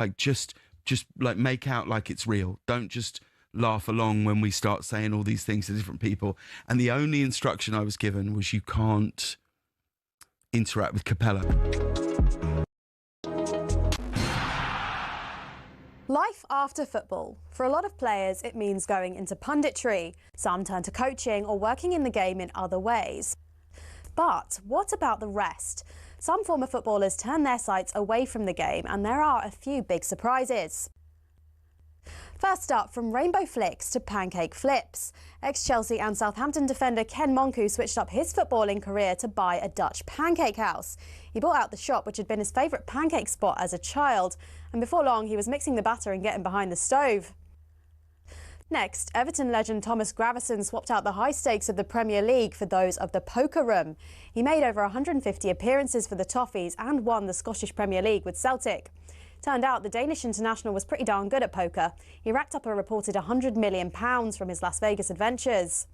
Like, just like make out like it's real. Don't just laugh along when we start saying all these things to different people. And the only instruction I was given was you can't interact with Capella. Life after football. For a lot of players, it means going into punditry. Some turn to coaching or working in the game in other ways. But what about the rest? Some former footballers turn their sights away from the game, and there are a few big surprises. First up, from rainbow flicks to pancake flips. Ex-Chelsea and Southampton defender Ken Monku switched up his footballing career to buy a Dutch pancake house. He bought out the shop, which had been his favourite pancake spot as a child, and before long he was mixing the batter and getting behind the stove. Next, Everton legend Thomas Gravesen swapped out the high stakes of the Premier League for those of the poker room. He made over 150 appearances for the Toffees and won the Scottish Premier League with Celtic. Turned out the Danish international was pretty darn good at poker. He racked up a reported £100 million from his Las Vegas adventures.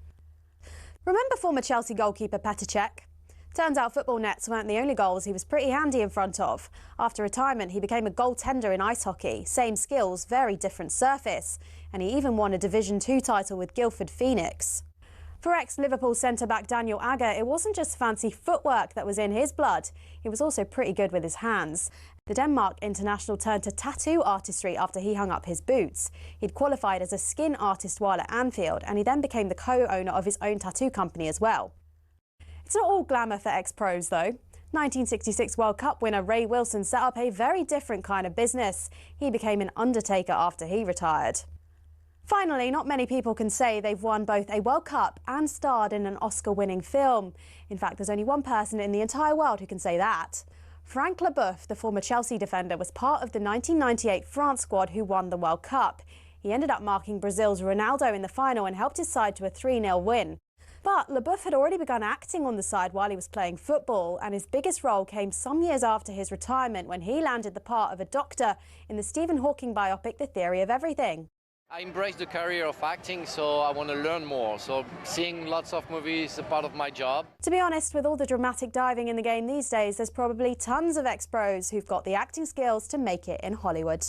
Remember former Chelsea goalkeeper Petr Cech? Turns out football nets weren't the only goals he was pretty handy in front of. After retirement, he became a goaltender in ice hockey. Same skills, very different surface. And he even won a Division 2 title with Guildford Phoenix. For ex-Liverpool centre-back Daniel Agger, it wasn't just fancy footwork that was in his blood. He was also pretty good with his hands. The Denmark international turned to tattoo artistry after he hung up his boots. He'd qualified as a skin artist while at Anfield, and he then became the co-owner of his own tattoo company as well. It's not all glamour for ex-pros, though. 1966 World Cup winner Ray Wilson set up a very different kind of business. He became an undertaker after he retired. Finally, not many people can say they've won both a World Cup and starred in an Oscar-winning film. In fact, there's only one person in the entire world who can say that. Frank Leboeuf, the former Chelsea defender, was part of the 1998 France squad who won the World Cup. He ended up marking Brazil's Ronaldo in the final and helped his side to a 3-0 win. But Leboeuf had already begun acting on the side while he was playing football, and his biggest role came some years after his retirement when he landed the part of a doctor in the Stephen Hawking biopic The Theory of Everything. I embrace the career of acting, so I want to learn more. So seeing lots of movies is a part of my job. To be honest, with all the dramatic diving in the game these days, there's probably tons of ex-pros who've got the acting skills to make it in Hollywood.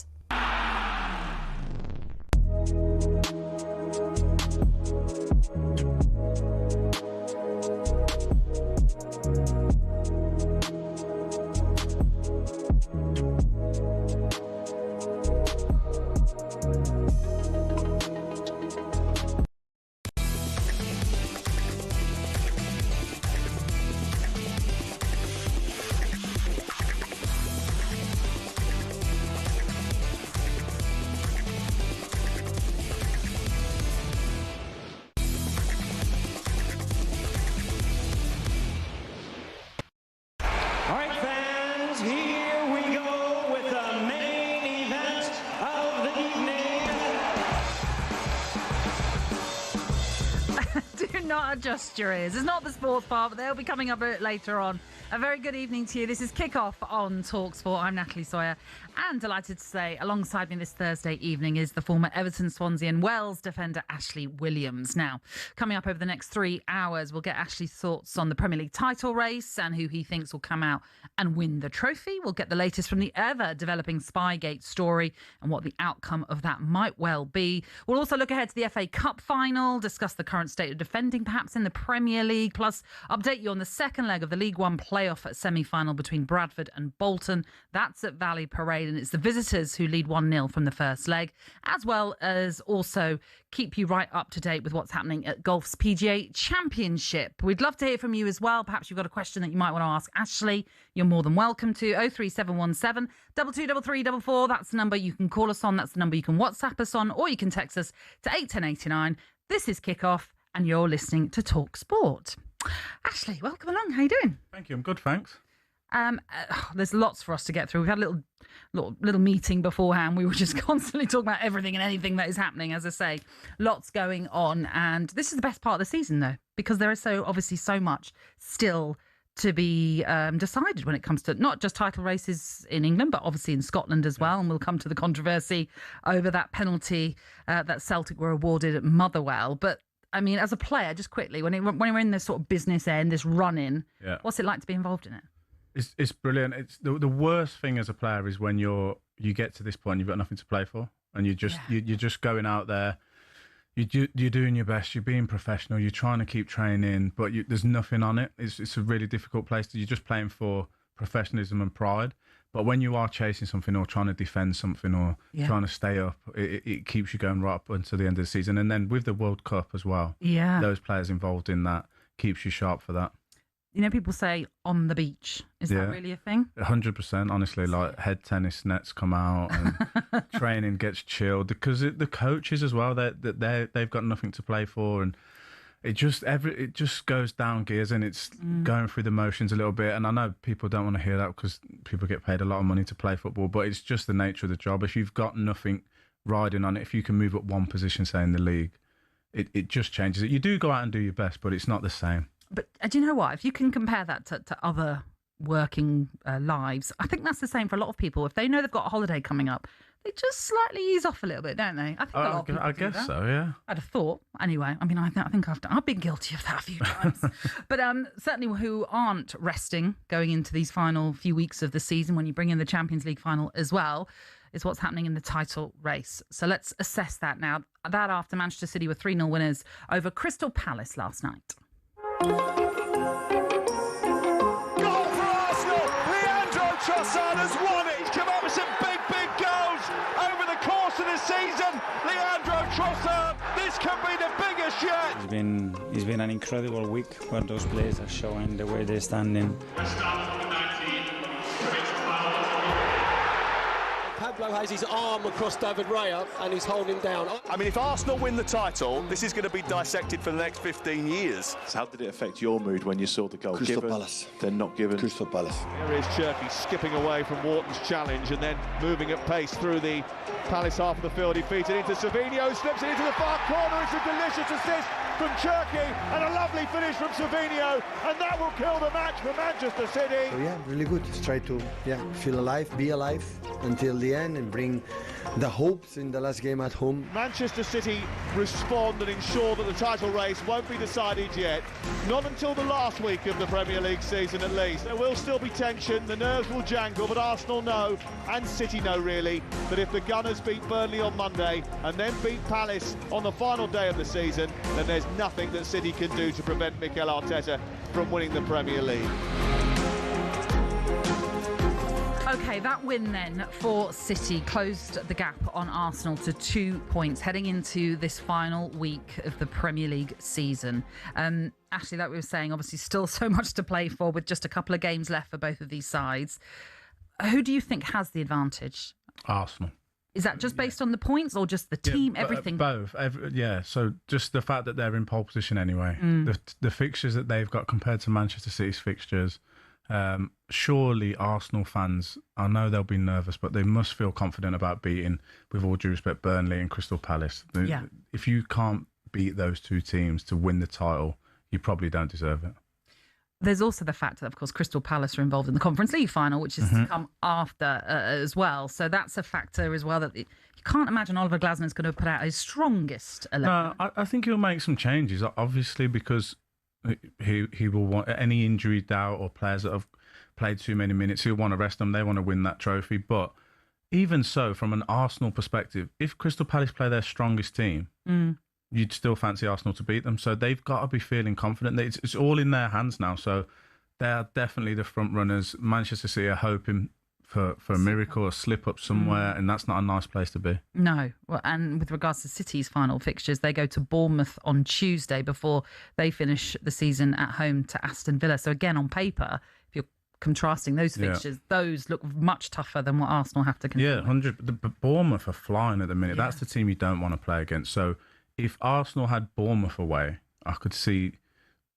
Adjust your ears. It's not the sports part, but they'll be coming up a bit later on. A very good evening to you. This is Kickoff on talkSPORT. I'm Natalie Sawyer, and delighted to say alongside me this Thursday evening is the former Everton, Swansea and Wales defender Ashley Williams. Now, coming up over the next 3 hours, we'll get Ashley's thoughts on the Premier League title race and who he thinks will come out and win the trophy. We'll get the latest from the ever-developing Spygate story and what the outcome of that might well be. We'll also look ahead to the FA Cup final, discuss the current state of defending perhaps in the Premier League, plus update you on the second leg of the League One playoff semi-final between Bradford and Bolton. That's at Valley Parade, and it's the visitors who lead 1-0 from the first leg, as well as also keep you right up to date with what's happening at golf's PGA Championship. We'd love to hear from you as well. Perhaps you've got a question that you might want to ask Ashley. You're more than welcome to 03717 223344. That's the number you can call us on. That's the number you can WhatsApp us on, or you can text us to 81089. This is Kickoff, and you're listening to talkSPORT. Ashley, welcome along. How you doing? Thank you. I'm good, thanks. There's lots for us to get through. We've had a little meeting beforehand. We were just constantly talking about everything and anything that is happening. As I say, lots going on, and this is the best part of the season, though, because there is obviously so much still to be decided when it comes to not just title races in England, but obviously in Scotland as well. And we'll come to the controversy over that penalty that Celtic were awarded at Motherwell. But I mean, as a player, just quickly, when we're in this sort of business end, this run-in, what's it like to be involved in it? It's brilliant. It's the worst thing as a player is when you're you get to this point, you've got nothing to play for, and you're just going out there. You're doing your best. You're being professional. You're trying to keep training, but there's nothing on it. It's a really difficult place. You're just playing for professionalism and pride. But when you are chasing something or trying to defend something or trying to stay up, it keeps you going right up until the end of the season. And then with the World Cup as well, those players involved in that keeps you sharp for that. You know, people say on the beach. Is that really a thing? 100%, honestly. Like head tennis nets come out and training gets chilled because the coaches as well, they've got nothing to play for, and it just goes down gears, and it's going through the motions a little bit. And I know people don't want to hear that because people get paid a lot of money to play football, but it's just the nature of the job. If you've got nothing riding on it, if you can move up one position, say in the league, it just changes it. You do go out and do your best, but it's not the same. But do you know what? If you can compare that to other working lives, I think that's the same for a lot of people. If they know they've got a holiday coming up, they just slightly ease off a little bit, don't they? I think a lot of people I do guess that. so, yeah. I'd have thought. Anyway, I mean, I think I've been guilty of that a few times. But certainly who aren't resting going into these final few weeks of the season when you bring in the Champions League final as well is what's happening in the title race. So let's assess that now. That after Manchester City were 3-0 winners over Crystal Palace last night. Goal for Arsenal! Leandro Trossard has won it! He's come up with some big goals over the course of the season! Leandro Trossard, this could be the biggest yet! It's been an incredible week where those players are showing the way they're standing. Pablo has his arm across David Raya and he's holding him down. I mean, if Arsenal win the title, this is going to be dissected for the next 15 years. So how did it affect your mood when you saw the goal? Crystal Palace. They're not given. Crystal Palace. Here is Cherky skipping away from Wharton's challenge and then moving at pace through the Palace half of the field. He feeds it into Savinho, slips it into the far corner. It's a delicious assist from Cherky and a lovely finish from Savinho, and that will kill the match for Manchester City. So yeah, really good. Just try to feel alive, be alive until the end and bring the hopes in the last game at home. Manchester City respond and ensure that the title race won't be decided yet. Not until the last week of the Premier League season at least. There will still be tension, the nerves will jangle, but Arsenal know, and City know really, that if the Gunners beat Burnley on Monday and then beat Palace on the final day of the season, then there's nothing that City can do to prevent Mikel Arteta from winning the Premier League. OK, that win then for City closed the gap on Arsenal to 2 points heading into this final week of the Premier League season. Ashley, like we were saying, obviously still so much to play for with just a couple of games left for both of these sides. Who do you think has the advantage? Arsenal. Is that just based on the points or just the team, everything? Both. So just the fact that they're in pole position anyway, the fixtures that they've got compared to Manchester City's fixtures, surely Arsenal fans, I know they'll be nervous, but they must feel confident about beating, with all due respect, Burnley and Crystal Palace. If you can't beat those two teams to win the title, you probably don't deserve it. There's also the fact that, of course, Crystal Palace are involved in the Conference League final, which is to come after as well. So that's a factor as well that you can't imagine Oliver Glasner's going to put out his strongest 11. No, I think he'll make some changes, obviously, because he will want any injury, doubt, or players that have played too many minutes. He'll want to rest them. They want to win that trophy. But even so, from an Arsenal perspective, if Crystal Palace play their strongest team, you'd still fancy Arsenal to beat them. So they've got to be feeling confident. It's all in their hands now. So they are definitely the front runners. Manchester City are hoping for a miracle, a slip up somewhere, and that's not a nice place to be. No. Well, and with regards to City's final fixtures, they go to Bournemouth on Tuesday before they finish the season at home to Aston Villa. So again, on paper, if you're contrasting those fixtures, those look much tougher than what Arsenal have to contend with. 100. The Bournemouth are flying at the minute. That's the team you don't want to play against. So if Arsenal had Bournemouth away, I could see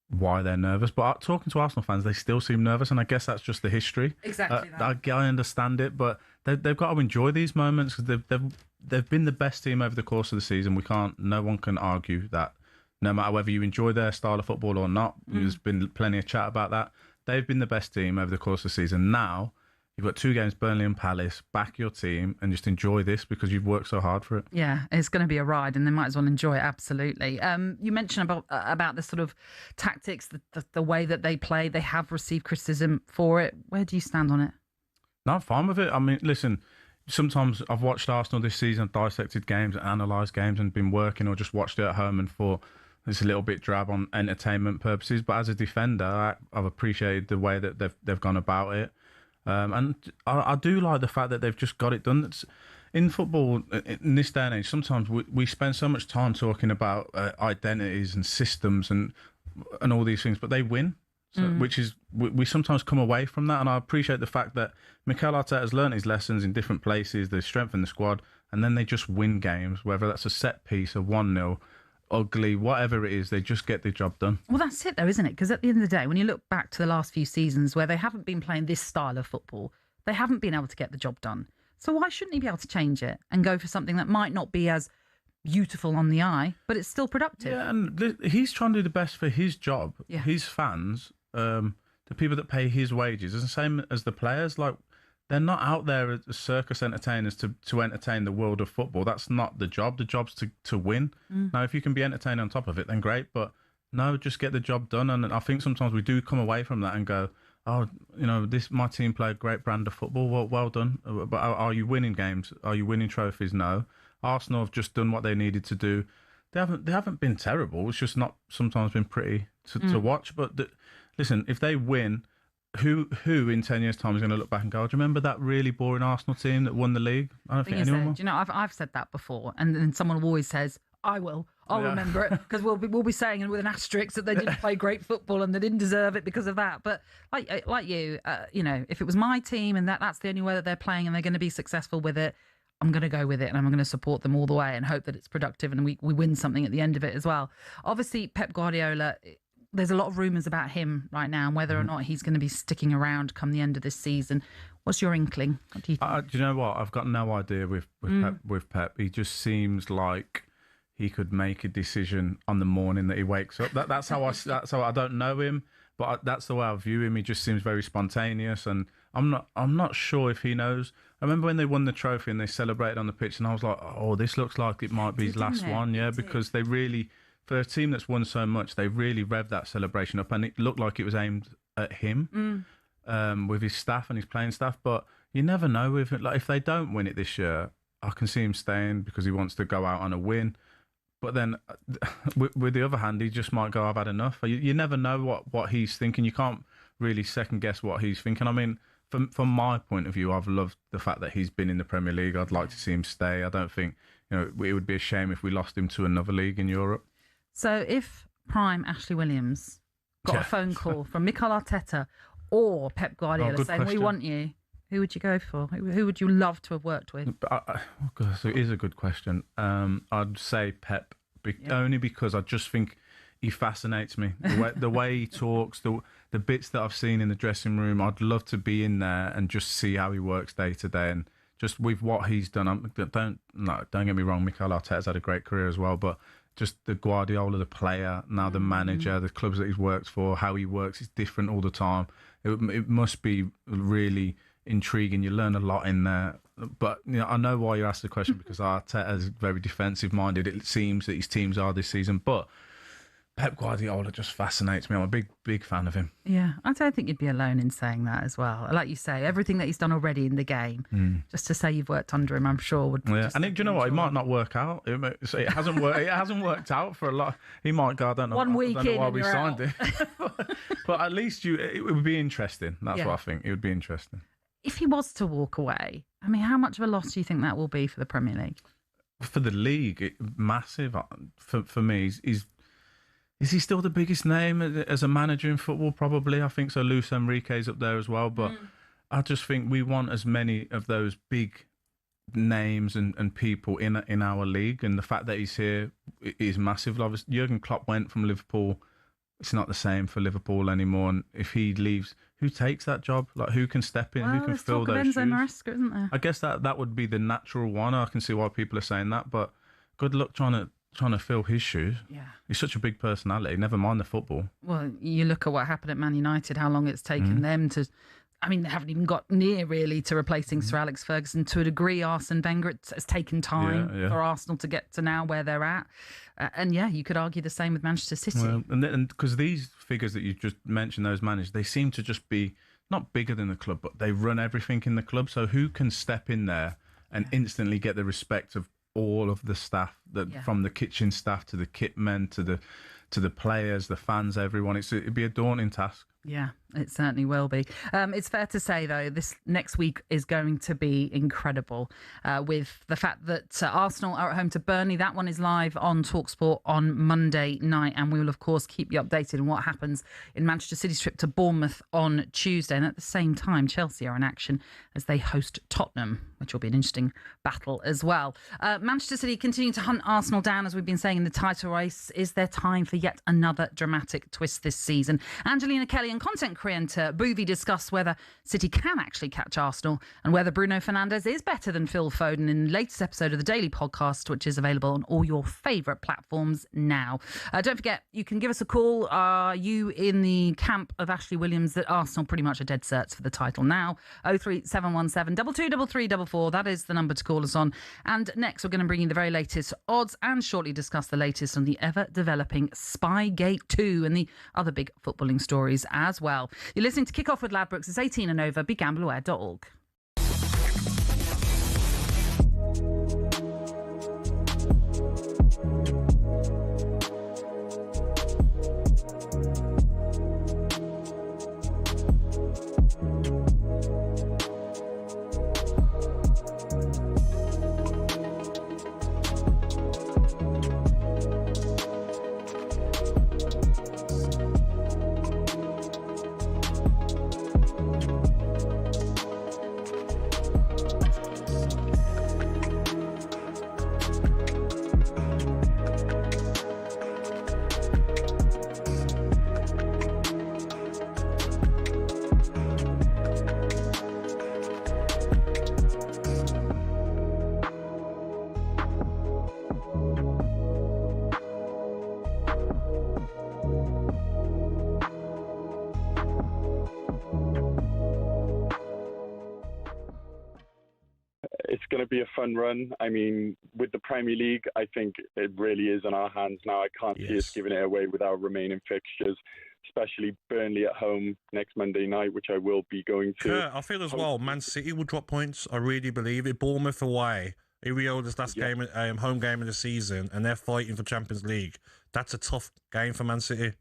why they're nervous. But talking to Arsenal fans, they still seem nervous, and I guess that's just the history. Exactly I understand it, but they've got to enjoy these moments because they've been the best team over the course of the season. No one can argue that. No matter whether you enjoy their style of football or not, there's been plenty of chat about that. They've been the best team over the course of the season. Now you've got 2 games, Burnley and Palace. Back your team and just enjoy this because you've worked so hard for it. Yeah, it's going to be a ride and they might as well enjoy it, absolutely. You mentioned about the sort of tactics, the way that they play. They have received criticism for it. Where do you stand on it? No, I'm fine with it. I mean, listen, sometimes I've watched Arsenal this season, dissected games, analysed games, and been working or just watched it at home and thought it's a little bit drab on entertainment purposes. But as a defender, I've appreciated the way that they've gone about it. And I do like the fact that they've just got it done. In football, in this day and age, sometimes we spend so much time talking about identities and systems and all these things, but they win. So, which is, we sometimes come away from that. And I appreciate the fact that Mikel Arteta has learned his lessons in different places. They strengthen the squad, and then they just win games, whether that's a set piece, a 1-0, ugly, whatever it is, they just get the job done. Well, that's it though, isn't it? Because at the end of the day, when you look back to the last few seasons where they haven't been playing this style of football, they haven't been able to get the job done. So why shouldn't he be able to change it and go for something that might not be as beautiful on the eye, but it's still productive? Yeah, and he's trying to do the best for his job, his fans, the people that pay his wages. It's the same as the players. Like, they're not out there as circus entertainers to entertain the world of football. That's not the job. The job's to win. Now, if you can be entertaining on top of it, then great. But no, just get the job done. And I think sometimes we do come away from that and go, oh, my team play a great brand of football. Well done. But are you winning games? Are you winning trophies? No. Arsenal have just done what they needed to do. They haven't been terrible. It's just not sometimes been pretty to watch. But listen, if they win, who in 10 years' time is going to look back and go, do you remember that really boring Arsenal team that won the league? I don't think anyone will. Do you know, I've said that before, and then someone always says, I will. I'll remember it, because we'll be saying with an asterisk that they didn't play great football and they didn't deserve it because of that. But like you, if it was my team and that's the only way that they're playing and they're going to be successful with it, I'm going to go with it, and I'm going to support them all the way and hope that it's productive and we win something at the end of it as well. Obviously, Pep Guardiola, there's a lot of rumours about him right now and whether or not he's going to be sticking around come the end of this season. What's your inkling? What do you think? Do you know what? I've got no idea with Pep. He just seems like he could make a decision on the morning that he wakes up. That's how I don't know him, but that's the way I view him. He just seems very spontaneous, and I'm not sure if he knows. I remember when they won the trophy and they celebrated on the pitch, and I was like, oh, this looks like it might be his last one, because they really, for a team that's won so much, they really revved that celebration up, and it looked like it was aimed at him with his staff and his playing staff. But you never know with it. Like, if they don't win it this year, I can see him staying because he wants to go out on a win. But then, with the other hand, he just might go, I've had enough. You never know what he's thinking. You can't really second guess what he's thinking. I mean, from my point of view, I've loved the fact that he's been in the Premier League. I'd like to see him stay. I don't think, it would be a shame if we lost him to another league in Europe. So if prime Ashley Williams got a phone call from Mikel Arteta or Pep Guardiola saying, we want you, who would you go for? Who would you love to have worked with? So it is a good question. I'd say Pep, only because I just think he fascinates me. The way he talks, the bits that I've seen in the dressing room, I'd love to be in there and just see how he works day to day. And just with what he's done, don't get me wrong, Mikel Arteta's had a great career as well, but just the Guardiola, the player, now the manager, the clubs that he's worked for, how he works, it's different all the time. It must be really intriguing. You learn a lot in there. But I know why you asked the question, because Arteta is very defensive minded. It seems that his teams are this season, but Pep Guardiola just fascinates me. I'm a big fan of him. Yeah, I don't think you'd be alone in saying that as well. Like you say, everything that he's done already in the game, just to say you've worked under him, I'm sure would. Yeah, and do you know what? It might not work out. It hasn't worked. It hasn't worked out for a lot. He might go, I don't know. 1 week I don't know why we signed him. But at least it would be interesting. That's what I think. It would be interesting. If he was to walk away, I mean, how much of a loss do you think that will be for the Premier League? For the league, massive. For me, is he still the biggest name as a manager in football? Probably. I think so. Luis Enrique's up there as well. But I just think we want as many of those big names and people in our league. And the fact that he's here is massive. Obviously, Jurgen Klopp went from Liverpool. It's not the same for Liverpool anymore. And if he leaves, who takes that job? Like, who can step in? Who can fill those shoes? Maresca, isn't there? I guess that would be the natural one. I can see why people are saying that. But good luck trying to fill his shoes. Yeah. He's such a big personality, never mind the football. Well, you look at what happened at Man United, how long it's taken them to... I mean, they haven't even got near, really, to replacing Sir Alex Ferguson. To a degree, Arsene Wenger, has taken time for Arsenal to get to now where they're at. And you could argue the same with Manchester City. Well, and because these figures that you just mentioned, those managers, they seem to just be not bigger than the club, but they run everything in the club. So who can step in there and instantly get the respect of all of the staff, from the kitchen staff to the kit men to the players, the fans, everyone. It'd be a daunting task. Yeah, it certainly will be. It's fair to say, though, this next week is going to be incredible with the fact that Arsenal are at home to Burnley. That one is live on talkSPORT on Monday night, and we will, of course, keep you updated on what happens in Manchester City's trip to Bournemouth on Tuesday. And at the same time, Chelsea are in action as they host Tottenham, which will be an interesting battle as well. Manchester City continue to hunt Arsenal down, as we've been saying, in the title race. Is there time for yet another dramatic twist this season? Angelina Kelly and content creator Boovie discuss whether City can actually catch Arsenal and whether Bruno Fernandes is better than Phil Foden in the latest episode of the Daily Podcast, which is available on all your favourite platforms now. Don't forget, you can give us a call. Are you in the camp of Ashley Williams that Arsenal pretty much are dead certs for the title now? 03717 223344. That is the number to call us on. And next, we're going to bring you the very latest odds and shortly discuss the latest on the ever-developing Spygate 2 and the other big footballing stories as well. You're listening to Kickoff with Ladbrokes. It's 18 and over. BeGambleAware.org. It's going to be a fun run. I mean, with the Premier League, I think it really is in our hands now. I can't see us giving it away with our remaining fixtures, especially Burnley at home next Monday night, which I will be going to. Kurt, I feel as well, Man City will drop points. I really believe it. Bournemouth away. Irio's last game, home game of the season, and they're fighting for Champions League. That's a tough game for Man City.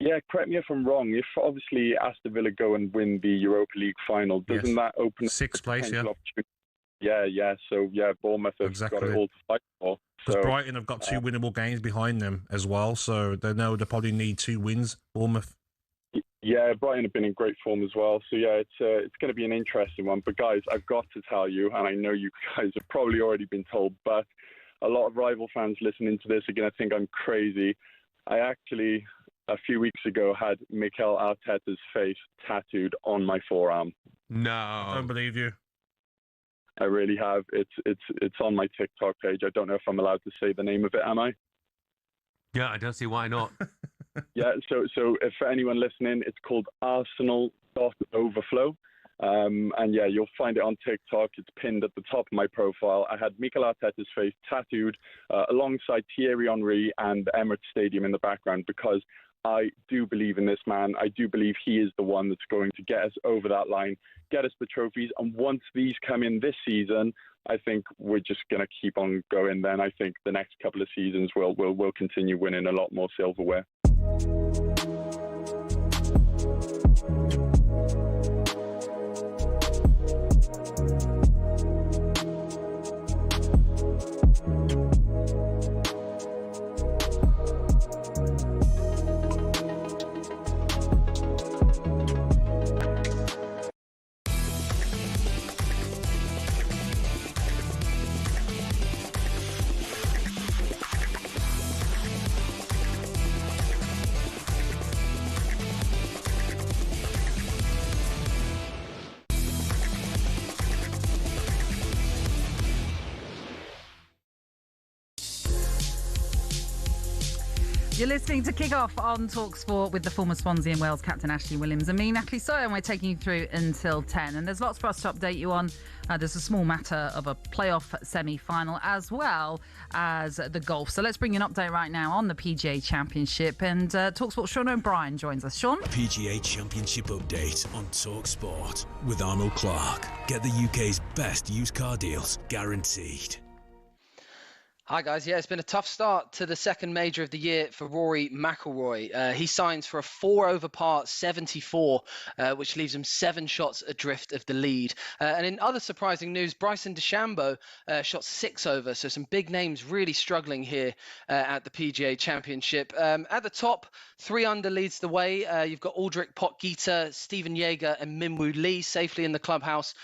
Yeah, correct me if I'm wrong. If obviously Aston Villa go and win the Europa League final, doesn't that open sixth place? Yeah. So Bournemouth have got it all to fight for. Because Brighton have got two winnable games behind them as well, so they know they probably need 2 wins. Bournemouth. Yeah, Brighton have been in great form as well. So yeah, it's going to be an interesting one. But guys, I've got to tell you, and I know you guys have probably already been told, but a lot of rival fans listening to this are going to think I'm crazy. I actually, a few weeks ago, had Mikel Arteta's face tattooed on my forearm. No, I don't believe you. I really have. It's on my TikTok page. I don't know if I'm allowed to say the name of it, am I? Yeah, I don't see why not. Yeah, so if for anyone listening, it's called Arsenal.overflow. And yeah, you'll find it on TikTok. It's pinned at the top of my profile. I had Mikel Arteta's face tattooed alongside Thierry Henry and Emirates Stadium in the background because I do believe in this man. I do believe he is the one that's going to get us over that line, get us the trophies. And once these come in this season, I think we're just going to keep on going. Then I think the next couple of seasons we'll continue winning a lot more silverware. You're listening to Kickoff on talkSPORT with the former Swansea and Wales captain Ashley Williams and me, Natalie Sawyer, and we're taking you through until 10. And there's lots for us to update you on. There's a small matter of a playoff semi-final as well as the golf. So let's bring you an update right now on the PGA Championship. And talkSPORT Sean O'Brien joins us. Sean? PGA Championship update on talkSPORT with Arnold Clark. Get the UK's best used car deals, guaranteed. Hi guys, yeah, it's been a tough start to the second major of the year for Rory McIlroy. He signs for a 4-over par 74, which leaves him 7 shots adrift of the lead. And in other surprising news, Bryson DeChambeau shot 6 over, so some big names really struggling here at the PGA Championship. At the top, 3 under leads the way. You've got Aldrich Potgieter, Stephen Yeager and Minwoo Lee safely in the clubhouse,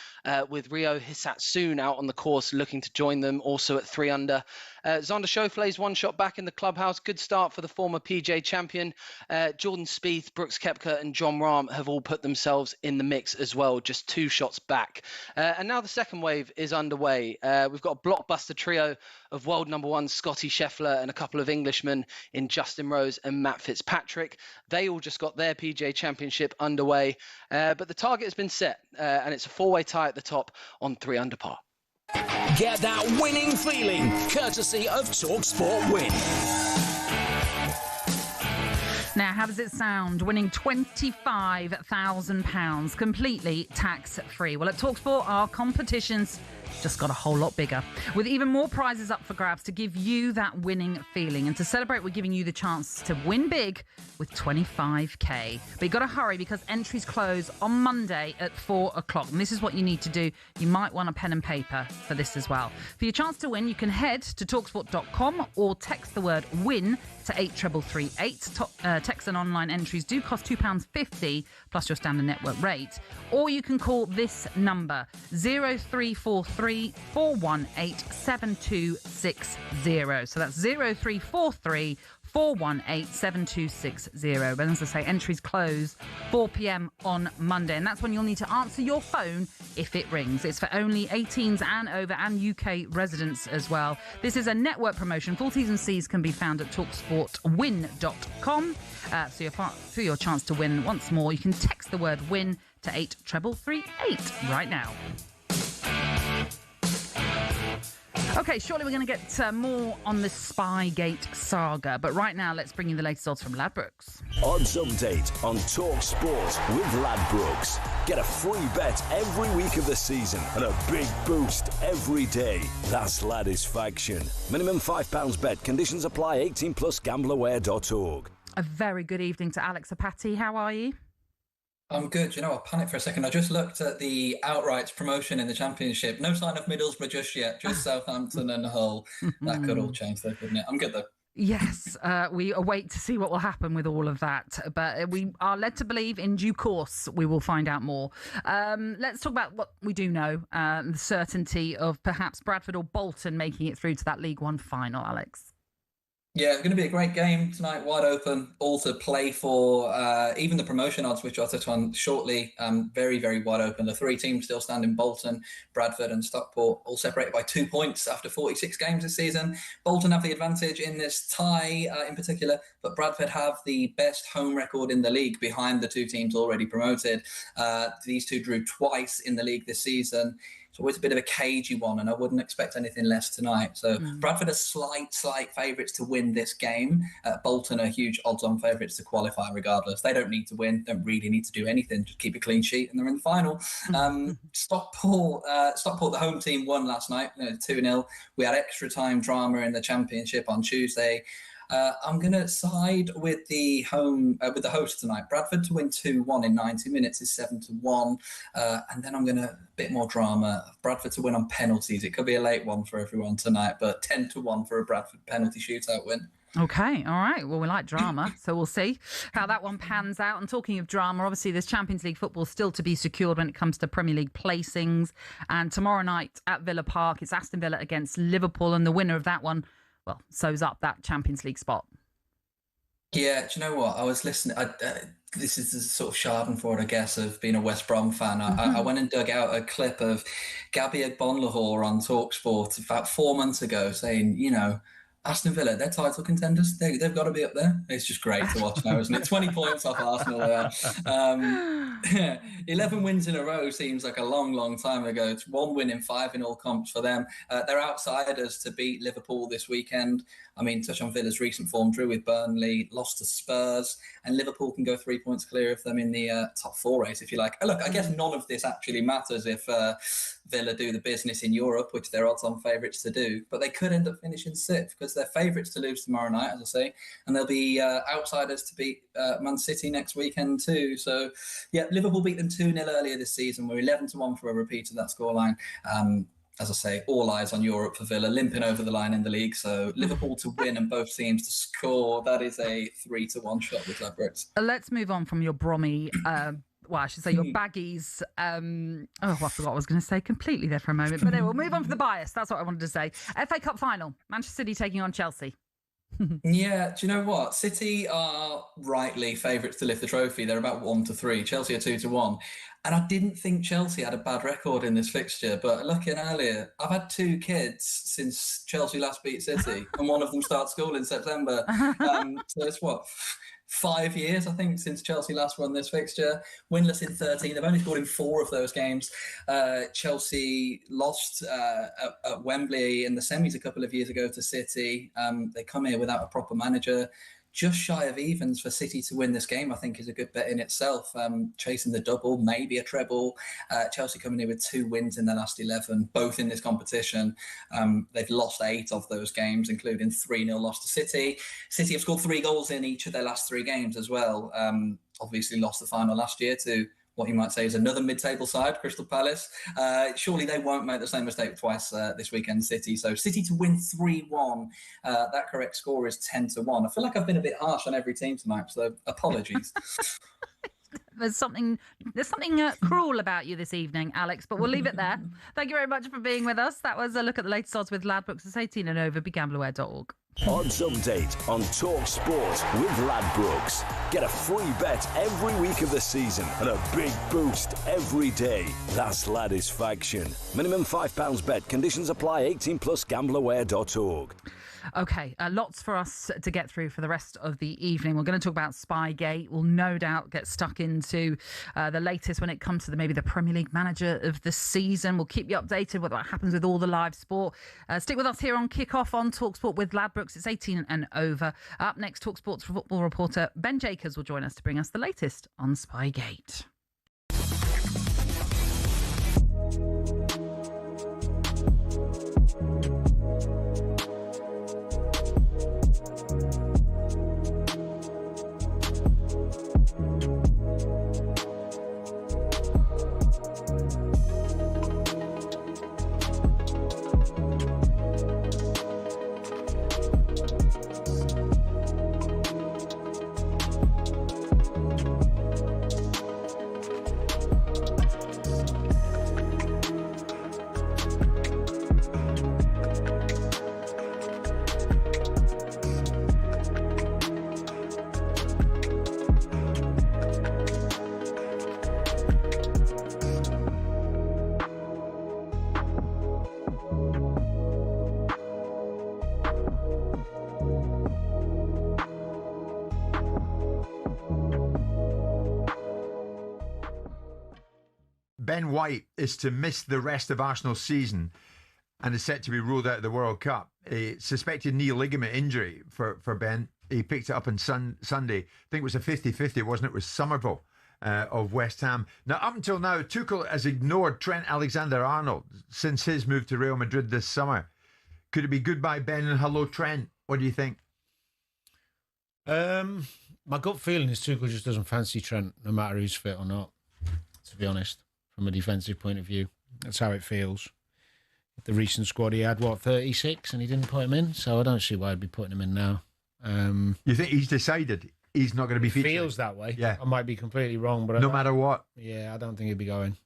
with Ryo Hisatsune out on the course looking to join them, also at 3 under. Xander Schauffele's 1 shot back in the clubhouse. Good start for the former PGA champion. Jordan Spieth, Brooks Koepka and Jon Rahm have all put themselves in the mix as well, just 2 shots back. And now the second wave is underway. We've got a blockbuster trio of world number 1 Scotty Scheffler and a couple of Englishmen in Justin Rose and Matt Fitzpatrick. They all just got their PGA Championship underway. But the target has been set, and it's a 4-way tie at the top on 3 under par. Get that winning feeling, courtesy of talkSPORT Win. Now, how does it sound? Winning £25,000 completely tax-free. Well, at talkSPORT, our competitions just got a whole lot bigger, with even more prizes up for grabs to give you that winning feeling. And to celebrate, we're giving you the chance to win big with 25k. But you got to hurry because entries close on Monday at 4 o'clock. And this is what you need to do. You might want a pen and paper for this as well. For your chance to win, you can head to talksport.com or text the word WIN to 83338. Text and online entries do cost £2.50 plus your standard network rate. Or you can call this number 0343 418 7260. So that's 0343 418 7260. But as I say, entries close 4 p.m. on Monday, and that's when you'll need to answer your phone if it rings. It's for only 18s and over and UK residents as well. This is a network promotion. Full T's and C's can be found at talksportwin.com. So for your chance to win once more, you can text the word WIN to 83338 right now. OK, surely we're going to get more on the Spygate saga. But right now, let's bring you the latest odds from Ladbrokes. Odds update on talkSPORT with Ladbrokes. Get a free bet every week of the season and a big boost every day. That's Ladisfaction. Minimum £5 bet. Conditions apply. 18 plus gambleaware.org. A very good evening to Alex Apati. How are you? I'm good. You know, I panicked for a second. I just looked at the outright promotion in the Championship. No sign of Middlesbrough just yet. Just Southampton and Hull. That could all change though, couldn't it? I'm good though. Yes, we await to see what will happen with all of that. But we are led to believe in due course we will find out more. Let's talk about what we do know, the certainty of perhaps Bradford or Bolton making it through to that League One final, Alex. Yeah, it's going to be a great game tonight, wide open, all to play for. Even the promotion odds, which I'll touch on shortly, very, very wide open. The 3 teams still standing: Bolton, Bradford and Stockport, all separated by 2 points after 46 games this season. Bolton have the advantage in this tie in particular, but Bradford have the best home record in the league behind the 2 teams already promoted. These 2 drew twice in the league this season. It's always a bit of a cagey one, and I wouldn't expect anything less tonight. So Bradford are slight favourites to win this game. Bolton are huge odds-on favourites to qualify regardless. They don't need to win, don't really need to do anything, just keep a clean sheet, and they're in the final. Stockport, the home team, won last night, 2-0. We had extra time drama in the Championship on Tuesday. I'm going to side with the host tonight. Bradford to win 2-1 in 90 minutes is 7-1. And then I'm going to, a bit more drama, Bradford to win on penalties. It could be a late one for everyone tonight, but 10-1 for a Bradford penalty shootout win. OK, all right. Well, we like drama, so we'll see how that one pans out. And talking of drama, obviously there's Champions League football still to be secured when it comes to Premier League placings. And tomorrow night at Villa Park, it's Aston Villa against Liverpool, and the winner of that one, well, sews up that Champions League spot. Yeah, do you know what? I was listening. This is the sort of schadenfreude, I guess, of being a West Brom fan. I went and dug out a clip of Gabby Agbonlahor on talkSPORT about 4 months ago saying, Aston Villa, they're title contenders. They've got to be up there. It's just great to watch now, isn't it? 20 points off Arsenal there. 11 wins in a row seems like a long, long time ago. It's 1 win in 5 in all comps for them. They're outsiders to beat Liverpool this weekend. I mean, touch on Villa's recent form, drew with Burnley, lost to Spurs, and Liverpool can go 3 points clear of them in the top 4 race, if you like. Look, I guess none of this actually matters if Villa do the business in Europe, which they're odds-on favourites to do, but they could end up finishing 6th because they're favourites to lose tomorrow night, as I say, and they'll be outsiders to beat Man City next weekend too. So, yeah, Liverpool beat them 2-0 earlier this season. We're 11-1 for a repeat of that scoreline. As I say, all eyes on Europe for Villa, limping over the line in the league. So Liverpool to win and both teams to score. That is a 3-1 shot with Ladbrokes. Let's move on from your Brommy. Well, I should say your baggies. I forgot what I was going to say completely there for a moment. But anyway, we'll move on to the bias. That's what I wanted to say. FA Cup final. Manchester City taking on Chelsea. Yeah, do you know what? City are rightly favourites to lift the trophy. They're about 1-3. Chelsea are 2-1. And I didn't think Chelsea had a bad record in this fixture, but looking earlier, I've had 2 kids since Chelsea last beat City, and one of them starts school in September. So it's 5 years, I think, since Chelsea last won this fixture. Winless in 13. They've only scored in 4 of those games. Chelsea lost at Wembley in the semis a couple of years ago to City. They come here without a proper manager. Just shy of evens for City to win this game, I think, is a good bet in itself. Chasing the double, maybe a treble. Chelsea coming in with 2 wins in their last 11, both in this competition. They've lost 8 of those games, including 3-0 loss to City. City have scored 3 goals in each of their last 3 games as well. Obviously lost the final last year to what you might say is another mid-table side, Crystal Palace. Surely they won't make the same mistake twice this weekend, City. So City to win 3-1. That correct score is 10-1. I feel like I've been a bit harsh on every team tonight, so apologies. There's something cruel about you this evening, Alex, but we'll leave it there. Thank you very much for being with us. That was a look at the latest odds with Ladbrokes. It's 18 and over. BeGambleAware.org. Odds update on talkSPORT with Ladbrokes. Get a free bet every week of the season and a big boost every day. That's Ladisfaction. Minimum £5 bet. Conditions apply. 18 plus. GambleAware.org. Okay, lots for us to get through for the rest of the evening. We're going to talk about Spygate. We'll no doubt get stuck into the latest when it comes to maybe the Premier League manager of the season. We'll keep you updated with what happens with all the live sport. Stick with us here on Kickoff on talkSPORT with Ladbrokes. It's 18 and over. Up next, talkSPORT's football reporter Ben Jacobs will join us to bring us the latest on Spygate. Ben White is to miss the rest of Arsenal's season and is set to be ruled out of the World Cup. A suspected knee ligament injury for Ben. He picked it up on Sunday. I think it was a 50-50, wasn't it? With Somerville of West Ham. Now, up until now, Tuchel has ignored Trent Alexander-Arnold since his move to Real Madrid this summer. Could it be goodbye Ben and hello Trent? What do you think? My gut feeling is Tuchel just doesn't fancy Trent, no matter who's fit or not, to be honest, from a defensive point of view. That's how it feels. The recent squad, he had, 36, and he didn't put him in, so I don't see why I'd be putting him in now. You think he's decided he's not going to be featured? It feels that way. Yeah. I might be completely wrong, but no matter what. Yeah, I don't think he'd be going.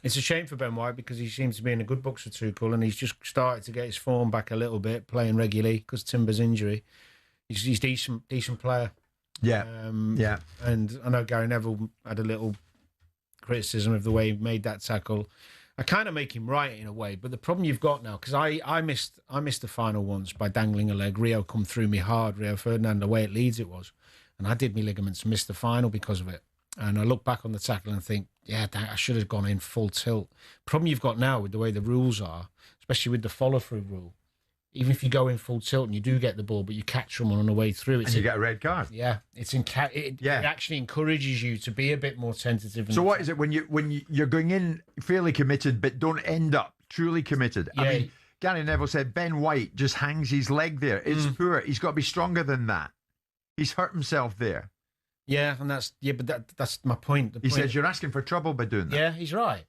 It's a shame for Ben White because he seems to be in the good books for Tuchel, and he's just started to get his form back a little bit, playing regularly because Timber's injury. He's decent player. Yeah, yeah. And I know Gary Neville had a little criticism of the way he made that tackle I kind of make him right in a way, but the problem you've got now, because I missed the final once by dangling a leg. Rio come through me hard, Rio Ferdinand, the way it Leeds it was. And I did my ligaments, missed the final because of it. And I look back on the tackle and think, yeah, I should have gone in full tilt. Problem you've got now with the way the rules are, especially with the follow-through rule, even if you go in full tilt and you do get the ball, but you catch someone on the way through, and you get a red card. Yeah, it actually encourages you to be a bit more tentative. So what is it when you're going in fairly committed, but don't end up truly committed? Yeah. I mean, Gary Neville said Ben White just hangs his leg there. It's poor. He's got to be stronger than that. He's hurt himself there. Yeah, and that's my point. He says you're asking for trouble by doing that. Yeah, he's right.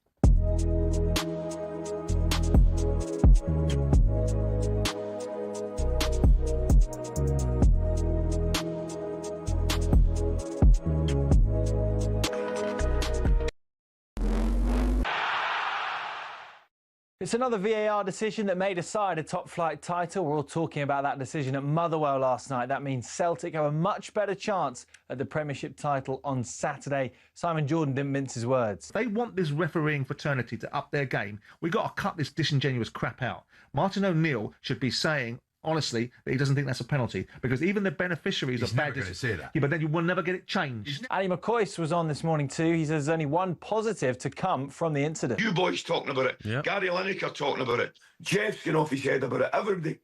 It's another VAR decision that made aside a top-flight title. We're all talking about that decision at Motherwell last night. That means Celtic have a much better chance at the Premiership title on Saturday. Simon Jordan didn't mince his words. They want this refereeing fraternity to up their game. We've got to cut this disingenuous crap out. Martin O'Neill should be saying, honestly, that he doesn't think that's a penalty, because even the beneficiaries of bad decisions. Yeah, but then you will never get it changed. Ali McCoist was on this morning too. He says there's only one positive to come from the incident. You boys talking about it. Yep. Gary Lineker talking about it. Jeff's getting off his head about it. Everybody.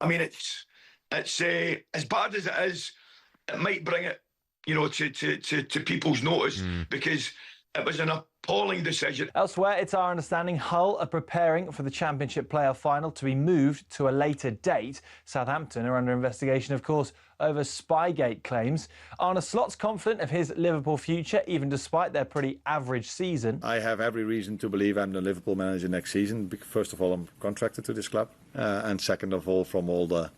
I mean, it's as bad as it is. It might bring it, to people's notice because it was an appalling decision. Elsewhere, it's our understanding Hull are preparing for the Championship playoff final to be moved to a later date. Southampton are under investigation, of course, over Spygate claims. Arne Slot's confident of his Liverpool future, even despite their pretty average season. I have every reason to believe I'm the Liverpool manager next season. First of all, I'm contracted to this club. And second of all, from all the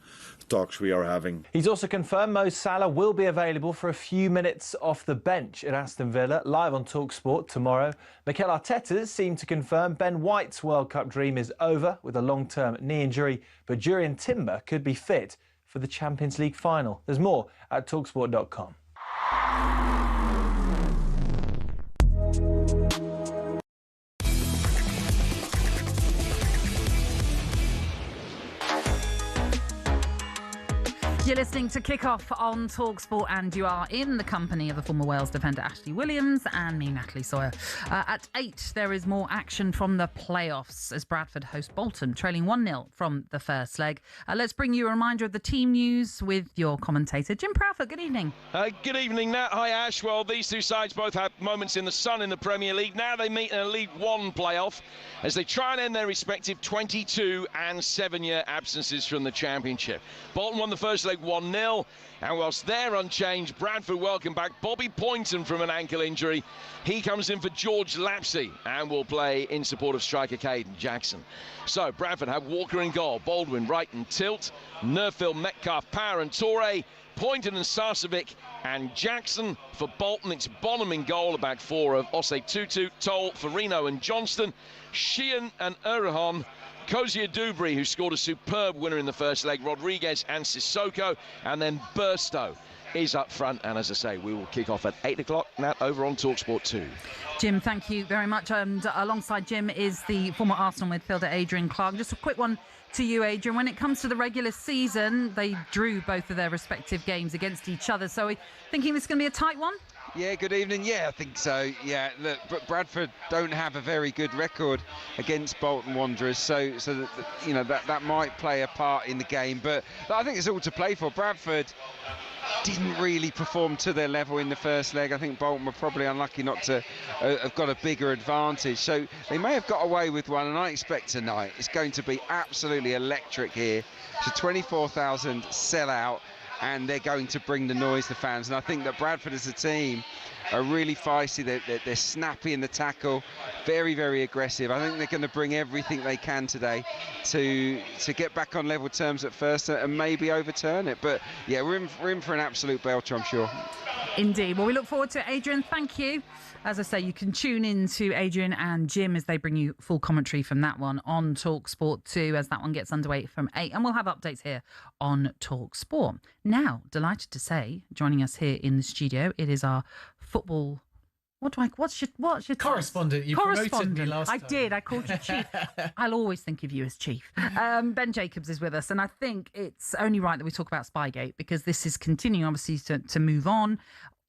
talks we are having. He's also confirmed Mo Salah will be available for a few minutes off the bench at Aston Villa, live on talkSPORT tomorrow. Mikel Arteta seemed to confirm Ben White's World Cup dream is over with a long-term knee injury, but Jurrien Timber could be fit for the Champions League final. There's more at talksport.com. You're listening to Kickoff on talkSPORT, and you are in the company of the former Wales defender Ashley Williams and me, Natalie Sawyer. At 8, there is more action from the playoffs as Bradford host Bolton, trailing 1-0 from the first leg. Let's bring you a reminder of the team news with your commentator, Jim Proudfoot. Good evening. Good evening, Nat. Hi, Ash. Well, these two sides both had moments in the sun in the Premier League. Now they meet in a League One playoff as they try and end their respective 22 and 7-year absences from the Championship. Bolton won the first leg 1-0, and whilst they're unchanged, Bradford welcome back Bobby Poynton from an ankle injury. He comes in for George Lapsey and will play in support of striker Caden Jackson. So Bradford have Walker in goal, Baldwin, Wright and Tilt, Nerfield, Metcalf, Power and Torre, Poynton and Sarcevic and Jackson. For Bolton, it's Bonham in goal, a back four of Osei Tutu, Toll, Farino and Johnston, Sheehan and Erhon, Cozier Dubry, who scored a superb winner in the first leg, Rodriguez and Sissoko, and then Burstow is up front. And as I say, we will kick off at 8 o'clock, Nat, over on talkSPORT 2. Jim, thank you very much. And alongside Jim is the former Arsenal midfielder Adrian Clark. Just a quick one to you, Adrian. When it comes to the regular season, they drew both of their respective games against each other. So are we thinking this is going to be a tight one? Yeah, good evening. Yeah, I think so. Yeah, look, Bradford don't have a very good record against Bolton Wanderers, so that might play a part in the game. But I think it's all to play for. Bradford didn't really perform to their level in the first leg. I think Bolton were probably unlucky not to have got a bigger advantage. So they may have got away with one, and I expect tonight it's going to be absolutely electric here. It's a 24,000 sellout, and they're going to bring the noise, the fans. And I think that Bradford as a team are really feisty. They're snappy in the tackle, very, very aggressive. I think they're going to bring everything they can today to get back on level terms at first and maybe overturn it. But yeah, we're in for an absolute belter, I'm sure. Indeed. Well, we look forward to it, Adrian. Thank you. As I say, you can tune in to Adrian and Jim as they bring you full commentary from that one on talkSPORT 2 as that one gets underway from 8. And we'll have updates here on talkSPORT. Now, delighted to say, joining us here in the studio, it is our football What's your correspondent? You promoted me last time. I did. I called you chief. I'll always think of you as chief. Ben Jacobs is with us, and I think it's only right that we talk about Spygate because this is continuing, obviously, to move on.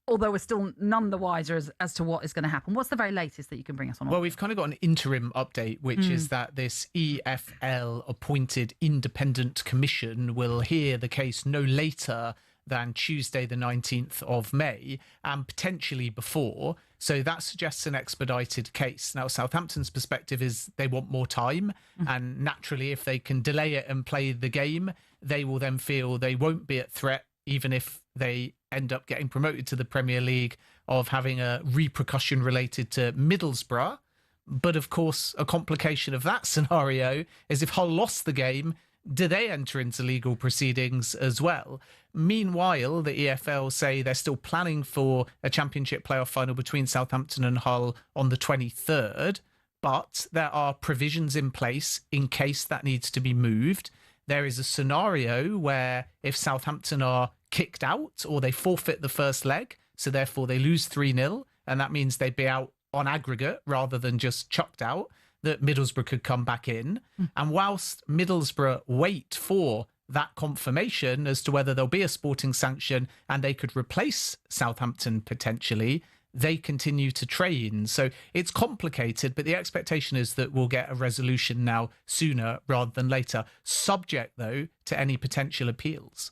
Although we're still none the wiser as to what is going to happen. What's the very latest that you can bring us on? Well, we've kind of got an interim update, which is that this EFL-appointed independent commission will hear the case no later than Tuesday the 19th of May and potentially before. So that suggests an expedited case. Now, Southampton's perspective is they want more time. And naturally, if they can delay it and play the game, they will then feel they won't be at threat, even if they end up getting promoted to the Premier League, of having a repercussion related to Middlesbrough. But of course, a complication of that scenario is if Hull lost the game, do they enter into legal proceedings as well? Meanwhile, the EFL say they're still planning for a Championship playoff final between Southampton and Hull on the 23rd, but there are provisions in place in case that needs to be moved. There is a scenario where if Southampton are kicked out or they forfeit the first leg, so therefore they lose 3-0, and that means they'd be out on aggregate rather than just chucked out, that Middlesbrough could come back in. And whilst Middlesbrough wait for that confirmation as to whether there'll be a sporting sanction and they could replace Southampton potentially, they continue to train. So it's complicated, but the expectation is that we'll get a resolution now sooner rather than later, subject, though, to any potential appeals.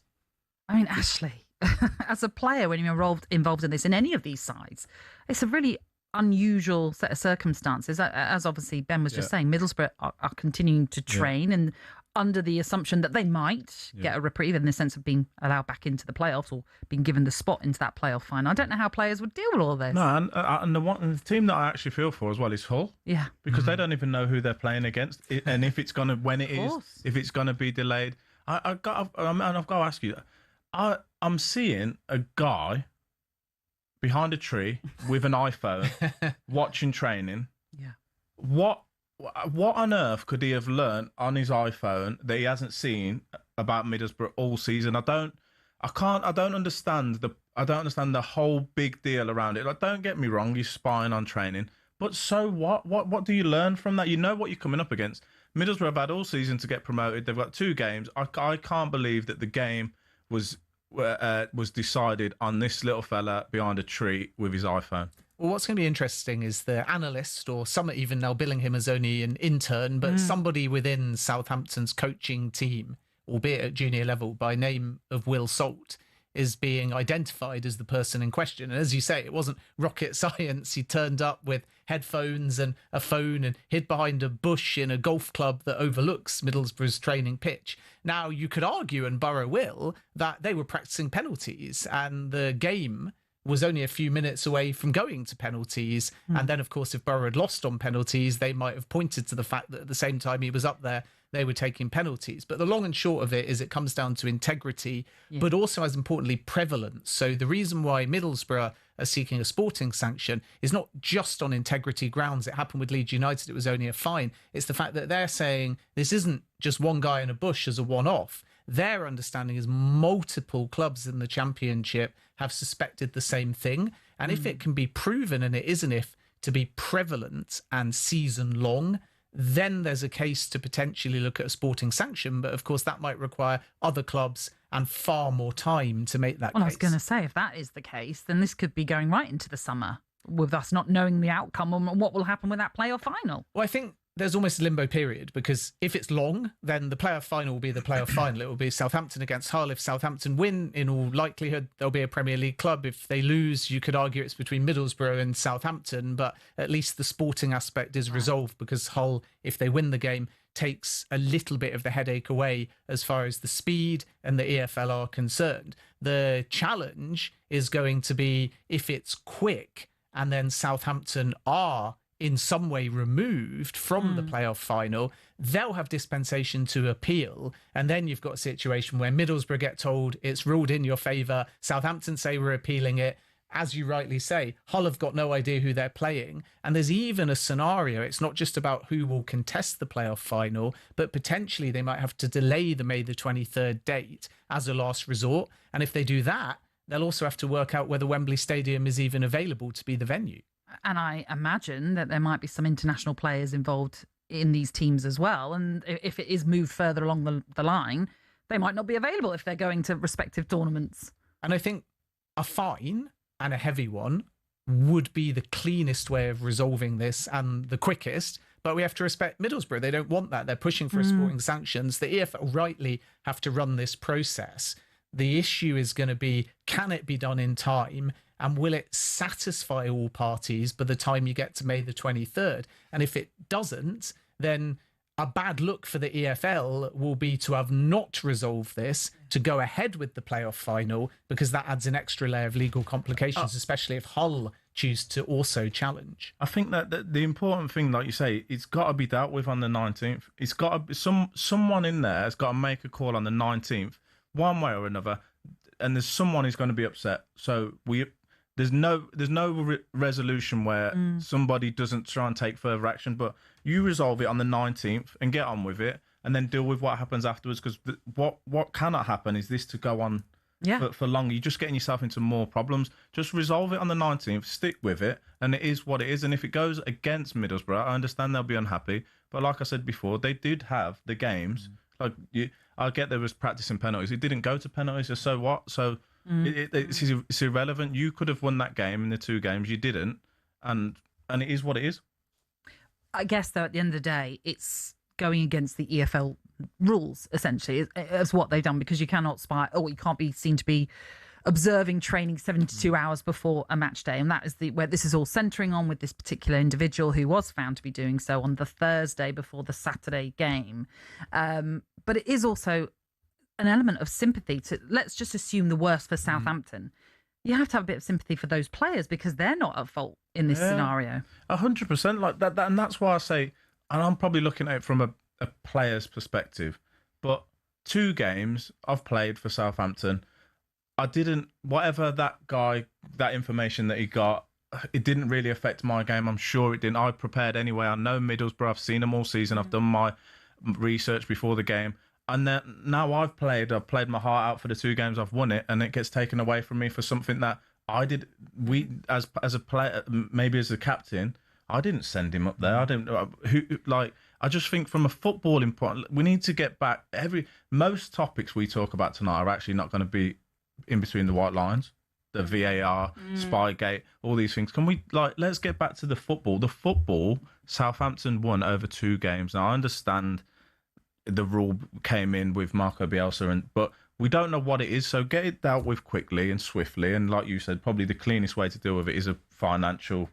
I mean, Ashley, as a player, when you're involved in this, in any of these sides, it's a really unusual set of circumstances. As obviously Ben was just saying, Middlesbrough are continuing to train and under the assumption that they might get a reprieve in the sense of being allowed back into the playoffs or being given the spot into that playoff final. I don't know how players would deal with all this. No, and the team that I actually feel for as well is Hull. Yeah. Because they don't even know who they're playing against and if it's going to, when it is, if it's going to be delayed. I've got to ask you, I'm seeing a guy behind a tree with an iPhone watching training. Yeah. What on earth could he have learned on his iPhone that he hasn't seen about Middlesbrough all season? I don't understand the whole big deal around it. Like, don't get me wrong, he's spying on training, but so what? What do you learn from that? You know what you're coming up against. Middlesbrough have had all season to get promoted. They've got 2 games. I can't believe that the game was decided on this little fella behind a tree with his iPhone. Well, what's going to be interesting is the analyst, or some are even now billing him as only an intern, but somebody within Southampton's coaching team, albeit at junior level, by name of Will Salt, is being identified as the person in question. And as you say, it wasn't rocket science. He turned up with headphones and a phone and hid behind a bush in a golf club that overlooks Middlesbrough's training pitch. Now, you could argue, and Borough will, that they were practicing penalties and the game was only a few minutes away from going to penalties. And then, of course, if Borough had lost on penalties, they might have pointed to the fact that at the same time he was up there, they were taking penalties. But the long and short of it is it comes down to integrity, but also, as importantly, prevalence. So the reason why Middlesbrough are seeking a sporting sanction is not just on integrity grounds. It happened with Leeds United. It was only a fine. It's the fact that they're saying this isn't just one guy in a bush as a one-off. Their understanding is multiple clubs in the Championship have suspected the same thing. And if it can be proven, and it is an if, to be prevalent and season long, then there's a case to potentially look at a sporting sanction. But of course, that might require other clubs and far more time to make that case. I was going to say, if that is the case, then this could be going right into the summer with us not knowing the outcome and what will happen with that playoff final. Well, I think there's almost a limbo period, because if it's long, then the playoff final will be the playoff final. It will be Southampton against Hull. If Southampton win, in all likelihood, there'll be a Premier League club. If they lose, you could argue it's between Middlesbrough and Southampton, but at least the sporting aspect is resolved, because Hull, if they win the game, takes a little bit of the headache away as far as the speed and the EFL are concerned. The challenge is going to be if it's quick and then Southampton are in some way removed from the playoff final, they'll have dispensation to appeal. And then you've got a situation where Middlesbrough get told it's ruled in your favour, Southampton say we're appealing it. As you rightly say, Hull have got no idea who they're playing. And there's even a scenario, it's not just about who will contest the playoff final, but potentially they might have to delay the May the 23rd date as a last resort. And if they do that, they'll also have to work out whether Wembley Stadium is even available to be the venue. And I imagine that there might be some international players involved in these teams as well. And if it is moved further along the line, they might not be available if they're going to respective tournaments. And I think a fine, and a heavy one, would be the cleanest way of resolving this and the quickest. But we have to respect Middlesbrough. They don't want that. They're pushing for sporting sanctions. The EFL rightly have to run this process. The issue is going to be, can it be done in time? And will it satisfy all parties by the time you get to May the 23rd? And if it doesn't, then a bad look for the EFL will be to have not resolved this, to go ahead with the playoff final, because that adds an extra layer of legal complications, especially if Hull choose to also challenge. I think that the important thing, like you say, it's got to be dealt with on the 19th. It's got to be someone in there has got to make a call on the 19th, one way or another, and there's someone who's going to be upset. So there's no resolution where somebody doesn't try and take further action, but you resolve it on the 19th and get on with it, and then deal with what happens afterwards. Because what cannot happen is this to go on for long. You're just getting yourself into more problems. Just resolve it on the 19th, stick with it, and it is what it is. And if it goes against Middlesbrough, I understand they'll be unhappy. But like I said before, they did have the games. I get there was practicing penalties. It didn't go to penalties, so what? So it's irrelevant. You could have won that game in the 2 games. You didn't, and it is what it is. I guess, though, at the end of the day, it's going against the EFL rules, essentially, is what they've done, because you cannot you can't be seen to be observing training 72 hours before a match day. And that is where this is all centering on, with this particular individual who was found to be doing so on the Thursday before the Saturday game. But it is also an element of sympathy to, let's just assume the worst for Southampton. You have to have a bit of sympathy for those players, because they're not at fault in this scenario. 100%, like that, and that's why I say, and I'm probably looking at it from a player's perspective, but 2 games I've played for Southampton, whatever that information that he got, it didn't really affect my game. I'm sure it didn't. I prepared anyway. I know Middlesbrough. I've seen them all season. I've done my research before the game. And then now I've played my heart out for the 2 games. I've won it, and it gets taken away from me for something that I did. As a player, maybe as a captain, I didn't send him up there. I didn't. I just think from a footballing point, we need to get back. Most topics we talk about tonight are actually not going to be in between the white lines. The VAR, Spygate, all these things. Can we let's get back to the football? The football, Southampton won over 2 games. Now I understand the rule came in with Marco Bielsa, but we don't know what it is, so get it dealt with quickly and swiftly. And like you said, probably the cleanest way to deal with it is a financial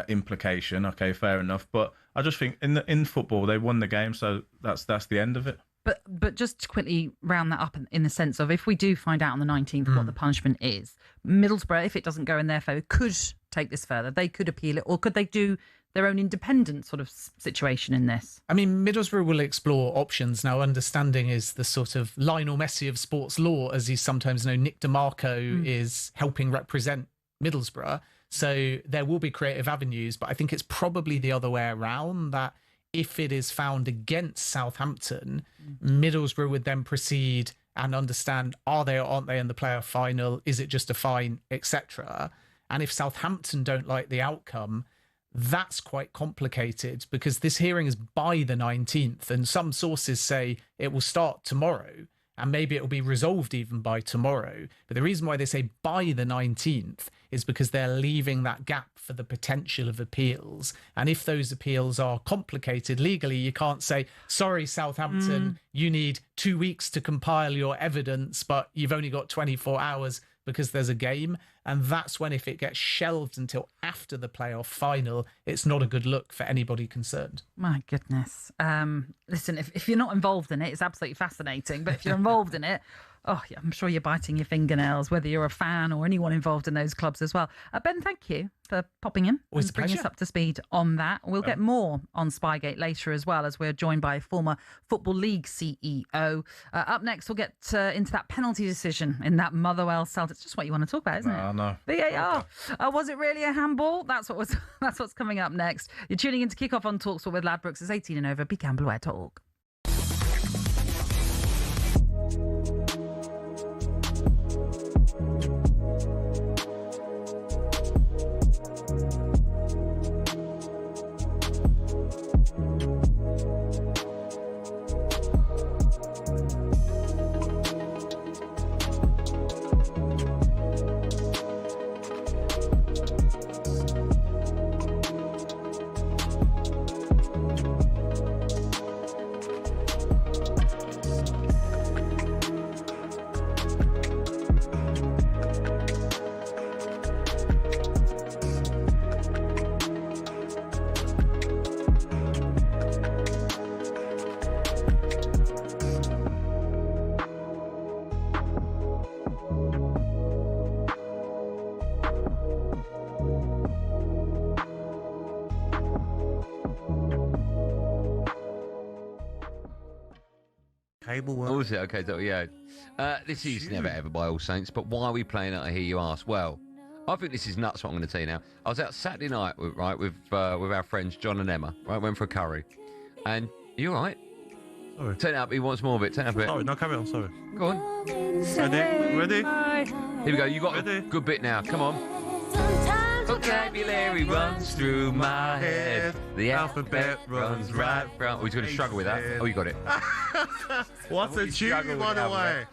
implication. Okay, fair enough. But I just think in football they won the game, so that's the end of it. But just to quickly round that up in the sense of, if we do find out on the 19th what the punishment is, Middlesbrough, if it doesn't go in their favour, could take this further. They could appeal it, or could they do their own independent sort of situation in this? I mean, Middlesbrough will explore options. Now, understanding is the sort of Lionel Messi of sports law, as he's sometimes known. Nick DeMarco is helping represent Middlesbrough. So there will be creative avenues, but I think it's probably the other way around, that if it is found against Southampton, Middlesbrough would then proceed and understand, are they or aren't they in the playoff final? Is it just a fine, etc.? And if Southampton don't like the outcome, that's quite complicated, because this hearing is by the 19th, and some sources say it will start tomorrow, and maybe it will be resolved even by tomorrow. But the reason why they say by the 19th is because they're leaving that gap for the potential of appeals. And if those appeals are complicated legally, you can't say, sorry, Southampton, you need 2 weeks to compile your evidence, but you've only got 24 hours because there's a game. And that's when, if it gets shelved until after the playoff final, it's not a good look for anybody concerned. My goodness. Listen, if you're not involved in it, it's absolutely fascinating. But if you're involved in it, yeah, I'm sure you're biting your fingernails, whether you're a fan or anyone involved in those clubs as well. Ben, thank you for popping in and bringing us up to speed on that. We'll get more on Spygate later as well, as we're joined by a former Football League CEO. Up next, we'll get into that penalty decision in that Motherwell Celtic. It's just what you want to talk about, isn't it? No. VAR. Was it really a handball? That's what's coming up next. You're tuning into Kickoff on talkSPORT with Ladbrokes. It's 18 and over. BeGambleAware.org. cable work. Oh, is it? Okay, so, yeah. This is Never Ever by All Saints, but why are we playing it, I hear you ask? Well, I think this is nuts, what I'm going to tell you now. I was out Saturday night, with our friends John and Emma, right? Went for a curry. And, are you all right? Sorry. Turn it up, he wants more of it. Turn it up a bit. Sorry, no, carry on, sorry. Go on. Ready? Here we go, you got a good bit now. Come on. Vocabulary runs through my head. The alphabet runs right from... Oh, he's going to struggle with that. Oh, you got it. What's a tune, by the way?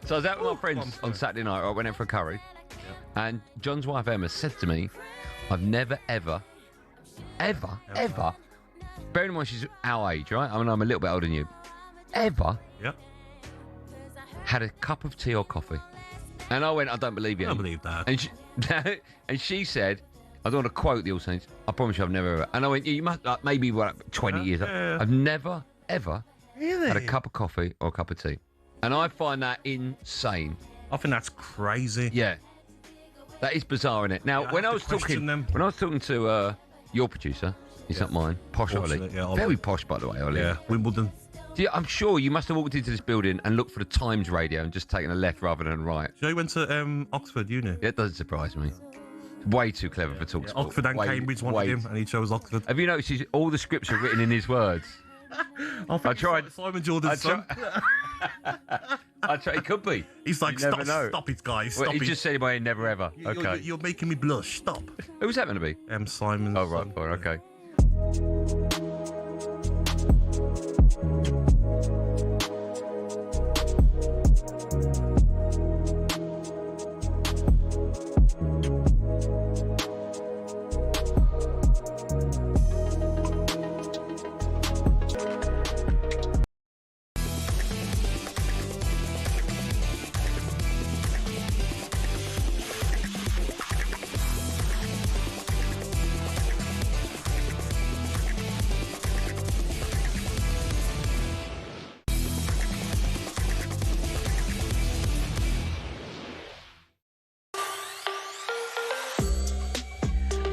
So I was out with my friends on Saturday night. I went out for a curry. And John's wife, Emma, said to me, I've never, ever, bearing in mind she's our age, right? I mean, I'm a little bit older than you. Ever had a cup of tea or coffee. And I went, I don't believe you. I don't believe that. And she said, I don't want to quote the All Saints, I promise you I've never ever. And I went, you must, like, maybe 20 years. Yeah. I've never, ever really had a cup of coffee or a cup of tea. And I find that insane. I think that's crazy. Yeah. That is bizarre, isn't it? Now, when I was talking to your producer, he's not mine, Posh Ollie. Yeah, very posh, by the way, Ollie. Yeah, Wimbledon. Yeah, I'm sure you must have walked into this building and looked for the Times radio and just taken a left rather than a right. So you went to Oxford Uni? Yeah, it doesn't surprise me. Way too clever for talkSPORT. Yeah, Oxford and Cambridge wanted him, and he chose Oxford. Have you noticed all the scripts are written in his words? I tried. Simon Jordan's son. I tried. It could be. He's like, stop it, guys. Stop he it. just said it by never ever. Okay. You're making me blush. Stop. Who's that going to be? Simon's Oh, right. son. Fine, okay.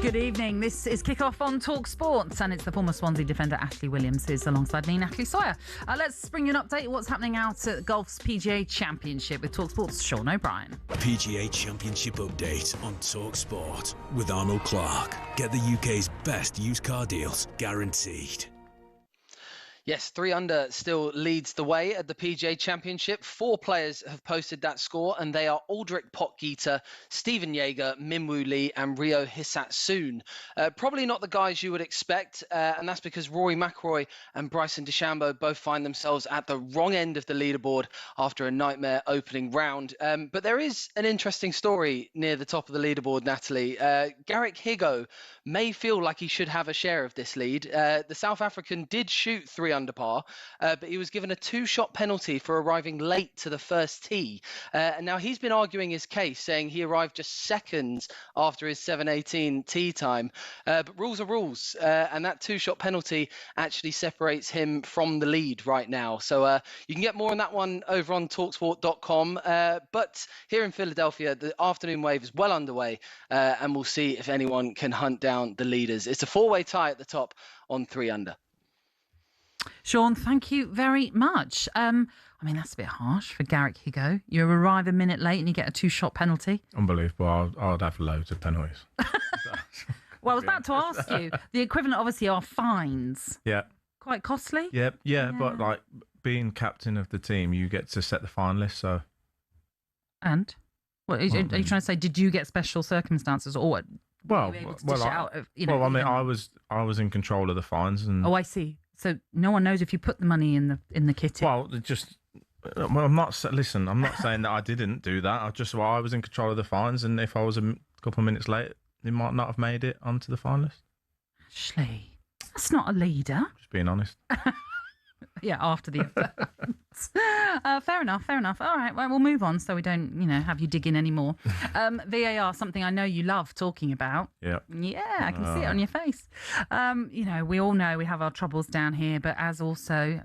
Good evening. This is Kickoff on talkSPORT, and it's the former Swansea defender Ashley Williams who's alongside me, Natalie Sawyer. Let's bring you an update of what's happening out at golf's PGA Championship with talkSPORT's Sean O'Brien. PGA Championship update on talkSPORT with Arnold Clark. Get the UK's best used car deals, guaranteed. Yes, 3 under still leads the way at the PGA Championship. 4 players have posted that score, and they are Aldrich Potgieter, Stephen Yeager, Minwoo Lee, and Rio Hisatsun. Probably not the guys you would expect, and that's because Rory McIlroy and Bryson DeChambeau both find themselves at the wrong end of the leaderboard after a nightmare opening round. But there is an interesting story near the top of the leaderboard, Natalie. Garrick Higo may feel like he should have a share of this lead. The South African did shoot 3 under par, but he was given a 2-shot penalty for arriving late to the first tee. And now he's been arguing his case, saying he arrived just seconds after his 7:18 tee time. But rules are rules, and that 2-shot penalty actually separates him from the lead right now. So you can get more on that one over on talksport.com. But here in Philadelphia, the afternoon wave is well underway, and we'll see if anyone can hunt down the leaders. It's a 4-way tie at the top on 3 under. Sean, thank you very much. I mean, that's a bit harsh for Garrick Higo. You arrive a minute late and you get a 2-shot penalty. Unbelievable. I'd have loads of penalties. Well, I was about to ask you. The equivalent, obviously, are fines. Yeah. Quite costly? Yeah, but like being captain of the team, you get to set the fine list, so... And? What, are you trying to say, did you get special circumstances, or what? I mean, I was in control of the fines, and I see. So no one knows if you put the money in the kitty. Well, I'm not saying that I didn't do that. I was in control of the fines, and if I was a couple of minutes late, they might not have made it onto the fine list. Ashley, that's not a leader. Just being honest. Yeah, after the event. Fair enough. All right, well, we'll move on so we don't, have you dig in anymore. VAR, something I know you love talking about. Yeah. Yeah, I can see it on your face. We all know we have our troubles down here, but as also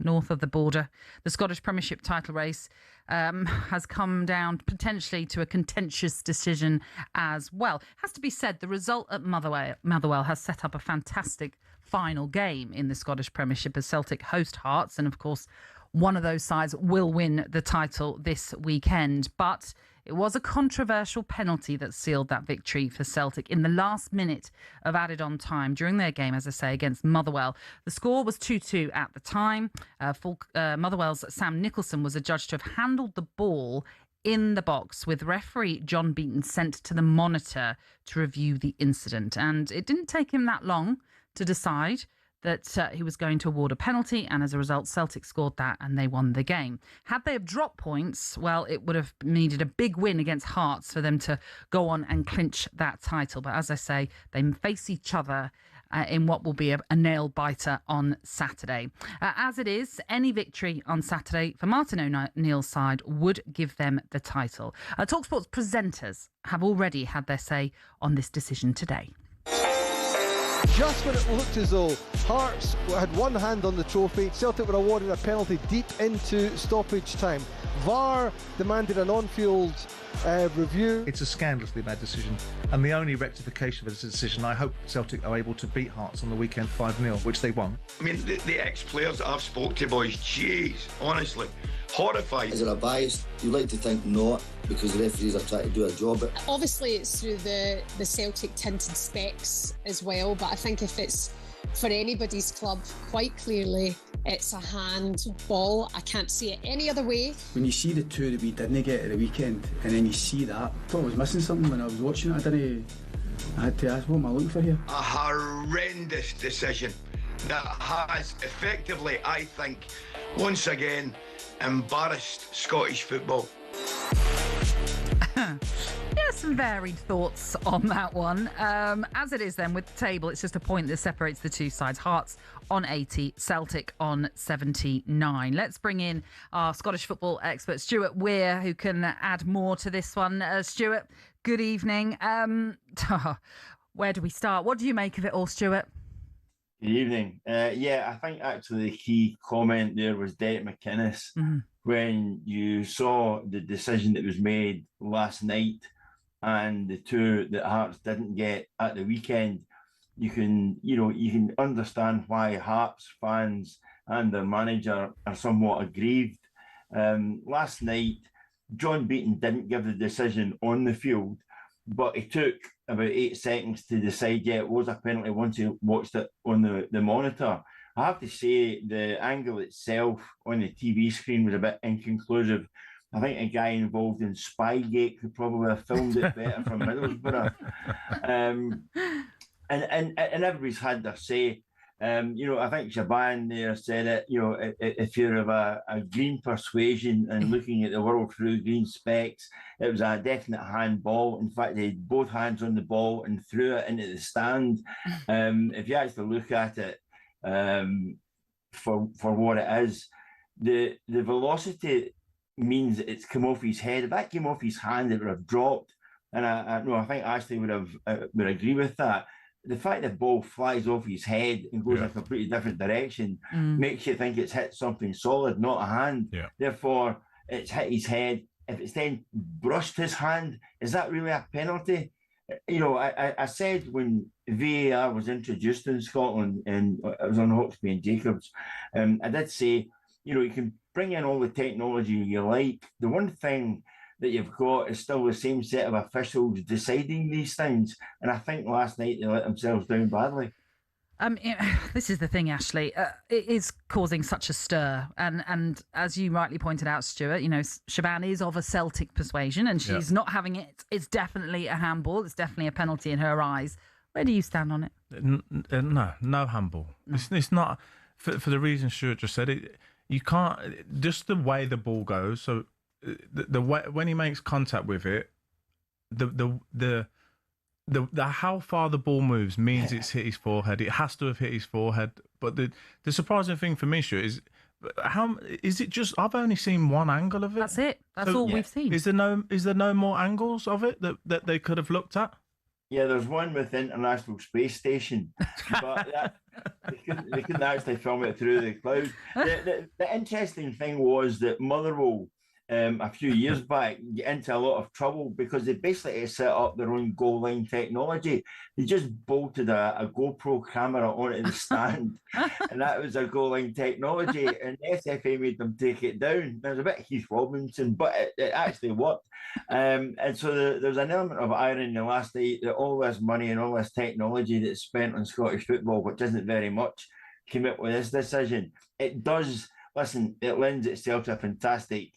north of the border, the Scottish Premiership title race has come down potentially to a contentious decision as well. Has to be said, the result at Motherwell has set up a fantastic final game in the Scottish Premiership as Celtic host Hearts, and of course one of those sides will win the title this weekend. But it was a controversial penalty that sealed that victory for Celtic in the last minute of added-on time during their game, as I say, against Motherwell. The score was 2-2 at the time. Motherwell's Sam Nicholson was adjudged to have handled the ball in the box, with referee John Beaton sent to the monitor to review the incident. And it didn't take him that long to decide that he was going to award a penalty, and as a result, Celtic scored that and they won the game. Had they have dropped points, well, it would have needed a big win against Hearts for them to go on and clinch that title. But as I say, they face each other in what will be a nail-biter on Saturday. As it is, any victory on Saturday for Martin O'Neill's side would give them the title. talkSPORT's presenters have already had their say on this decision today. Just when it looked as though Hearts had one hand on the trophy, Celtic were awarded a penalty deep into stoppage time. VAR demanded an on-field review. It's a scandalously bad decision, and the only rectification for this decision, I hope Celtic are able to beat Hearts on the weekend 5-0, which they won't. I mean, the ex-players that I've spoke to, boys, jeez, honestly, horrified. Is there a bias? You like to think not, because the referees are trying to do a job. Obviously, it's through the Celtic tinted specs as well, but I think if it's for anybody's club, quite clearly, it's a handball. I can't see it any other way. When you see the two that we didn't get at the weekend, and then you see that, I thought I was missing something when I was watching it. I had to ask, what am I looking for here? A horrendous decision that has effectively, I think, once again, embarrassed Scottish football. Yeah, some varied thoughts on that one. As it is then with the table, it's just a point that separates the two sides. Hearts on 80, Celtic on 79. Let's bring in our Scottish football expert, Stuart Weir, who can add more to this one. Stuart, good evening. Where do we start? What do you make of it all, Stuart? Good evening. I think actually the key comment there was Derek McInnes. When you saw the decision that was made last night and the two that Hearts didn't get at the weekend, you can understand why Hearts fans and their manager are somewhat aggrieved. Last night, John Beaton didn't give the decision on the field, but he took about 8 seconds to decide, it was a penalty once he watched it on the monitor. I have to say the angle itself on the TV screen was a bit inconclusive. I think a guy involved in Spygate could probably have filmed it better from Middlesbrough. And everybody's had their say. I think Shaban there said it, if you're of a green persuasion and looking at the world through green specs, it was a definite handball. In fact, they had both hands on the ball and threw it into the stand. If you actually look at it, for what it is, the velocity means that it's come off his head. If that came off his hand, it would have dropped. And I think Ashley would agree with that. The fact that the ball flies off his head and goes in a completely different direction makes you think it's hit something solid, not a hand. Therefore, it's hit his head. If it's then brushed his hand, is that really a penalty? I said when VAR was introduced in Scotland, and it was on Hawksby and Jacobs, I did say, you can bring in all the technology you like. The one thing that you've got is still the same set of officials deciding these things. And I think last night they let themselves down badly. This is the thing, Ashley. It is causing such a stir. And as you rightly pointed out, Stuart, Shaban is of a Celtic persuasion and she's not having it. It's definitely a handball. It's definitely a penalty in her eyes. Where do you stand on it? No handball. No. It's not, for the reason Stuart just said it. You can't, just the way the ball goes. So the way, when he makes contact with it, the how far the ball moves means it's hit his forehead. It has to have hit his forehead. But the surprising thing for me, Stuart, is how is it just? I've only seen one angle of it. That's it. That's all we've seen. Is there no more angles of it that they could have looked at? Yeah, there's one with the International Space Station, but they couldn't actually film it through the clouds. The interesting thing was that Motherwell a few years back get into a lot of trouble because they basically set up their own goal line technology. They just bolted a GoPro camera onto the stand, and that was their goal line technology. And the SFA made them take it down. There was a bit Heath Robinson, but it actually worked. And so there's an element of irony in the last night that all this money and all this technology that's spent on Scottish football, which isn't very much, came up with this decision. It does, listen, it lends itself to a fantastic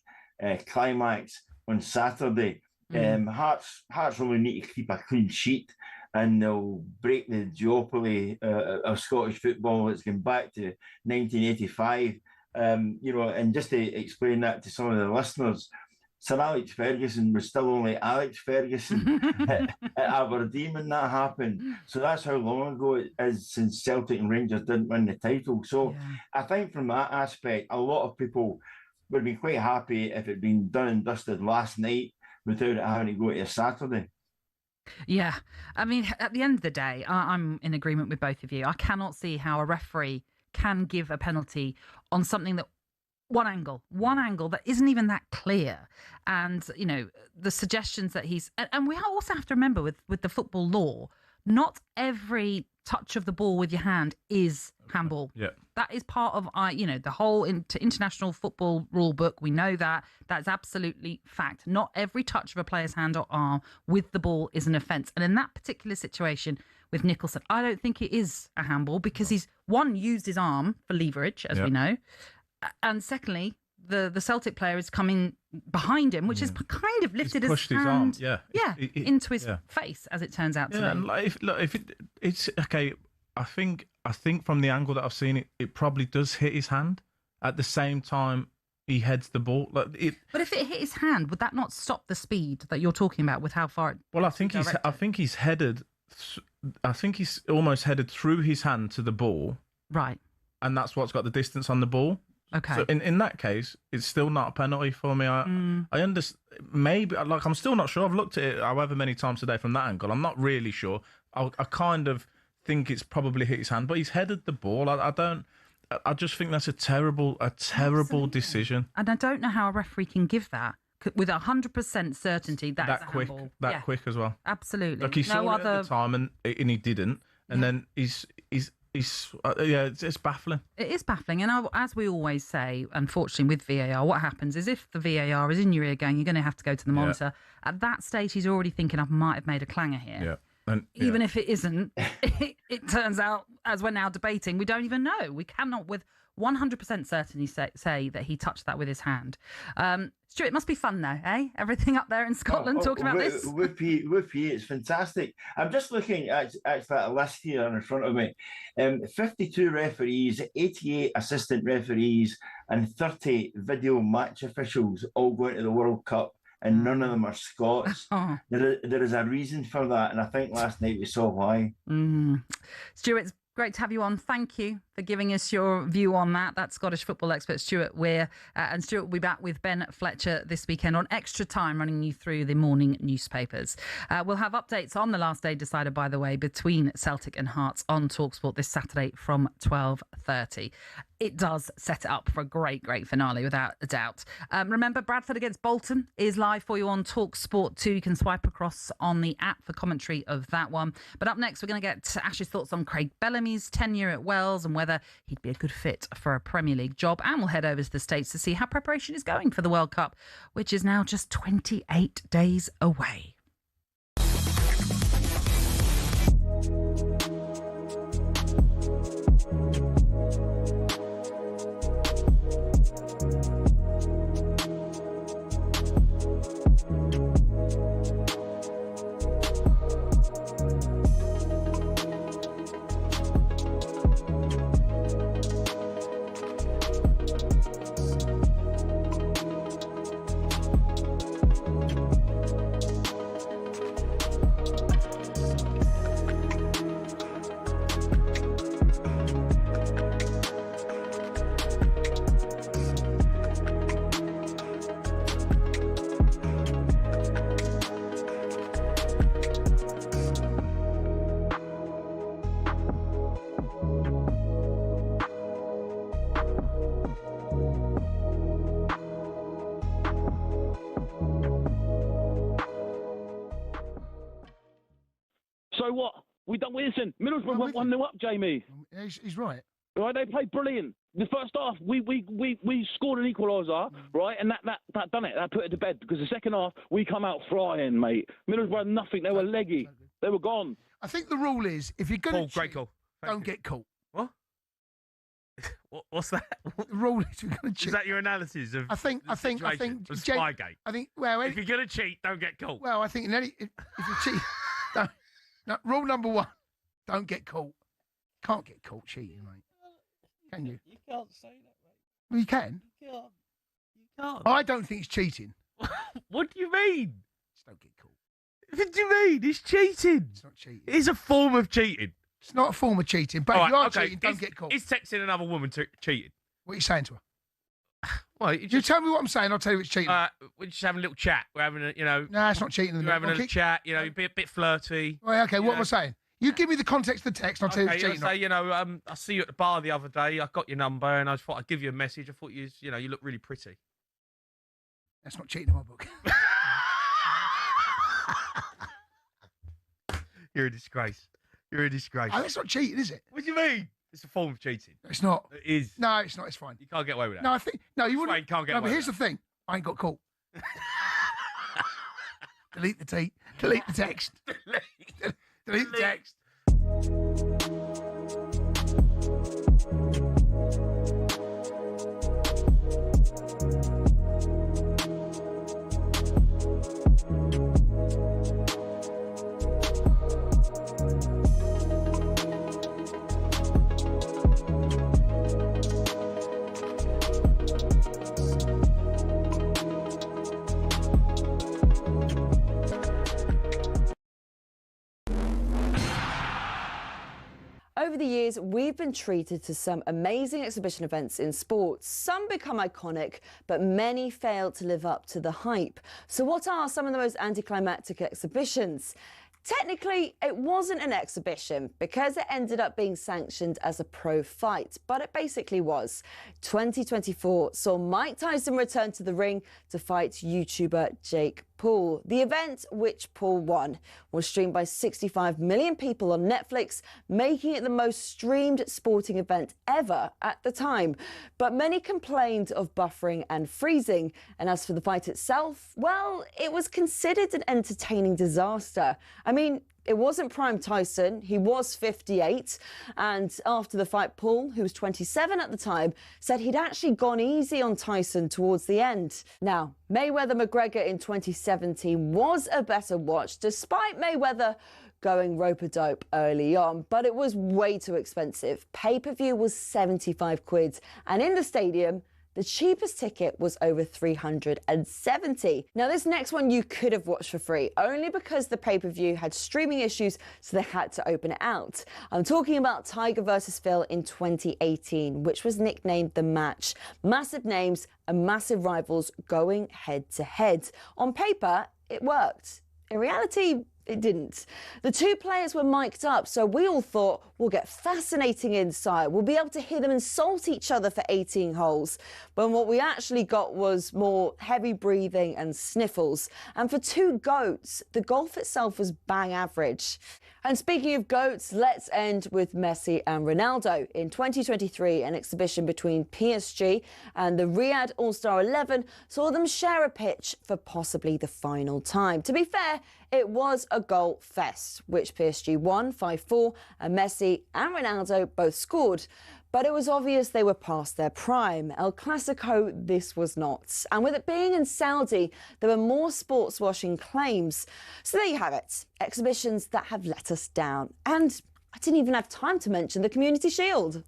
climax on Saturday. Hearts will need to keep a clean sheet, and they'll break the duopoly of Scottish football that's going back to 1985. And just to explain that to some of the listeners, Sir Alex Ferguson was still only Alex Ferguson at Aberdeen when that happened. So that's how long ago it is since Celtic and Rangers didn't win the title. So I think from that aspect, a lot of people would be quite happy if it had been done and dusted last night without it having to go to a Saturday. Yeah. I mean, at the end of the day, I'm in agreement with both of you. I cannot see how a referee can give a penalty on something that one angle that isn't even that clear. And, you know, the suggestions that and we also have to remember with the football law, not every touch of the ball with your hand is handball. Yeah. That is part of, the whole international football rule book. We know that. That's absolutely fact. Not every touch of a player's hand or arm with the ball is an offence. And in that particular situation with Nicholson, I don't think it is a handball because he's, one, used his arm for leverage, as we know. And secondly, the Celtic player is coming behind him, which is kind of lifted his hand, into his face, as it turns out to be. And if it's okay, I think from the angle that I've seen it probably does hit his hand. At the same time, he heads the ball. But if it hit his hand, would that not stop the speed that you're talking about with how far it? Well, I think he's headed. I think he's almost headed through his hand to the ball. Right. And that's what's got the distance on the ball. Okay. So in that case, it's still not a penalty for me. I understand. Maybe I'm still not sure. I've looked at it however many times today from that angle. I'm not really sure. I kind of think it's probably hit his hand, but he's headed the ball. I just think that's a terrible decision. And I don't know how a referee can give that with 100% certainty. That quick, handball. Quick as well. Absolutely. Like he saw it at the time and he didn't, and then it's baffling. It is baffling. And as we always say, unfortunately, with VAR, what happens is if the VAR is in your ear going, you're going to have to go to the monitor. At that stage, he's already thinking, I might have made a clanger here. Yeah. And, even if it isn't, it turns out, as we're now debating, we don't even know. We cannot with 100% certainty say that he touched that with his hand. Stuart, it must be fun now, eh? Everything up there in Scotland talking about this. Whoopee, it's fantastic. I'm just looking at that list here in front of me. 52 referees, 88 assistant referees, and 30 video match officials all going to the World Cup. And none of them are Scots. There is a reason for that, and I think last night we saw why. Stuart, it's great to have you on. Thank you for giving us your view on that. That's Scottish football expert Stuart Weir. And Stuart will be back with Ben Fletcher this weekend on Extra Time, running you through the morning newspapers. We'll have updates on the last day decided, by the way, between Celtic and Hearts on talkSPORT this Saturday from 12:30. It does set it up for a great finale, without a doubt. Remember, Bradford against Bolton is live for you on talkSPORT 2. You can swipe across on the app for commentary of that one. But up next, we're going to get Ash's thoughts on Craig Bellamy's tenure at Wells and whether he'd be a good fit for a Premier League job. And we'll head over to the States to see how preparation is going for the World Cup, which is now just 28 days away. We don't listen. Middlesbrough went 1-0 up, Jamie. He's right. Right, they played brilliant. The first half, we scored an equaliser, right, and that done it. That put it to bed because the second half we come out flying, mate. Middlesbrough had nothing. They were leggy. They were gone. I think the rule is if you're going to great call. don't get caught. What? What's that? The rule is you're going to cheat. Is that your analysis of? I think Spygate. I think if you're going to cheat, don't get caught. Well, I think if you cheat, rule number 1, don't get caught. Can't get caught cheating, mate. Can you? You can't say that, mate. Well, you can. You can't. I don't think it's cheating. What do you mean? Just don't get caught. What do you mean? It's cheating. It's not cheating. It is a form of cheating. It's not a form of cheating, but if you are cheating, don't get caught. Is texting another woman cheating? What are you saying to her? Well, you tell me what I'm saying, I'll tell you it's cheating. We're just having a little chat. We're having a, No, it's not cheating. We're having a little chat. You're a bit flirty. Well, okay, what am I saying? You give me the context of the text, and I'll tell you it's cheating. Say, I see you at the bar the other day. I got your number, and I thought I'd give you a message. I thought you look really pretty. That's not cheating in my book. You're a disgrace. You're a disgrace. Oh, that's not cheating, is it? What do you mean? It's a form of cheating. It's not. It is. No, it's not. It's fine. You can't get away with that. No, I think you wouldn't. You can't get away but here's with the thing. I ain't got caught. Delete the text. Delete the text. Delete the text. Over the years, we've been treated to some amazing exhibition events in sports. Some become iconic, but many fail to live up to the hype. So what are some of the most anticlimactic exhibitions? Technically, it wasn't an exhibition because it ended up being sanctioned as a pro fight, but it basically was. 2024 saw Mike Tyson return to the ring to fight YouTuber Jake Paul. The event, which Paul won, was streamed by 65 million people on Netflix, making it the most streamed sporting event ever at the time. But many complained of buffering and freezing. And as for the fight itself, well, it was considered an entertaining disaster. I mean, it wasn't prime Tyson. He was 58. And after the fight, Paul, who was 27 at the time, said he'd actually gone easy on Tyson towards the end. Now, Mayweather-McGregor in 2017 was a better watch, despite Mayweather going rope-a-dope early on, but it was way too expensive. Pay-per-view was 75 quid, and in the stadium, the cheapest ticket was over 370. Now, this next one you could have watched for free, only because the pay-per-view had streaming issues, so they had to open it out. I'm talking about Tiger versus Phil in 2018, which was nicknamed The Match. Massive names and massive rivals going head-to-head. On paper, it worked. In reality, it didn't. The two players were mic'd up, so we all thought we'll get fascinating insight. We'll be able to hear them insult each other for 18 holes. But what we actually got was more heavy breathing and sniffles. And for two GOATs, the golf itself was bang average. And speaking of GOATs, let's end with Messi and Ronaldo. In 2023, an exhibition between PSG and the Riyadh All-Star 11 saw them share a pitch for possibly the final time. To be fair, it was a goal fest, which PSG won 5-4, and Messi and Ronaldo both scored. But it was obvious they were past their prime. El Clasico, this was not. And with it being in Saudi, there were more sports washing claims. So there you have it, exhibitions that have let us down. And I didn't even have time to mention the Community Shield.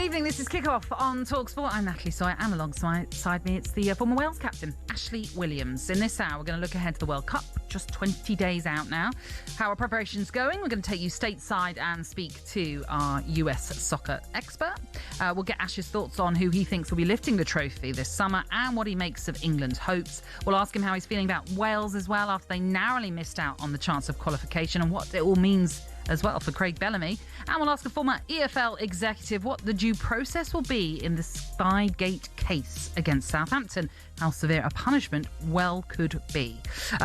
evening, this is Kickoff on talkSPORT. I'm Natalie Sawyer, and alongside me it's the former Wales captain, Ashley Williams. In this hour, we're going to look ahead to the World Cup, just 20 days out now. How are preparations going? We're going to take you stateside and speak to our US soccer expert. We'll get Ash's thoughts on who he thinks will be lifting the trophy this summer and what he makes of England's hopes. We'll ask him how he's feeling about Wales as well after they narrowly missed out on the chance of qualification and what it all means as well for Craig Bellamy. And we'll ask a former EFL executive what the due process will be in the Spygate case against Southampton, how severe a punishment well could be.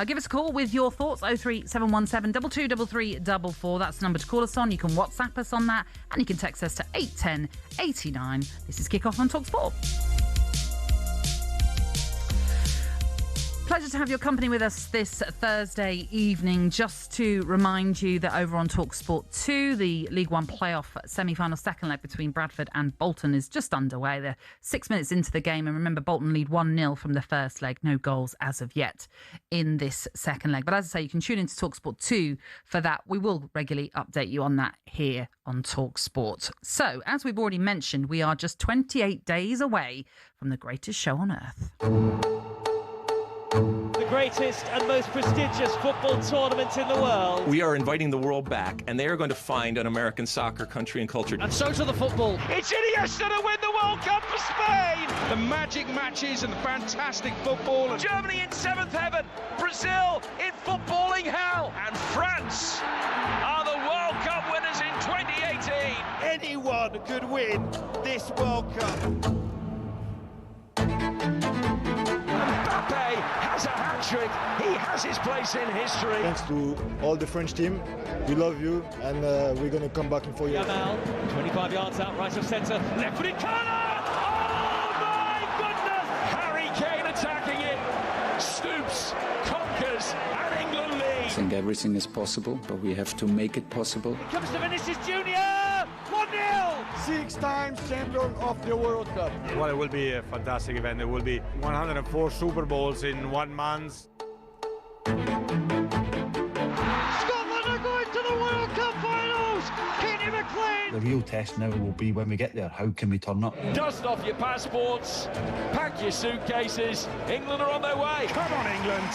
Give us a call with your thoughts, 03717 223344. That's the number to call us on. You can WhatsApp us on that, and you can text us to 81089. This is Kickoff on talkSPORT. Pleasure to have your company with us this Thursday evening. Just to remind you that over on talkSPORT 2, the League One playoff semi-final second leg between Bradford and Bolton is just underway. They're 6 minutes into the game, and remember, Bolton lead 1-0 from the first leg. No goals as of yet in this second leg. But as I say, you can tune into talkSPORT 2 for that. We will regularly update you on that here on talkSPORT. So, as we've already mentioned, we are just 28 days away from the greatest show on earth. The greatest and most prestigious football tournament in the world. We are inviting the world back, and they are going to find an American soccer country and culture. And so to the football. It's Iniesta to win the World Cup for Spain. The magic matches and the fantastic football. Germany in seventh heaven. Brazil in footballing hell. And France are the World Cup winners in 2018. Anyone could win this World Cup. Mbappe has a hat-trick. He has his place in history. Thanks to all the French team. We love you, and we're going to come back in 4 years. Yamal, 25 yards out, right of centre, left-footed corner! Oh, my goodness! Harry Kane attacking it. Stoops, conquers, and England lead. I think everything is possible, but we have to make it possible. Here comes to Vinicius Junior! 1-0! 6 times champion of the World Cup. Well, it will be a fantastic event. There will be 104 Super Bowls in 1 month. Scotland are going to the World Cup finals! Kenny McLean! The real test now will be when we get there. How can we turn up? Dust off your passports, pack your suitcases. England are on their way. Come on, England!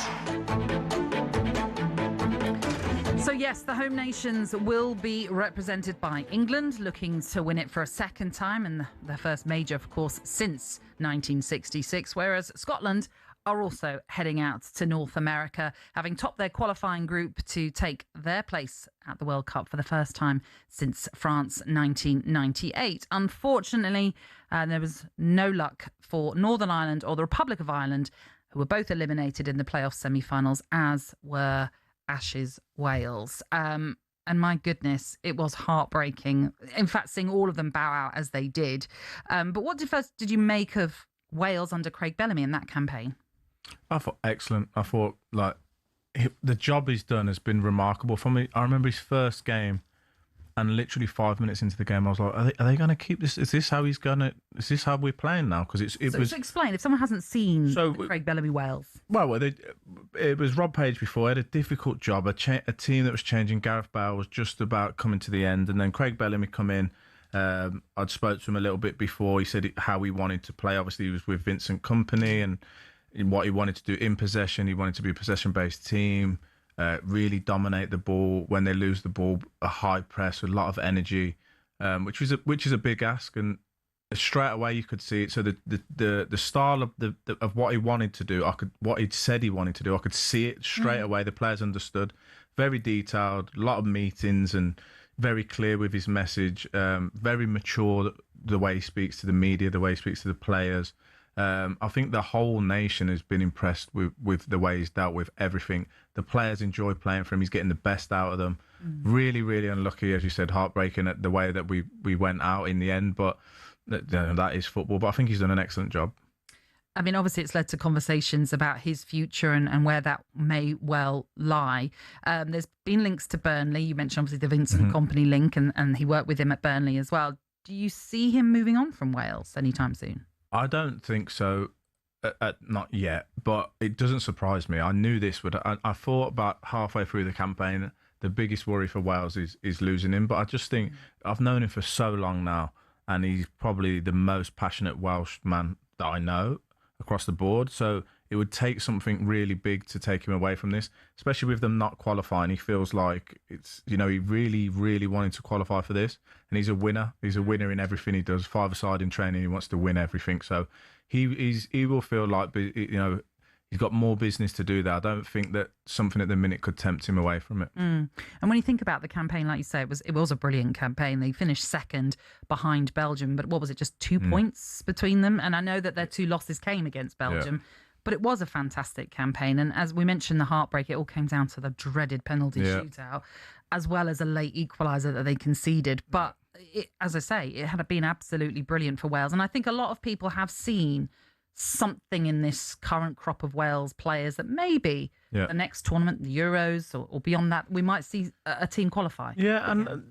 So yes, the home nations will be represented by England, looking to win it for a second time, and their first major, of course, since 1966, whereas Scotland are also heading out to North America, having topped their qualifying group to take their place at the World Cup for the first time since France 1998. Unfortunately, there was no luck for Northern Ireland or the Republic of Ireland, who were both eliminated in the playoff semi-finals, as were Ash's Wales. And my goodness, it was heartbreaking. In fact, seeing all of them bow out as they did. But what did you make of Wales under Craig Bellamy in that campaign? I thought excellent. I thought the job he's done has been remarkable for me. I remember his first game, and literally 5 minutes into the game, I was like, "Are they going to keep this? Is this how he's going to? Is this how we're playing now?" Because So explain if someone hasn't seen Craig Bellamy Wales. Well, it was Rob Page before. He had a difficult job. A team that was changing. Gareth Bale was just about coming to the end, and then Craig Bellamy come in. I'd spoke to him a little bit before. He said how he wanted to play. Obviously, he was with Vincent Kompany, and what he wanted to do in possession. He wanted to be a possession-based team. Really dominate the ball. When they lose the ball, a high press with a lot of energy, which is a big ask. And straight away you could see it. So the style of what he wanted to do, what he'd said he wanted to do, I could see it straight away. The players understood. Very detailed, a lot of meetings, and very clear with his message. Very mature the way he speaks to the media, the way he speaks to the players. I think the whole nation has been impressed with the way he's dealt with everything. The players enjoy playing for him. He's getting the best out of them. Really, really unlucky, as you said, heartbreaking at the way that we went out in the end. But that is football. But I think he's done an excellent job. I mean, obviously, it's led to conversations about his future and where that may well lie. There's been links to Burnley. You mentioned, obviously, the Vincent Kompany link, and he worked with him at Burnley as well. Do you see him moving on from Wales anytime soon? I don't think so, not yet, but it doesn't surprise me. I knew this would. I thought about halfway through the campaign, the biggest worry for Wales is losing him. But I just think I've known him for so long now, and he's probably the most passionate Welsh man that I know across the board. So it would take something really big to take him away from this, especially with them not qualifying. He feels like it's, he really, really wanted to qualify for this, and he's a winner. He's a winner in everything he does. 5-a-side in training, he wants to win everything. So he will feel like, he's got more business to do there. I don't think that something at the minute could tempt him away from it. And when you think about the campaign, like you say, it was a brilliant campaign. They finished second behind Belgium, but what was it, just 2 points between them? And I know that their 2 losses came against Belgium, but it was a fantastic campaign. And as we mentioned, the heartbreak, it all came down to the dreaded penalty shootout, as well as a late equaliser that they conceded. But as I say, it had been absolutely brilliant for Wales. And I think a lot of people have seen something in this current crop of Wales players that maybe the next tournament, the Euros or beyond that, we might see a team qualify. Yeah, and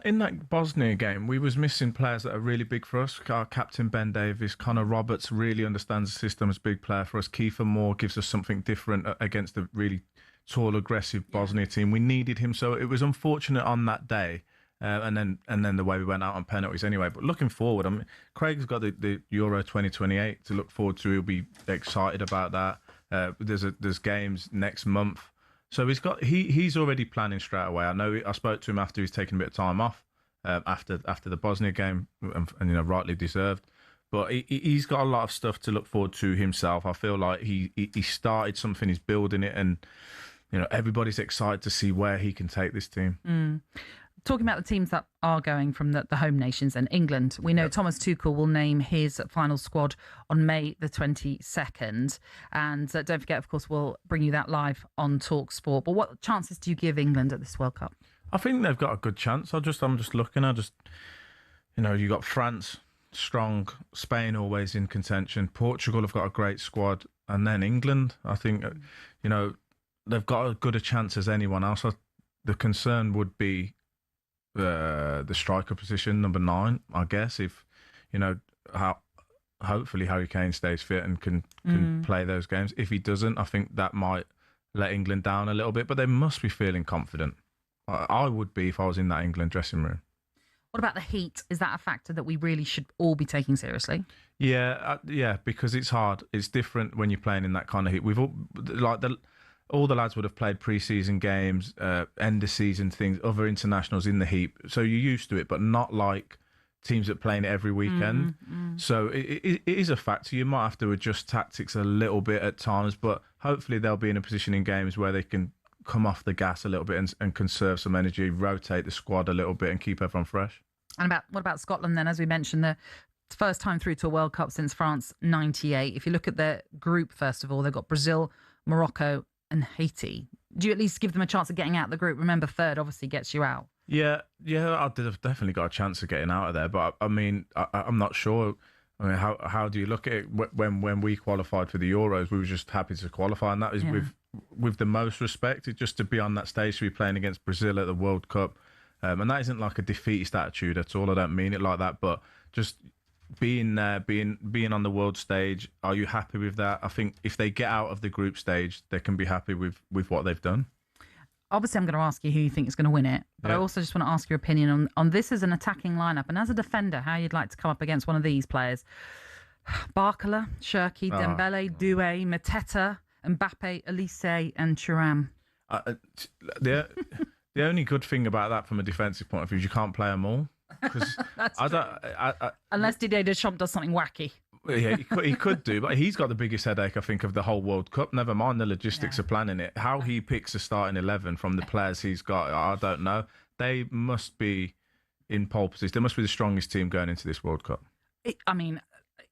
in that Bosnia game, we was missing players that are really big for us. Our captain Ben Davies, Connor Roberts really understands the system as a big player for us. Kiefer Moore gives us something different against a really tall, aggressive Bosnia team. We needed him, so it was unfortunate on that day. And then the way we went out on penalties anyway. But looking forward, I mean, Craig's got the Euro 2028 to look forward to. He'll be excited about that. There's games next month, so he's already planning straight away. I know I spoke to him after he's taken a bit of time off after the Bosnia game, and rightly deserved. But he's got a lot of stuff to look forward to himself. I feel like he started something, he's building it, and everybody's excited to see where he can take this team. Talking about the teams that are going from the home nations and England, we know Thomas Tuchel will name his final squad on May the 22nd. And don't forget, of course, we'll bring you that live on talkSPORT. But what chances do you give England at this World Cup? I think they've got a good chance. I'm just looking. You got France, strong. Spain always in contention. Portugal have got a great squad. And then England, I think, they've got as good a chance as anyone else. The concern would be the striker position, number 9, I guess, if hopefully Harry Kane stays fit and can play those games. If he doesn't, I think that might let England down a little bit, but they must be feeling confident. I would be if I was in that England dressing room. What about the heat? Is that a factor that we really should all be taking seriously? Yeah, because it's hard. It's different when you're playing in that kind of heat. We've all the lads would have played pre-season games, end of season things, other internationals in the heat. So you're used to it, but not like teams that playing it every weekend. So it is a factor. You might have to adjust tactics a little bit at times, but hopefully they'll be in a position in games where they can come off the gas a little bit and conserve some energy, rotate the squad a little bit and keep everyone fresh. And what about Scotland then? As we mentioned, the first time through to a World Cup since France 98. If you look at their group, first of all, they've got Brazil, Morocco and Haiti. Do you at least give them a chance of getting out of the group? Remember, third obviously gets you out. Yeah, I've definitely got a chance of getting out of there. But I mean, I'm not sure. I mean, how do you look at it? When we qualified for the Euros, we were just happy to qualify, and that is with the most respect. Just to be on that stage, to be playing against Brazil at the World Cup, and that isn't like a defeatist attitude at all. I don't mean it like that, but just being there, being on the world stage. Are you happy with that? I think if they get out of the group stage, they can be happy with what they've done. Obviously, I'm going to ask you who you think is going to win it, but I also just want to ask your opinion on this as an attacking lineup and as a defender, how you'd like to come up against one of these players. Barcola, Cherki, Dembele, Doué, Mateta, Mbappe, Elise and Thuram. The only good thing about that from a defensive point of view is you can't play them all. Unless Didier Deschamps does something wacky. Yeah, he could do, but he's got the biggest headache, I think, of the whole World Cup. Never mind the logistics of planning it. How he picks a starting 11 from the players he's got, I don't know. They must be in pole position. They must be the strongest team going into this World Cup. I mean,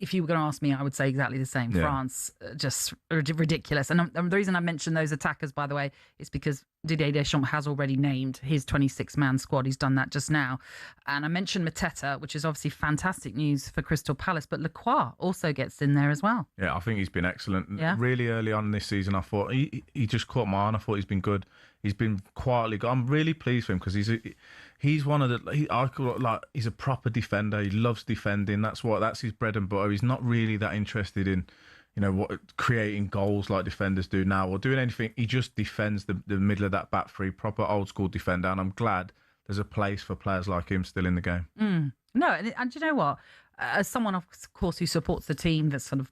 if you were going to ask me, I would say exactly the same. Yeah. France, just ridiculous. And the reason I mentioned those attackers, by the way, is because Didier Deschamps has already named his 26-man squad. He's done that just now. And I mentioned Mateta, which is obviously fantastic news for Crystal Palace, but Lacroix also gets in there as well. Yeah, I think he's been excellent. Yeah. Really early on this season, I thought he just caught my eye, and I thought he's been good. He's been quietly good. I'm really pleased for him because he's one of the. I call it like he's a proper defender. He loves defending. That's his bread and butter. He's not really that interested in, creating goals like defenders do now or doing anything. He just defends the middle of that back three, proper old school defender. And I'm glad there's a place for players like him still in the game. No, and do you know what? As someone, of course, who supports the team that's sort of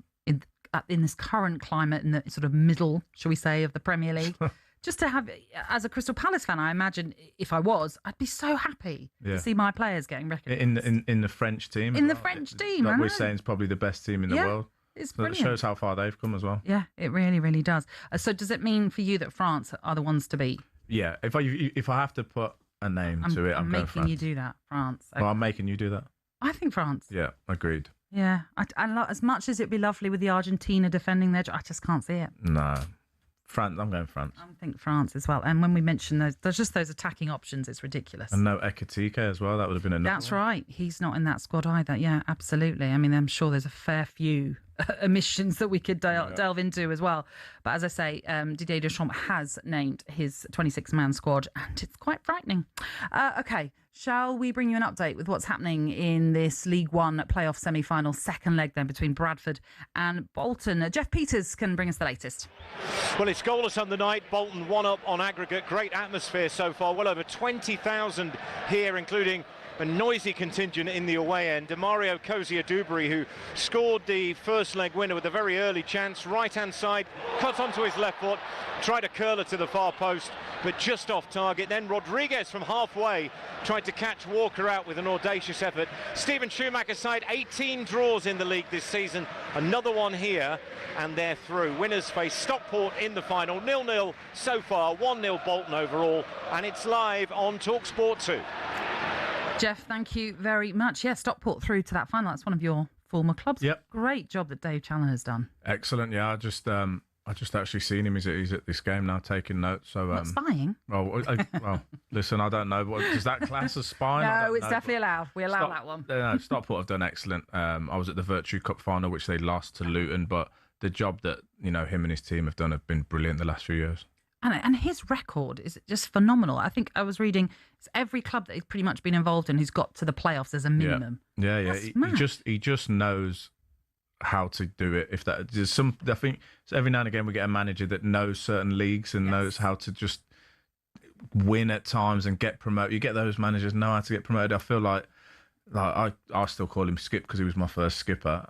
in this current climate, in the sort of middle, shall we say, of the Premier League, just to have, as a Crystal Palace fan, I imagine if I was, I'd be so happy to see my players getting recognised. In the French team. In the French team, like we're saying, it's probably the best team in the world. It's so brilliant. It shows how far they've come as well. Yeah, it really, really does. So does it mean for you that France are the ones to beat? Yeah, if I have to put a name to it, I'm going making France. you do that, France. Okay. Well, I'm making you do that. I think France. Yeah, agreed. Yeah, as much as it'd be lovely with the Argentina defending their, I just can't see it. No, France. I'm going France. I think France as well. And when we mention there's just those attacking options, it's ridiculous. And no Ekitike as well. That would have been enough. That's right. He's not in that squad either. Yeah, absolutely. I mean, I'm sure there's a fair few omissions that we could delve into as well. But as I say, Didier Deschamps has named his 26-man squad, and it's quite frightening. Okay, shall we bring you an update with what's happening in this League One playoff semi-final, second leg then between Bradford and Bolton? Jeff Peters can bring us the latest. Well, it's goalless on the night. Bolton 1 up on aggregate. Great atmosphere so far. Well over 20,000 here, including a noisy contingent in the away end. Demario Cozier-Dubry, who scored the first leg winner with a very early chance. Right-hand side, cut onto his left foot, tried a curler to the far post, but just off target. Then Rodriguez from halfway tried to catch Walker out with an audacious effort. Stephen Schumacher's side, 18 draws in the league this season. Another one here, and they're through. Winners face Stockport in the final. 0-0 so far, 1-0 Bolton overall, and it's live on talkSPORT 2. Jeff, thank you very much. Yeah, Stockport through to that final. That's one of your former clubs. Yep. Great job that Dave Challoner's done. Excellent. Yeah, I just actually seen him. He's at this game now, taking notes. So not spying. Well, listen, I don't know. Does that class as spying? No, it's definitely allowed. We allow that one. No, Stockport have done excellent. I was at the Virtue Cup final, which they lost to Luton, but the job that him and his team have done have been brilliant the last few years. And his record is just phenomenal. I think I was reading it's every club that he's pretty much been involved in who's got to the playoffs as a minimum. Yeah. He just knows how to do it. If that there's some, I think so every now and again we get a manager that knows certain leagues and knows how to just win at times and get promoted. You get those managers know how to get promoted. I feel like I still call him Skip because he was my first skipper.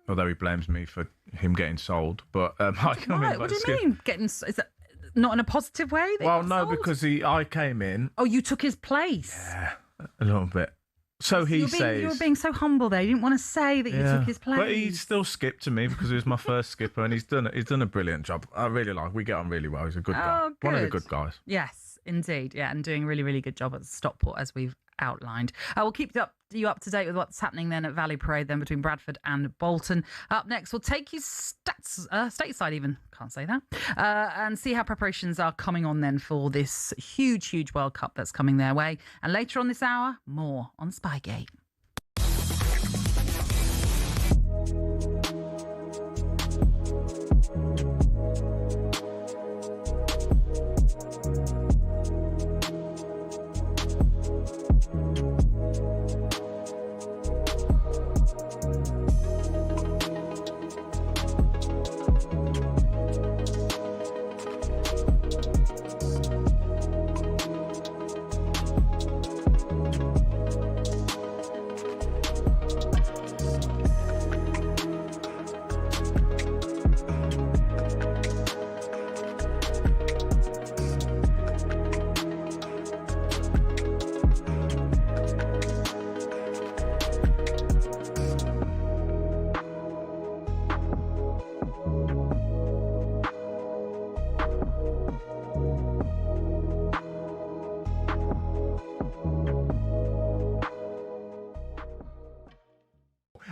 Although he blames me for him getting sold. But what do you mean getting? Is that not in a positive way? Well, no, because I came in. Oh, you took his place. Yeah, a little bit. So he says. You were being so humble there. You didn't want to say that you took his place. But he still skipped to me because he was my first skipper, and he's done a brilliant job. I really like. We get on really well. He's a good guy. Good. One of the good guys. Yes, indeed. Yeah, and doing a really, really good job at Stockport as we've outlined. We'll keep you up to date with what's happening then at Valley Parade then between Bradford and Bolton. Up next, we'll take you stateside even, can't say that, and see how preparations are coming on then for this huge World Cup that's coming their way. And later on this hour, more on Spygate.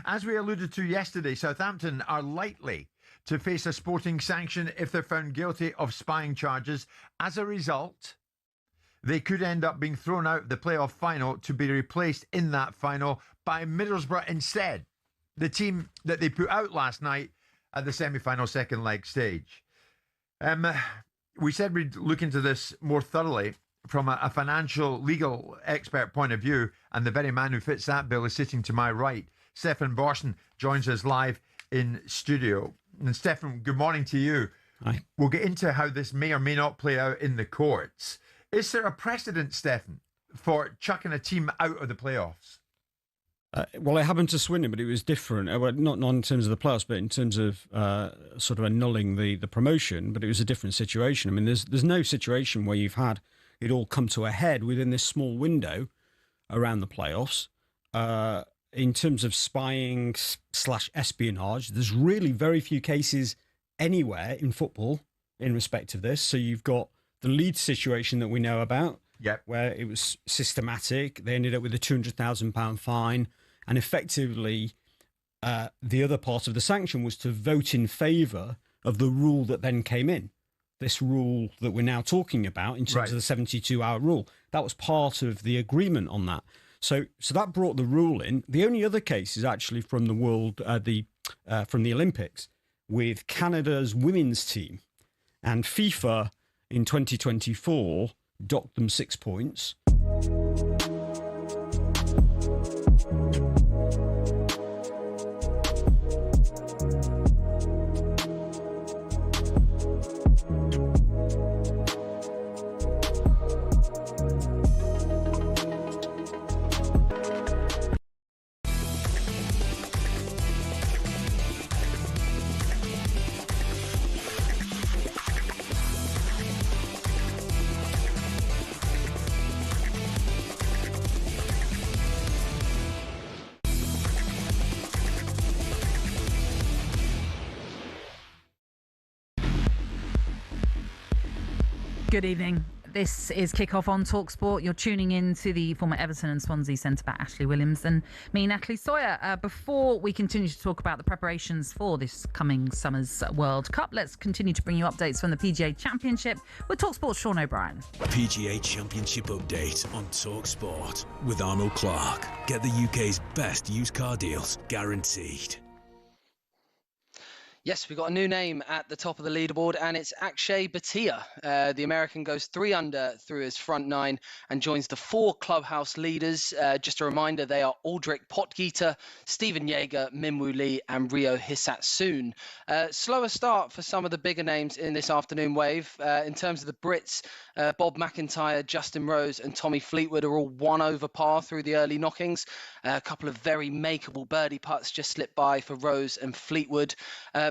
As we alluded to yesterday, Southampton are likely to face a sporting sanction if they're found guilty of spying charges. As a result, they could end up being thrown out of the playoff final to be replaced in that final by Middlesbrough instead, the team that they put out last night at the semi-final second leg stage. We said we'd look into this more thoroughly from a financial, legal expert point of view, and the very man who fits that bill is sitting to my right. Stefan Borsten joins us live in studio. And Stefan, good morning to you. Hi. We'll get into how this may or may not play out in the courts. Is there a precedent, Stefan, for chucking a team out of the playoffs? Well, it happened to Swindon, but it was different. Well, not in terms of the playoffs, but in terms of sort of annulling the promotion. But it was a different situation. I mean, there's no situation where you've had it all come to a head within this small window around the playoffs. In terms of spying / espionage, there's really very few cases anywhere in football in respect of this. So you've got the Leeds situation that we know about, where it was systematic. They ended up with a £200,000 fine. And effectively, the other part of the sanction was to vote in favour of the rule that then came in. This rule that we're now talking about in terms of the 72-hour rule. That was part of the agreement on that. So that brought the rule in. The only other case is actually from the from the Olympics with Canada's women's team. And FIFA in 2024 docked them 6 points. Good evening. This is Kickoff on talkSPORT. You're tuning in to the former Everton and Swansea centre-back Ashley Williams and me, Natalie Sawyer. Before we continue to talk about the preparations for this coming summer's World Cup, let's continue to bring you updates from the PGA Championship with talkSPORT's Sean O'Brien. PGA Championship update on talkSPORT with Arnold Clark. Get the UK's best used car deals, guaranteed. Yes, we've got a new name at the top of the leaderboard, and it's Akshay Bhatia. The American goes 3 under through his front 9 and joins the 4 clubhouse leaders. Just a reminder, they are Aldrich Potgieter, Stephen Yeager, Minwoo Lee, and Rio Hisatsoon. Slower start for some of the bigger names in this afternoon wave. In terms of the Brits, Bob McIntyre, Justin Rose, and Tommy Fleetwood are all 1 over par through the early knockings. A couple of very makeable birdie putts just slipped by for Rose and Fleetwood.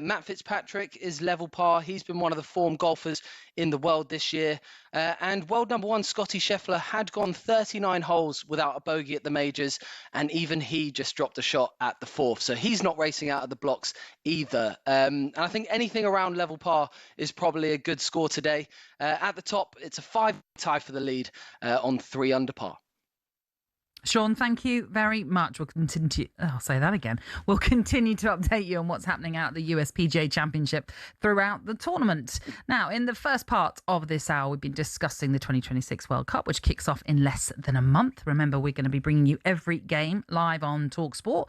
Matt Fitzpatrick is level par. He's been one of the form golfers in the world this year. And world number 1 Scotty Scheffler had gone 39 holes without a bogey at the majors, and even he just dropped a shot at the 4th. So he's not racing out of the blocks either. And I think anything around level par is probably a good score today. At the top, it's a 5 tie for the lead on 3 under par. Sean, thank you very much. We'll continue. I'll say that again. We'll continue to update you on what's happening out at the US PGA Championship throughout the tournament. Now, in the first part of this hour, we've been discussing the 2026 World Cup, which kicks off in less than a month. Remember, we're going to be bringing you every game live on talkSPORT,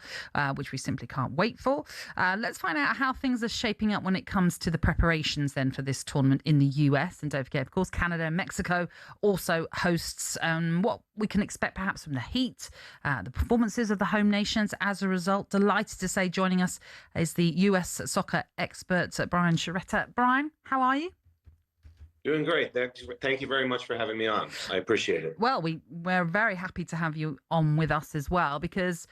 which we simply can't wait for. Let's find out how things are shaping up when it comes to the preparations then for this tournament in the US. And don't forget, of course, Canada and Mexico also hosts what we can expect perhaps from the heat. The performances of the home nations as a result. Delighted to say joining us is the US soccer expert, Brian Sciaretta. Brian, how are you? Doing great. Thank you very much for having me on. I appreciate it. Well, we're very happy to have you on with us as well, because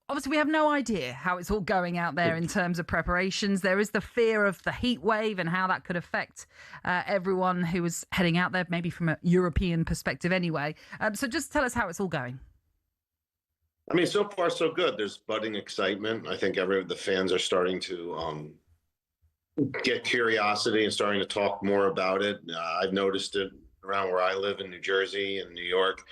obviously we have no idea how it's all going out there in terms of preparations. There is the fear of the heat wave and how that could affect everyone who is heading out there, maybe from a European perspective anyway. So just tell us how it's all going. I mean, so far so good. There's budding excitement. I think the fans are starting to get curiosity and starting to talk more about it. I've noticed it around where I live in New Jersey and New York.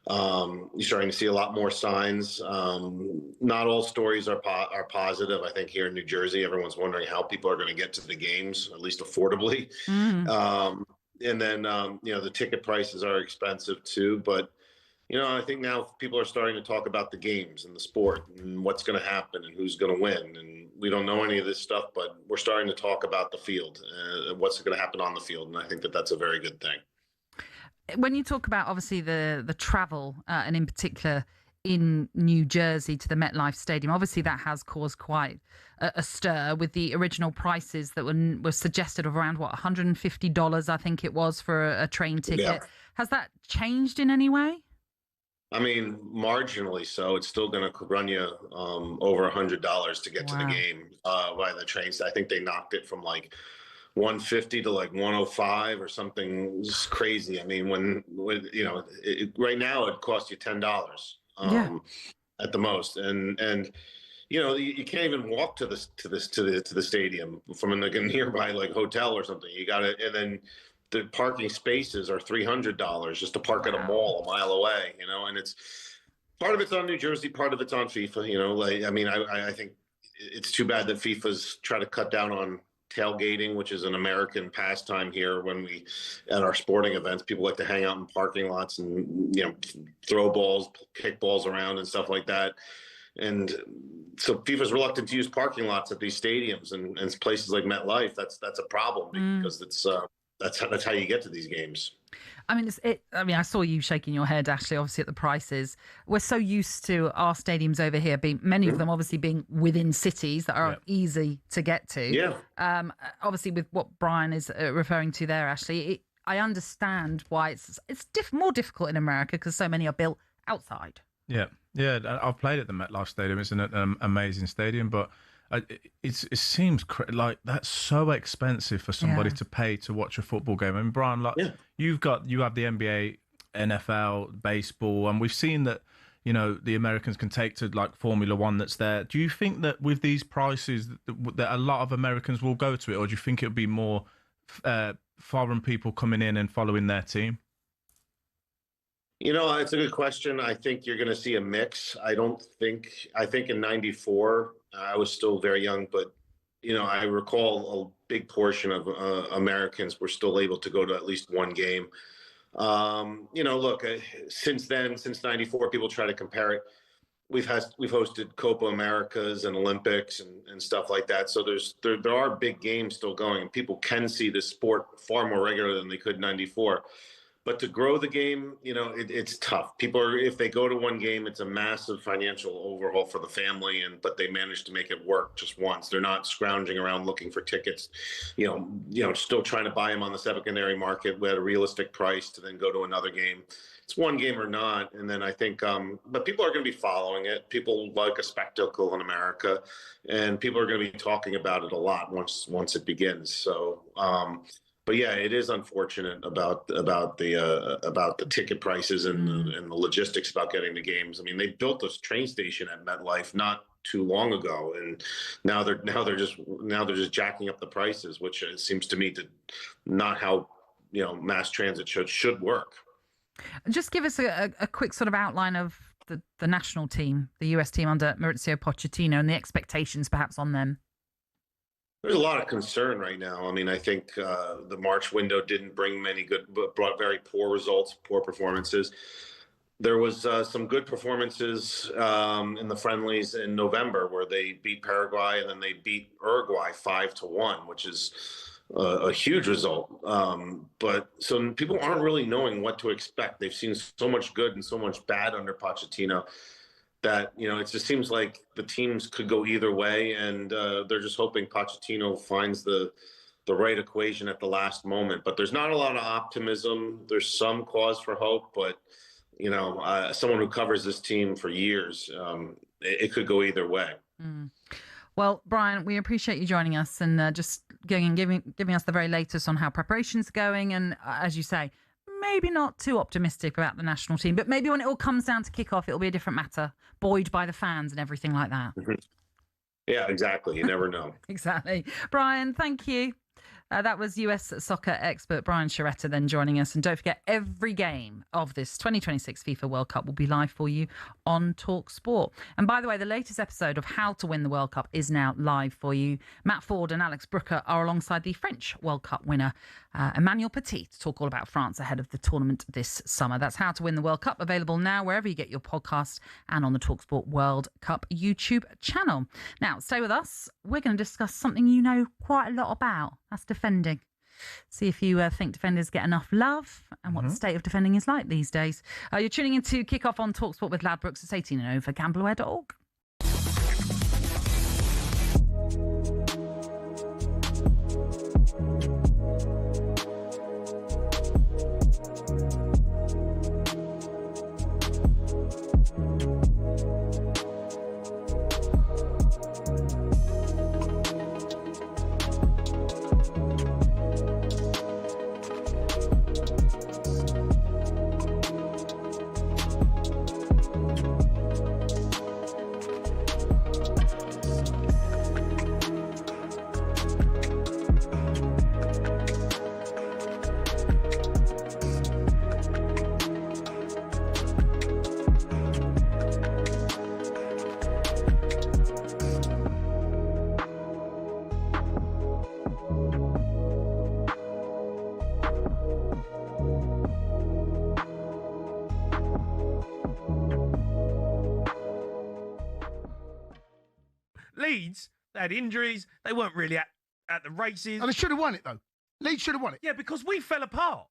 You're starting to see a lot more signs. Not all stories are positive. I think here in New Jersey, everyone's wondering how people are going to get to the games, at least affordably. And then, the ticket prices are expensive too. But, I think now people are starting to talk about the games and the sport and what's going to happen and who's going to win. And we don't know any of this stuff, but we're starting to talk about the field and what's going to happen on the field. And I think that that's a very good thing. When you talk about, obviously, the travel, and in particular in New Jersey to the MetLife Stadium, obviously that has caused quite a stir with the original prices that were suggested of around, $150, I think it was, for a train ticket. Yeah. Has that changed in any way? I mean, marginally so. It's still going to run you over $100 to get to the game by the trains. I think they knocked it from like 150 to like 105 or something crazy. I mean, when you know, right now it costs you $10 at the most, and you know, you can't even walk to the stadium from a nearby like hotel or something. You got to, and then the parking spaces are $300 just to park at a mall a mile away, you know, and it's part of it's on New Jersey, part of it's on FIFA, you know, like, I mean, I think it's too bad that FIFA's try to cut down on tailgating, which is an American pastime here. When we, at our sporting events, people like to hang out in parking lots and, you know, throw balls, kick balls around and stuff like that. And so FIFA's reluctant to use parking lots at these stadiums and places like MetLife. That's a problem because it's, that's how you get to these games. I mean, I saw you shaking your head, Ashley, obviously at the prices. We're so used to our stadiums over here being, many of them obviously being within cities that are easy to get to. Yeah. Obviously with what Brian is referring to there, Ashley, I understand why it's more difficult in America because so many are built outside. Yeah. Yeah. I've played at the MetLife Stadium. It's an amazing stadium, but it seems like that's so expensive for somebody to pay to watch a football game. I mean, Brian, like you have the NBA, NFL, baseball, and we've seen that, you know, the Americans can take to like Formula One that's there. Do you think that with these prices that a lot of Americans will go to it, or do you think it'll be more foreign people coming in and following their team? You know, it's a good question. I think you're going to see a mix. I think in '94, I was still very young, but, you know, I recall a big portion of Americans were still able to go to at least one game. You know, look, since then, since '94, people try to compare it. We've hosted Copa Americas and Olympics and stuff like that. So there are big games still going, and people can see the sport far more regularly than they could in '94. But to grow the game, you know, it's tough. People are, if they go to one game, it's a massive financial overhaul for the family, but they manage to make it work just once. They're not scrounging around looking for tickets, you know, still trying to buy them on the secondary market at a realistic price to then go to another game. It's one game or not, and then I think, but people are going to be following it. People like a spectacle in America, and people are going to be talking about it a lot once it begins. So. But yeah, it is unfortunate about the ticket prices and the logistics about getting the games. I mean, they built this train station at MetLife not too long ago, and now they're just jacking up the prices, which seems to me to not how, you know, mass transit should work. Just give us a quick sort of outline of the national team, the US team under Mauricio Pochettino, and the expectations perhaps on them. There's a lot of concern right now. I mean, I think the March window didn't bring many good, but brought very poor results, poor performances. There was some good performances in the friendlies in November where they beat Paraguay and then they beat Uruguay 5-1, which is a huge result. But so people aren't really knowing what to expect. They've seen so much good and so much bad under Pochettino that, you know, it just seems like the teams could go either way, and they're just hoping Pochettino finds the right equation at the last moment. But there's not a lot of optimism. There's some cause for hope, but, you know, someone who covers this team for years, it could go either way. Well, Brian, we appreciate you joining us and just giving us the very latest on how preparations are going. And as you say, maybe not too optimistic about the national team, but maybe when it all comes down to kickoff, it'll be a different matter, buoyed by the fans and everything like that. Yeah, exactly. You never know. Exactly. Brian, thank you. That was US soccer expert Brian Sciaretta then joining us. And don't forget, every game of this 2026 FIFA World Cup will be live for you on talkSPORT. And by the way, the latest episode of How to Win the World Cup is now live for you. Matt Ford and Alex Brooker are alongside the French World Cup winner, Emmanuel Petit, to talk all about France ahead of the tournament this summer. That's How to Win the World Cup, available now wherever you get your podcast and on the talkSPORT World Cup YouTube channel. Now, stay with us. We're going to discuss something you know quite a lot about. That's defending. See if you think defenders get enough love and what the state of defending is like these days. You're tuning into Kickoff on talkSPORT with Ladbrokes. It's 18 and over. Gambleware.org. They had injuries. They weren't really at the races. And they should have won it, though. Leeds should have won it. Yeah, because we fell apart.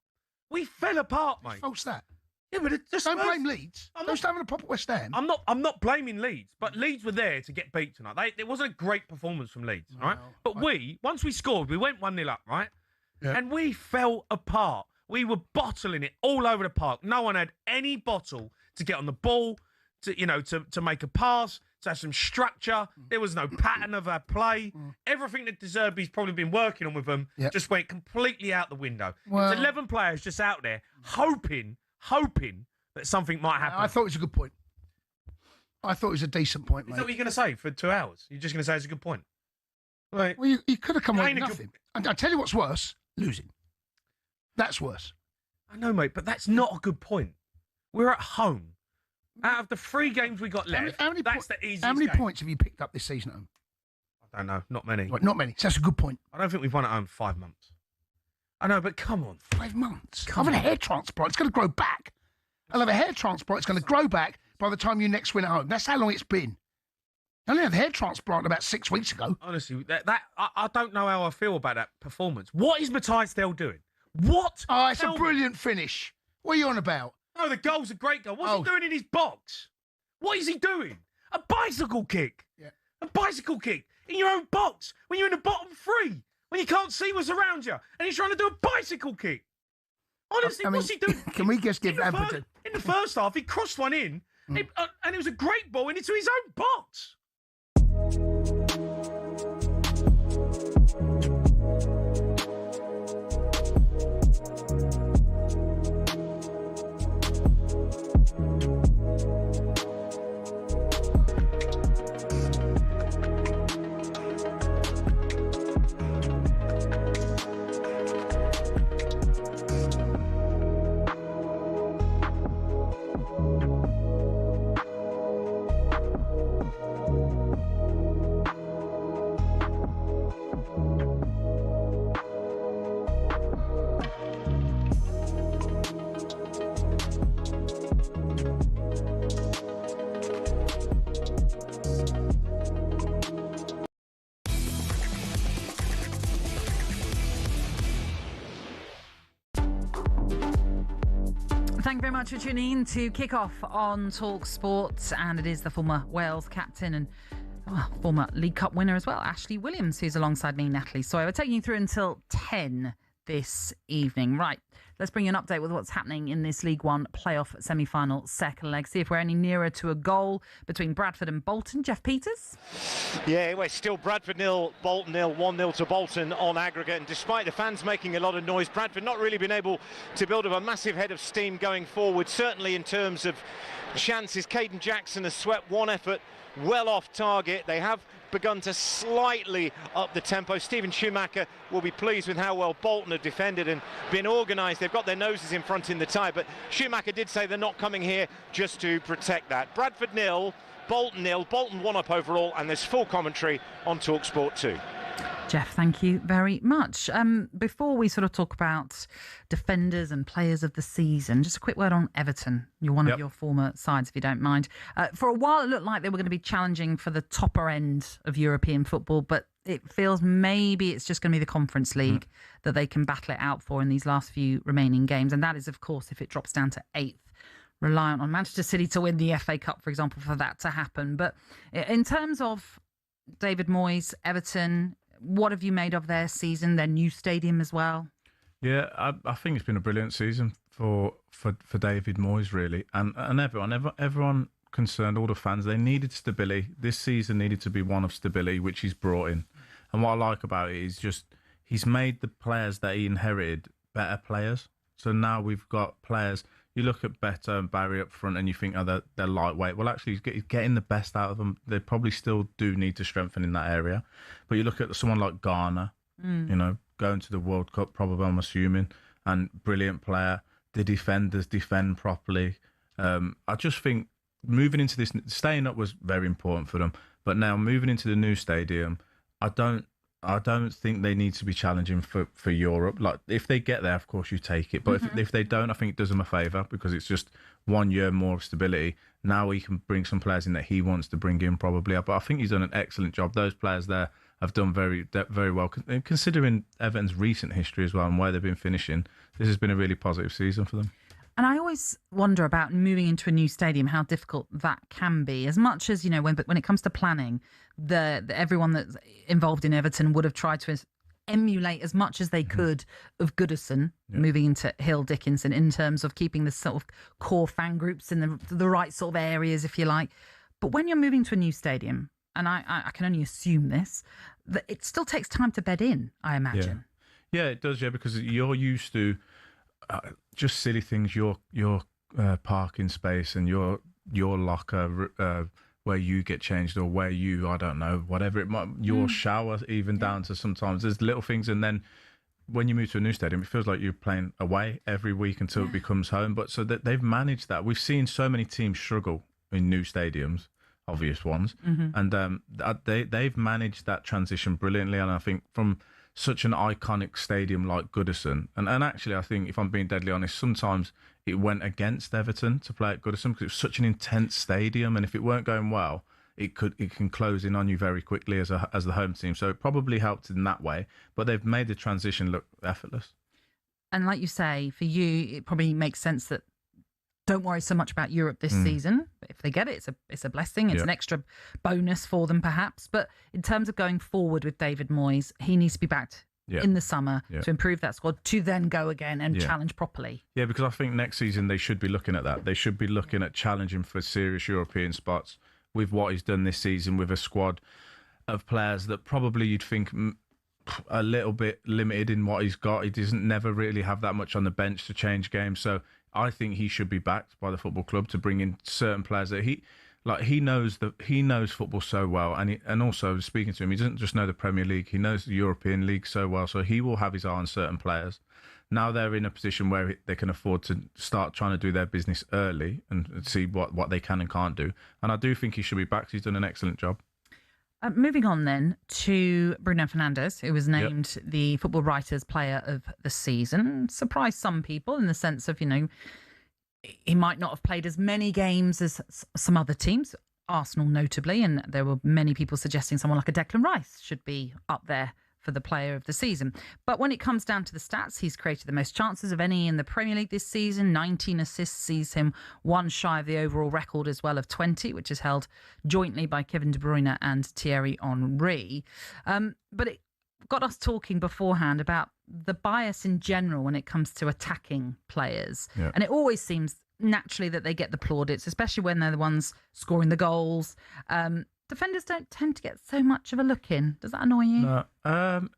We fell apart, mate. False that. Yeah, but don't blame Leeds. Don't stand on a pop at West Ham. I'm not blaming Leeds, but Leeds were there to get beat tonight. It wasn't a great performance from Leeds, right? But once we scored, we went 1-0 up, right? Yeah. And we fell apart. We were bottling it all over the park. No one had any bottle to get on the ball, to make a pass, to have some structure. There was no pattern of our play. Everything that De Zerbi's probably been working on with them just went completely out the window. Well, There's 11 players just out there hoping that something might happen. I thought it was a good point. I thought it was a decent point, mate. Is that what you're going to say for 2 hours? You're just going to say it's a good point? Right. Well, you could have come away with nothing. And I'll tell you what's worse, losing. That's worse. I know, mate, but that's not a good point. We're at home. Out of the 3 games we got left, that's the easiest How many game. points have you picked up this season at home? I don't know. Not many. Right, not many. So that's a good point. I don't think we've won at home for 5 months. I know, but come on. 5 months? I've had a hair transplant. It's going to grow back. I'll have a hair transplant. It's going to grow back by the time you next win at home. That's how long it's been. I only had a hair transplant about 6 weeks ago. Honestly, I don't know how I feel about that performance. What is Matthias Dell doing? What? Oh, it's a brilliant finish. What are you on about? No, the goal's a great goal. What's he doing in his box? What is he doing? A bicycle kick. Yeah. A bicycle kick in your own box when you're in the bottom 3, when you can't see what's around you, and he's trying to do a bicycle kick. Honestly, what's he doing? Can we just give Everton... In the first half, he crossed one in, and it was a great ball into his own box. Thank you very much for tuning in to Kickoff on talkSPORT, and it is the former Wales captain and former League Cup winner as well, Ashley Williams, who's alongside me, Natalie Sawyer. We're taking you through until 10 this evening. Right, let's bring you an update with what's happening in this League One playoff semi-final second leg. See if we're any nearer to a goal between Bradford and Bolton. Jeff Peters? Yeah, we're still Bradford 0, Bolton 0, 1-0 to Bolton on aggregate. And despite the fans making a lot of noise, Bradford not really been able to build up a massive head of steam going forward, certainly in terms of chances. Caden Jackson has swept one effort well off target. They have begun to slightly up the tempo. Stephen Schumacher will be pleased with how well Bolton have defended and been organised. They've got their noses in front in the tie, but Schumacher did say they're not coming here just to protect that. Bradford 0, Bolton 0, Bolton 1 up overall, and there's full commentary on talkSPORT 2. Jeff, thank you very much. Before we sort of talk about defenders and players of the season, just a quick word on Everton. You're one of your former sides, if you don't mind. For a while, it looked like they were going to be challenging for the topper end of European football, but it feels maybe it's just going to be the Conference League that they can battle it out for in these last few remaining games. And that is, of course, if it drops down to 8th. Reliant on Manchester City to win the FA Cup, for example, for that to happen. But in terms of David Moyes, Everton, what have you made of their season, their new stadium as well? Yeah, I think it's been a brilliant season for David Moyes, really, and everyone concerned, all the fans. They needed stability. This season needed to be one of stability, which he's brought in. And what I like about it is just he's made the players that he inherited better players. So now we've got players. You look at Beto and Barry up front and you think, oh, they're lightweight. Well, actually, he's getting the best out of them. They probably still do need to strengthen in that area. But you look at someone like Garner, going to the World Cup, probably, I'm assuming, and brilliant player. The defenders defend properly. I just think moving into this, staying up was very important for them. But now moving into the new stadium, I don't I don't think they need to be challenging for Europe. Like, if they get there, of course you take it. But if they don't, I think it does them a favour, because it's just 1 year more stability. Now he can bring some players in that he wants to bring in, probably. But I think he's done an excellent job. Those players there have done very well. Considering Everton's recent history as well and where they've been finishing, this has been a really positive season for them. And I always wonder about moving into a new stadium, how difficult that can be. As much as, when it comes to planning, everyone that's involved in Everton would have tried to emulate as much as they could of Goodison moving into Hill Dickinson, in terms of keeping the sort of core fan groups in the right sort of areas, if you like. But when you're moving to a new stadium, and I can only assume this, that it still takes time to bed in, I imagine. Yeah, it does, because you're used to just silly things, your parking space and your locker where you get changed, or where you, I don't know, whatever it might, your shower, even down to sometimes there's little things. And then when you move to a new stadium, it feels like you're playing away every week until it becomes home. But so that they've managed that. We've seen so many teams struggle in new stadiums, obvious ones, and they've managed that transition brilliantly. And I think from such an iconic stadium like Goodison, and actually I think, if I'm being deadly honest, sometimes it went against Everton to play at Goodison, because it was such an intense stadium, and if it weren't going well, it can close in on you very quickly as the home team. So it probably helped in that way, but they've made the transition look effortless. And like you say, for you, it probably makes sense that don't worry so much about Europe this season. But if they get it, it's a blessing. It's an extra bonus for them, perhaps. But in terms of going forward with David Moyes, he needs to be backed in the summer to improve that squad, to then go again and challenge properly. Yeah, because I think next season they should be looking at that. They should be looking at challenging for serious European spots with what he's done this season, with a squad of players that probably you'd think a little bit limited in what he's got. He doesn't never really have that much on the bench to change games. So I think he should be backed by the football club to bring in certain players that he knows football so well, and also speaking to him, he doesn't just know the Premier League, he knows the European League so well. So he will have his eye on certain players. Now they're in a position where they can afford to start trying to do their business early and see what they can and can't do. And I do think he should be backed. He's done an excellent job. Moving on then to Bruno Fernandes, who was named the Football Writers' Player of the Season. Surprised some people in the sense of, he might not have played as many games as some other teams, Arsenal notably, and there were many people suggesting someone like a Declan Rice should be up there for the Player of the Season. But when it comes down to the stats, he's created the most chances of any in the Premier League this season. 19 assists sees him one shy of the overall record as well of 20, which is held jointly by Kevin De Bruyne and Thierry Henry. But it got us talking beforehand about the bias in general when it comes to attacking players. Yeah. And it always seems naturally that they get the plaudits, especially when they're the ones scoring the goals. Defenders don't tend to get so much of a look in. Does that annoy you? No.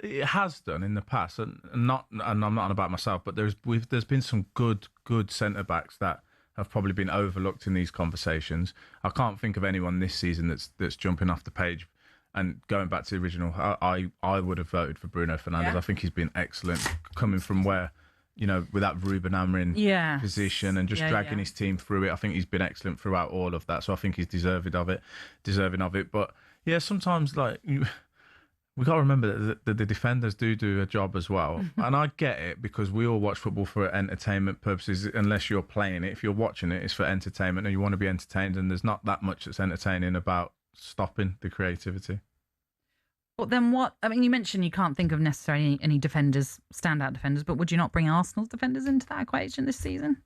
It has done in the past, and I'm not on about myself, but there's been some good centre backs that have probably been overlooked in these conversations. I can't think of anyone this season that's jumping off the page. And going back to the original, I would have voted for Bruno Fernandes. Yeah. I think he's been excellent, coming from where, with that Ruben Amorim position and just dragging his team through it. I think he's been excellent throughout all of that. So I think he's deserving of it. But yeah, sometimes we got to remember that the defenders do a job as well. And I get it, because we all watch football for entertainment purposes. Unless you're playing it, if you're watching it, it's for entertainment, and you want to be entertained. And there's not that much that's entertaining about stopping the creativity. But then what? I mean, you mentioned you can't think of necessarily any defenders, standout defenders, but would you not bring Arsenal's defenders into that equation this season?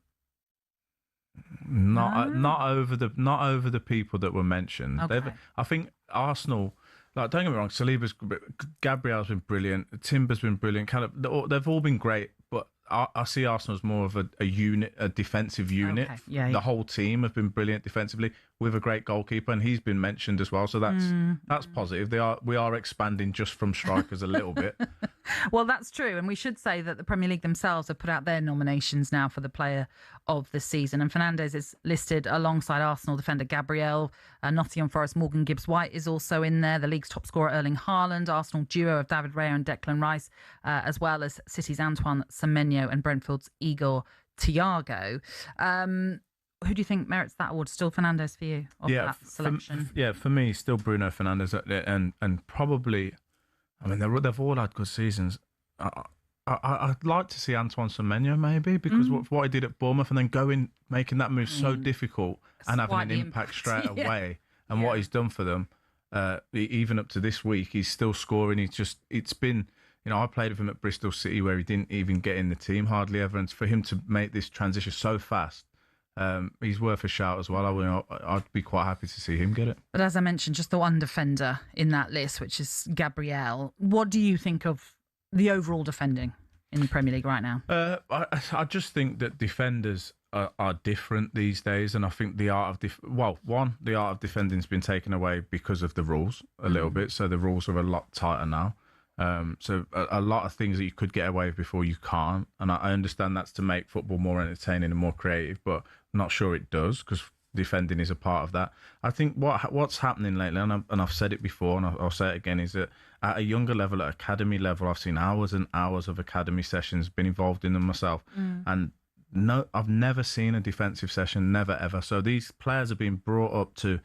Not over the people that were mentioned. Okay. I think Arsenal, don't get me wrong, Gabriel's been brilliant, Timber's been brilliant, they've all been great, but I see Arsenal as more of a unit, a defensive unit. Okay. Yeah. The whole team have been brilliant defensively, with a great goalkeeper, and he's been mentioned as well. So that's positive. We are expanding just from strikers a little bit. Well, that's true, and we should say that the Premier League themselves have put out their nominations now for the Player of the Season, and Fernandes is listed alongside Arsenal defender Gabriel. Nottingham Forest Morgan Gibbs-White is also in there. The league's top scorer Erling Haaland, Arsenal duo of David Raya and Declan Rice, as well as City's Antoine Semenyo and Brentford's Igor Thiago. Who do you think merits that award? Still Fernandes for you? Of that selection? For me, still Bruno Fernandes, and probably, I mean, they've all had good seasons. I'd like to see Antoine Semenyo maybe, because what he did at Bournemouth and then making that move so difficult and having an impact straight away, and what he's done for them, even up to this week, he's still scoring. It's been, I played with him at Bristol City where he didn't even get in the team hardly ever, and for him to make this transition so fast, he's worth a shout as well. I'd be quite happy to see him get it. But as I mentioned, just the one defender in that list, which is Gabriel. What do you think of the overall defending in the Premier League right now? I just think that defenders are different these days, and I think the art of the art of defending has been taken away because of the rules a little bit. So the rules are a lot tighter now. So a lot of things that you could get away with before you can't, and I understand that's to make football more entertaining and more creative, but I'm not sure it does, because defending is a part of that. I think what's happening lately, and I've said it before and I'll say it again, is that at a younger level, at academy level, I've seen hours and hours of academy sessions, been involved in them myself, and no, I've never seen a defensive session, never ever. So these players are being brought up to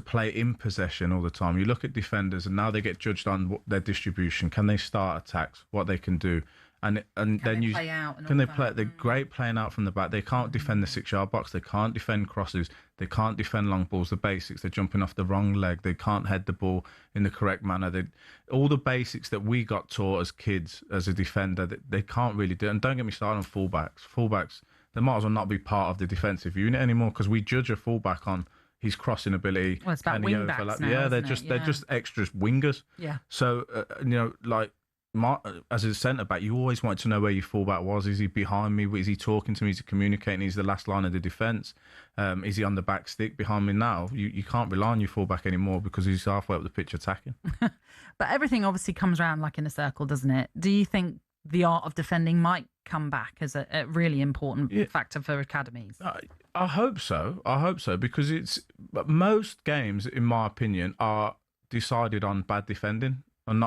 play in possession all the time. You look at defenders, and now they get judged on their distribution. Can they start attacks? What they can do, and then play out and can they all play? that? They're great playing out from the back. They can't defend the 6-yard box. They can't defend crosses. They can't defend long balls. The basics. They're jumping off the wrong leg. They can't head the ball in the correct manner. All the basics that we got taught as kids as a defender, they can't really do. And don't get me started on fullbacks. Fullbacks, they might as well not be part of the defensive unit anymore, because we judge a fullback on his crossing ability. Well, it's about wing backs now, yeah, isn't they're just extra wingers. Yeah. So as a centre back, you always wanted to know where your fullback was. Is he behind me? Is he talking to me? Is he communicating? He's the last line of the defence. Is he on the back stick behind me now? You can't rely on your fullback anymore, because he's halfway up the pitch attacking. But everything obviously comes around like in a circle, doesn't it? Do you think the art of defending might come back as a really important factor for academies? I hope so. Because most games, in my opinion, are decided on bad defending. And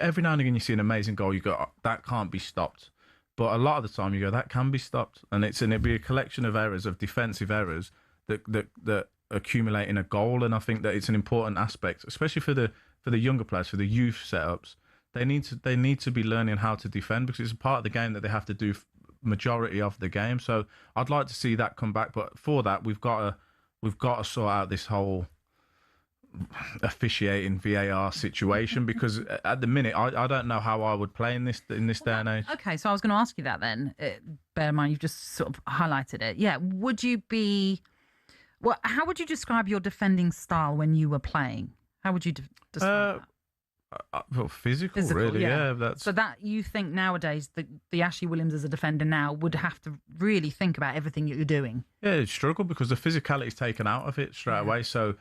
every now and again you see an amazing goal, you go, that can't be stopped. But a lot of the time you go, that can be stopped. And it'd be a collection of errors, of defensive errors that accumulate in a goal. And I think that it's an important aspect, especially for the younger players, for the youth setups. They need to be learning how to defend, because it's a part of the game that they have to do majority of the game. So I'd like to see that come back. But for that, we've got to sort out this whole officiating VAR situation, because at the minute I don't know how I would play in this day and age. Okay, so I was going to ask you that then. Bear in mind you've just sort of highlighted it. Yeah, how would you describe your defending style when you were playing? How would you describe that? Well, physical, really, yeah. So that you think nowadays the Ashley Williams as a defender now would have to really think about everything that you're doing. Yeah, it's struggle, because the physicality is taken out of it straight away. So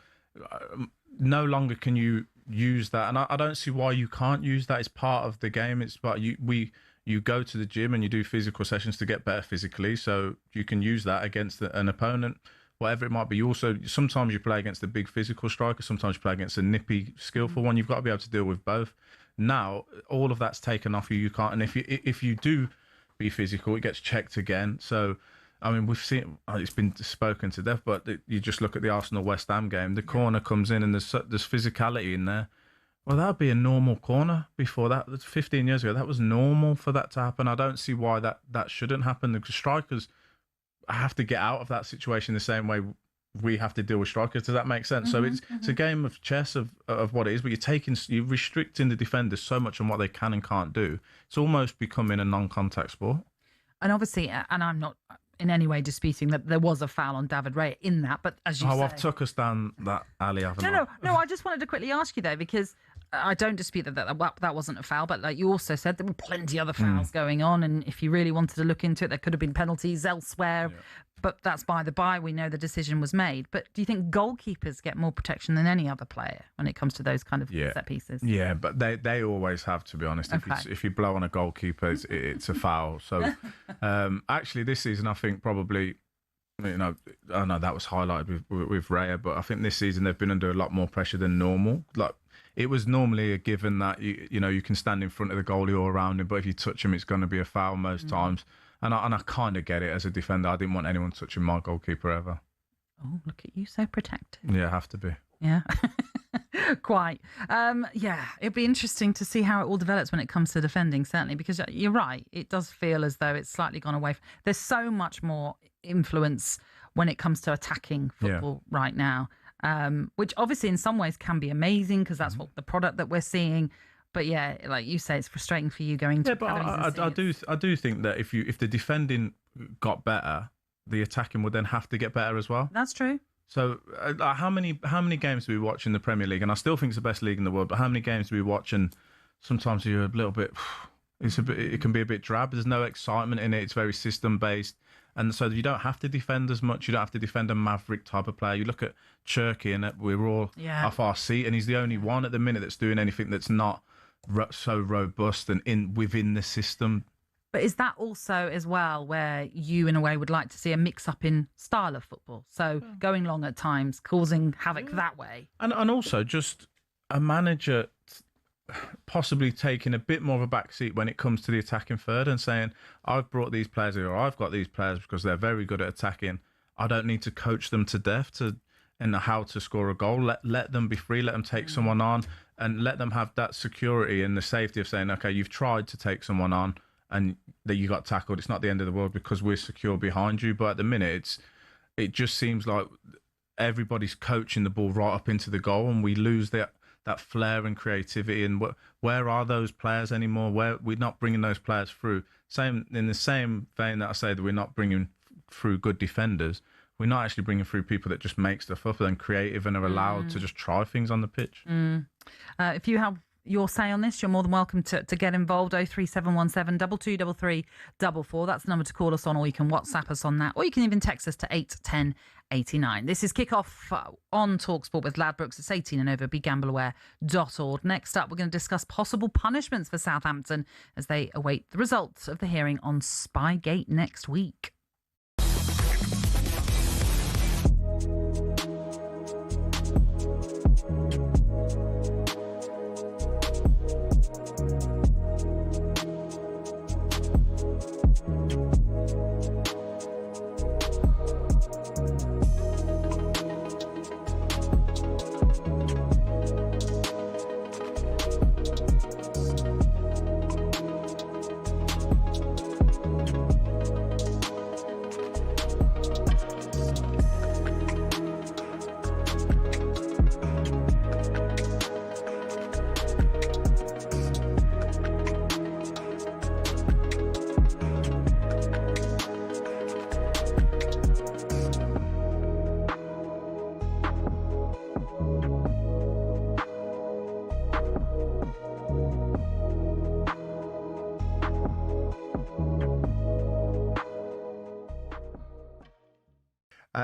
no longer can you use that, and I don't see why you can't use that. It's part of the game. It's part you go to the gym and you do physical sessions to get better physically, so you can use that against an opponent, whatever it might be. You also, sometimes you play against a big physical striker, sometimes you play against a nippy, skillful one. You've got to be able to deal with both. Now all of that's taken off you. You can't, and if you do be physical, it gets checked again. So I mean, we've seen, it's been spoken to death, but you just look at the Arsenal-West Ham game, the corner comes in and there's physicality in there. Well, that would be a normal corner before that. 15 years ago, that was normal for that to happen. I don't see why that shouldn't happen. The strikers have to get out of that situation the same way we have to deal with strikers. Does that make sense? So it's a game of chess of what it is, but you're restricting the defenders so much on what they can and can't do. It's almost becoming a non-contact sport. And obviously, and I'm not in any way disputing that there was a foul on David Raya in that, but as you say... I've took us down that alley, haven't I? No, I just wanted to quickly ask you though, because I don't dispute that wasn't a foul, but like you also said, there were plenty other fouls going on, and if you really wanted to look into it, there could have been penalties elsewhere, but that's by the by. We know the decision was made. But do you think goalkeepers get more protection than any other player when it comes to those kind of set pieces? Yeah, but they always have, to be honest. Okay. If you blow on a goalkeeper, it's a foul. So actually this season, I think probably... I know that was highlighted with Raya, but I think this season they've been under a lot more pressure than normal. Like, it was normally a given that you can stand in front of the goalie or around him, but if you touch him, it's going to be a foul most times. And I kind of get it as a defender. I didn't want anyone touching my goalkeeper ever. Oh, look at you, so protective. Yeah, have to be. Yeah, quite. Yeah, it'd be interesting to see how it all develops when it comes to defending, certainly, because you're right. It does feel as though it's slightly gone away. There's so much more influence when it comes to attacking football right now, which obviously in some ways can be amazing because that's what the product that we're seeing. But yeah, like you say, it's frustrating for you going to. Yeah, but I do think that if the defending got better, the attacking would then have to get better as well. That's true. So how many games do we watch in the Premier League? And I still think it's the best league in the world. But how many games do we watch? And sometimes you're a little bit. It can be a bit drab. There's no excitement in it. It's very system based. And so you don't have to defend as much. You don't have to defend a maverick type of player. You look at Cherky and we're all off our seat, and he's the only one at the minute that's doing anything that's not so robust and within the system. But is that also as well where you, in a way, would like to see a mix-up in style of football? So going long at times, causing havoc that way. And also just a manager possibly taking a bit more of a backseat when it comes to the attacking third and saying, I've brought these players here, or I've got these players because they're very good at attacking. I don't need to coach them to death in how to score a goal. Let them be free, let them take someone on, and let them have that security and the safety of saying, okay, you've tried to take someone on and that you got tackled. It's not the end of the world because we're secure behind you. But at the minute, it just seems like everybody's coaching the ball right up into the goal, and we lose that flair and creativity. And where are those players anymore? Where we're not bringing those players through. In the same vein that I say that we're not bringing through good defenders, we're not actually bringing through people that just make stuff up and creative and are allowed to just try things on the pitch. If you have your say on this, you're more than welcome to get involved. 03717 2233 44. That's the number to call us on, or you can WhatsApp us on that, or you can even text us to 81089. This is Kickoff on talkSPORT with Ladbrokes. It's 18 and over. BeGambleAware.org. Next up, we're going to discuss possible punishments for Southampton as they await the results of the hearing on Spygate next week.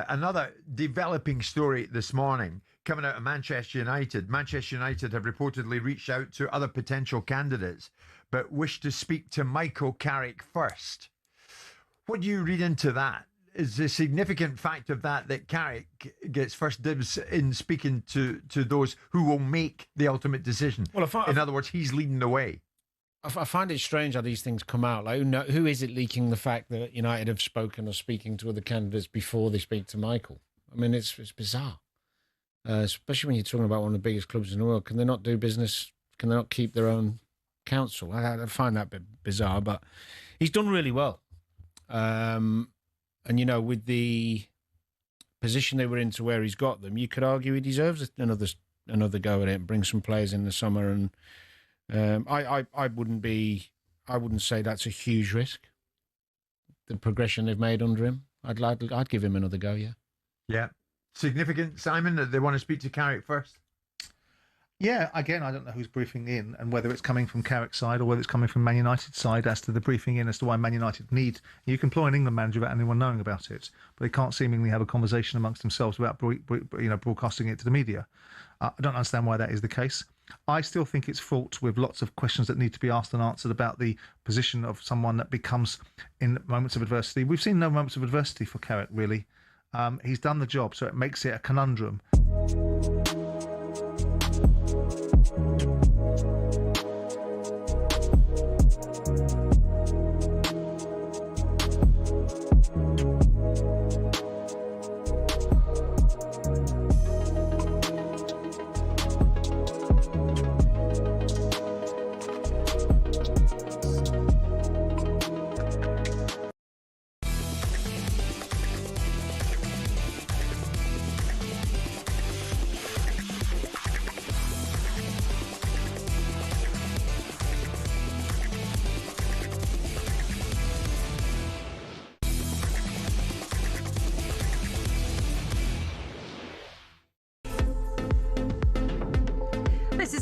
Another developing story this morning coming out of Manchester United. Manchester United have reportedly reached out to other potential candidates, but wish to speak to Michael Carrick first. What do you read into that? Is the significant fact of that Carrick gets first dibs in speaking to those who will make the ultimate decision? Well, in other words, he's leading the way. I find it strange how these things come out. Like, who is it leaking the fact that United have spoken or speaking to other candidates before they speak to Michael? I mean, it's bizarre, especially when you're talking about one of the biggest clubs in the world. Can they not do business? Can they not keep their own counsel? I find that a bit bizarre, but he's done really well. And, with the position they were in to where he's got them, you could argue he deserves another go at it and bring some players in the summer. And I wouldn't say that's a huge risk. The progression they've made under him, I'd give him another go. Yeah. Significant, Simon, that they want to speak to Carrick first? Yeah, again, I don't know who's briefing in and whether it's coming from Carrick's side or whether it's coming from Man United's side as to the briefing in as to why Man United need. You can employ an England manager without anyone knowing about it, but they can't seemingly have a conversation amongst themselves without broadcasting it to the media. I don't understand why that is the case. I still think it's fraught with lots of questions that need to be asked and answered about the position of someone that becomes in moments of adversity. We've seen no moments of adversity for Carrick, really. He's done the job, so it makes it a conundrum.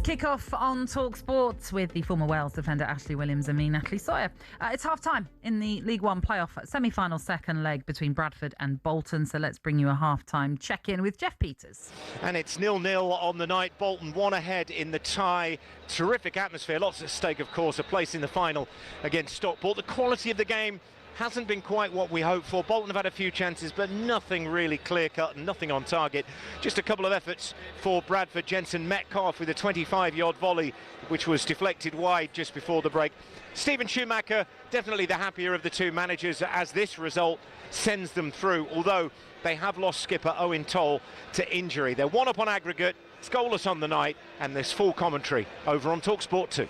Kickoff on talkSPORT with the former Wales defender Ashley Williams and me, Natalie Sawyer. It's half-time in the League One playoff semi-final second leg between Bradford and Bolton. So let's bring you a half-time check-in with Jeff Peters. And it's 0-0 on the night. Bolton one ahead in the tie. Terrific atmosphere. Lots at stake, of course. A place in the final against Stockport. The quality of the game hasn't been quite what we hoped for. Bolton have had a few chances, but nothing really clear-cut and nothing on target. Just a couple of efforts for Bradford. Jensen Metcalf with a 25-yard volley, which was deflected wide just before the break. Stephen Schumacher, definitely the happier of the two managers, as this result sends them through, although they have lost skipper Owen Toll to injury. They're one up on aggregate. It's goalless on the night, and there's full commentary over on talkSPORT 2.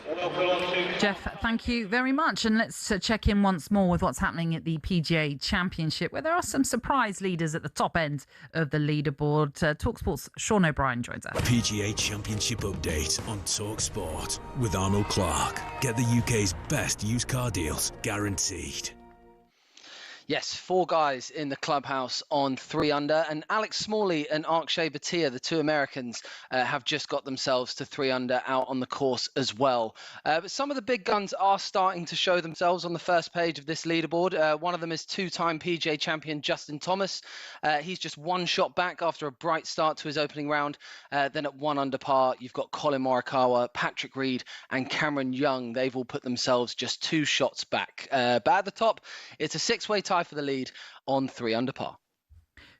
Jeff, thank you very much. And let's check in once more with what's happening at the PGA Championship, where there are some surprise leaders at the top end of the leaderboard. talkSPORT's Sean O'Brien joins us. PGA Championship update on talkSPORT with Arnold Clark. Get the UK's best used car deals, guaranteed. Yes, 4 guys in the clubhouse on 3 under, and Alex Smalley and Akshay Bhatia, the 2 Americans, have just got themselves to 3 under out on the course as well. But some of the big guns are starting to show themselves on the first page of this leaderboard. One of them is 2-time PGA champion Justin Thomas. He's just 1 shot back after a bright start to his opening round. Then at 1 under par, you've got Colin Morikawa, Patrick Reed and Cameron Young. They've all put themselves just 2 shots back. But at the top, it's a 6-way tie for the lead on 3 under par.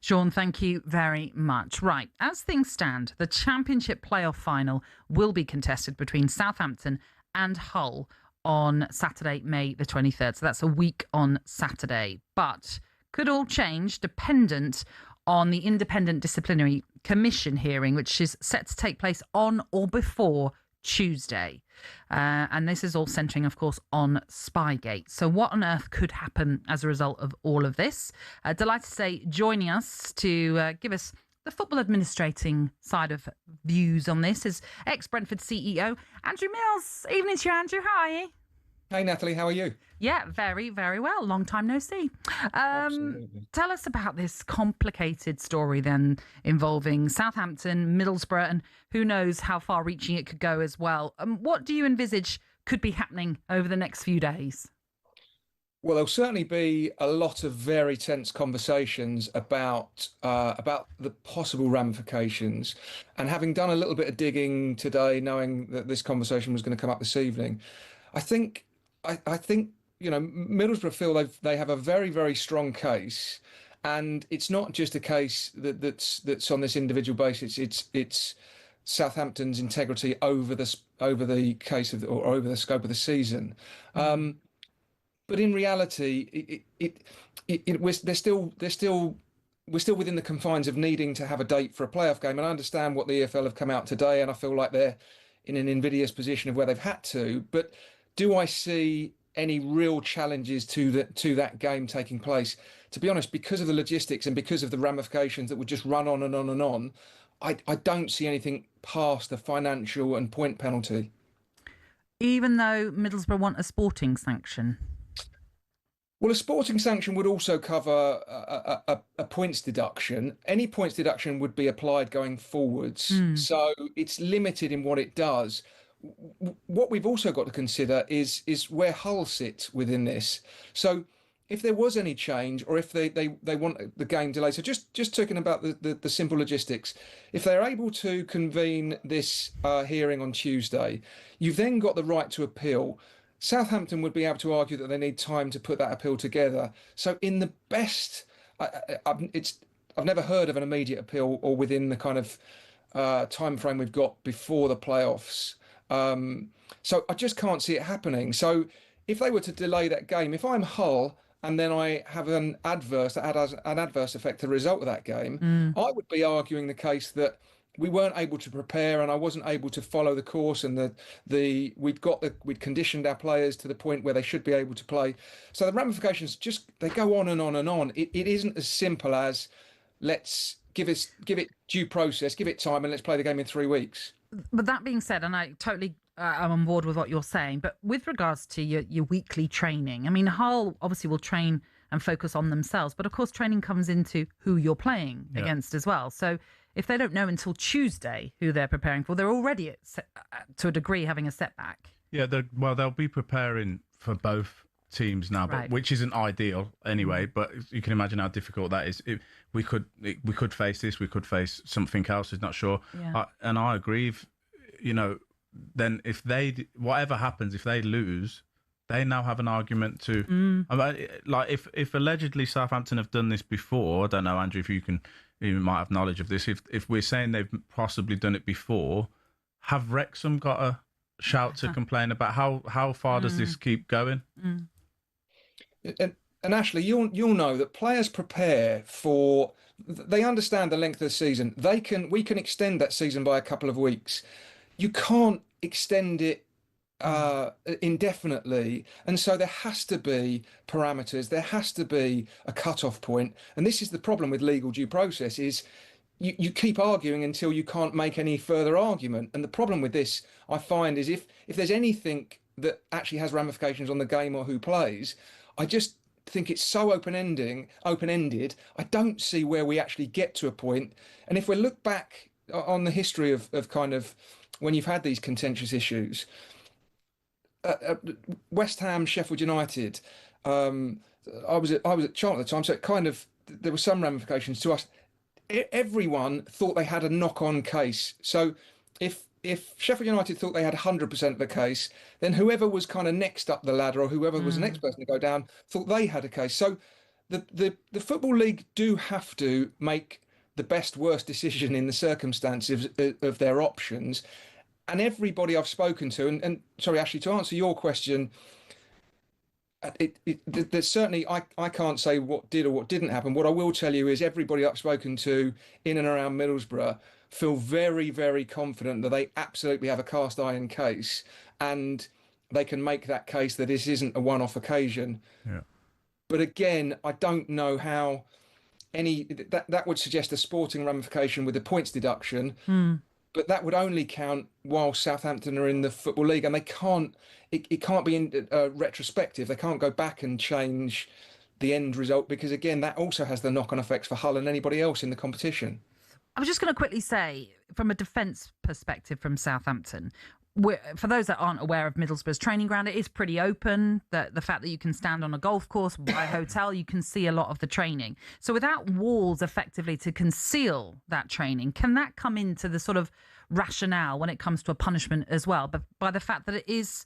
Sean, thank you very much. Right, as things stand, the Championship playoff final will be contested between Southampton and Hull on Saturday, May the 23rd. So that's a week on Saturday. But could all change dependent on the Independent Disciplinary Commission hearing, which is set to take place on or before Tuesday. And this is all centering, of course, on Spygate. So what on earth could happen as a result of all of this? Delighted to say, joining us to give us the football administrating side of views on this is ex-Brentford CEO Andrew Mills. Evening to you, Andrew. How are you? Hey, Natalie, how are you? Yeah, very, very well. Long time no see. Tell us about this complicated story then involving Southampton, Middlesbrough, and who knows how far reaching it could go as well. What do you envisage could be happening over the next few days? Well, there'll certainly be a lot of very tense conversations about the possible ramifications. And having done a little bit of digging today, knowing that this conversation was going to come up this evening, I think you know, Middlesbrough feel they have a very, very strong case, and it's not just a case that's on this individual basis. It's Southampton's integrity over the case of or over the scope of the season. But in reality, we're still within the confines of needing to have a date for a playoff game. And I understand what the EFL have come out today, and I feel like they're in an invidious position of where they've had to. But do I see any real challenges to that game taking place? To be honest, because of the logistics and because of the ramifications that would just run on and on and on, I don't see anything past the financial and point penalty. Even though Middlesbrough want a sporting sanction? Well, a sporting sanction would also cover a points deduction. Any points deduction would be applied going forwards. So it's limited in what it does. What we've also got to consider is where Hull sit within this. So if there was any change, or if they want the game delayed, so just talking about the simple logistics, if they're able to convene this hearing on Tuesday, you've then got the right to appeal. Southampton would be able to argue that they need time to put that appeal together. So in the best, I've never heard of an immediate appeal or within the kind of time frame we've got before the playoffs. So I just can't see it happening. So if they were to delay that game, if I'm Hull and then I have an adverse effect as a result of that game, I would be arguing the case that we weren't able to prepare and I wasn't able to follow the course, and we'd conditioned our players to the point where they should be able to play. So the ramifications they go on and on and on. It isn't as simple as let's give it due process, give it time, and let's play the game in 3 weeks. But that being said, and I totally am on board with what you're saying, but with regards to your weekly training, I mean, Hull obviously will train and focus on themselves, but of course training comes into who you're playing against as well. So if they don't know until Tuesday who they're preparing for, they're already, to a degree, having a setback. Yeah, they'll be preparing for both teams now, Right. but which isn't ideal anyway. But you can imagine how difficult that is. We could face this, we could face something else. Is not sure. Yeah. And I agree. Then if whatever happens, if they lose, they now have an argument to. Like if allegedly Southampton have done this before, I don't know, Andrew, if you might have knowledge of this. If we're saying they've possibly done it before, have Wrexham got a shout to complain about how far does this keep going? And Ashley, you'll know that players prepare for. They understand the length of the season. We can extend that season by a couple of weeks. You can't extend it indefinitely, and so there has to be parameters. There has to be a cut-off point, and this is the problem with legal due process: is you keep arguing until you can't make any further argument. And the problem with this, I find, is if there's anything that actually has ramifications on the game or who plays, I just think it's so open-ended. I don't see where we actually get to a point. And if we look back on the history of kind of when you've had these contentious issues, West Ham, Sheffield United, I was at Charlton at the time, so it kind of, there were some ramifications to us. Everyone thought they had a knock-on case. So if Sheffield United thought they had 100% of the case, then whoever was kind of next up the ladder or whoever was the next person to go down thought they had a case. So the Football League do have to make the best worst decision in the circumstances of their options. And everybody I've spoken to, and sorry, Ashley, to answer your question, there's certainly, I can't say what did or what didn't happen. What I will tell you is everybody I've spoken to in and around Middlesbrough feel very, very confident that they absolutely have a cast iron case, and they can make that case that this isn't a one-off occasion. Yeah. But again, I don't know how that would suggest a sporting ramification with the points deduction. But that would only count while Southampton are in the Football League, and they can't. It can't be in retrospective. They can't go back and change the end result, because again, that also has the knock-on effects for Hull and anybody else in the competition. I was just going to quickly say, from a defence perspective from Southampton, for those that aren't aware of Middlesbrough's training ground, it is pretty open. The fact that you can stand on a golf course, by a hotel, you can see a lot of the training. So without walls effectively to conceal that training, can that come into the sort of rationale when it comes to a punishment as well? But by the fact that it is,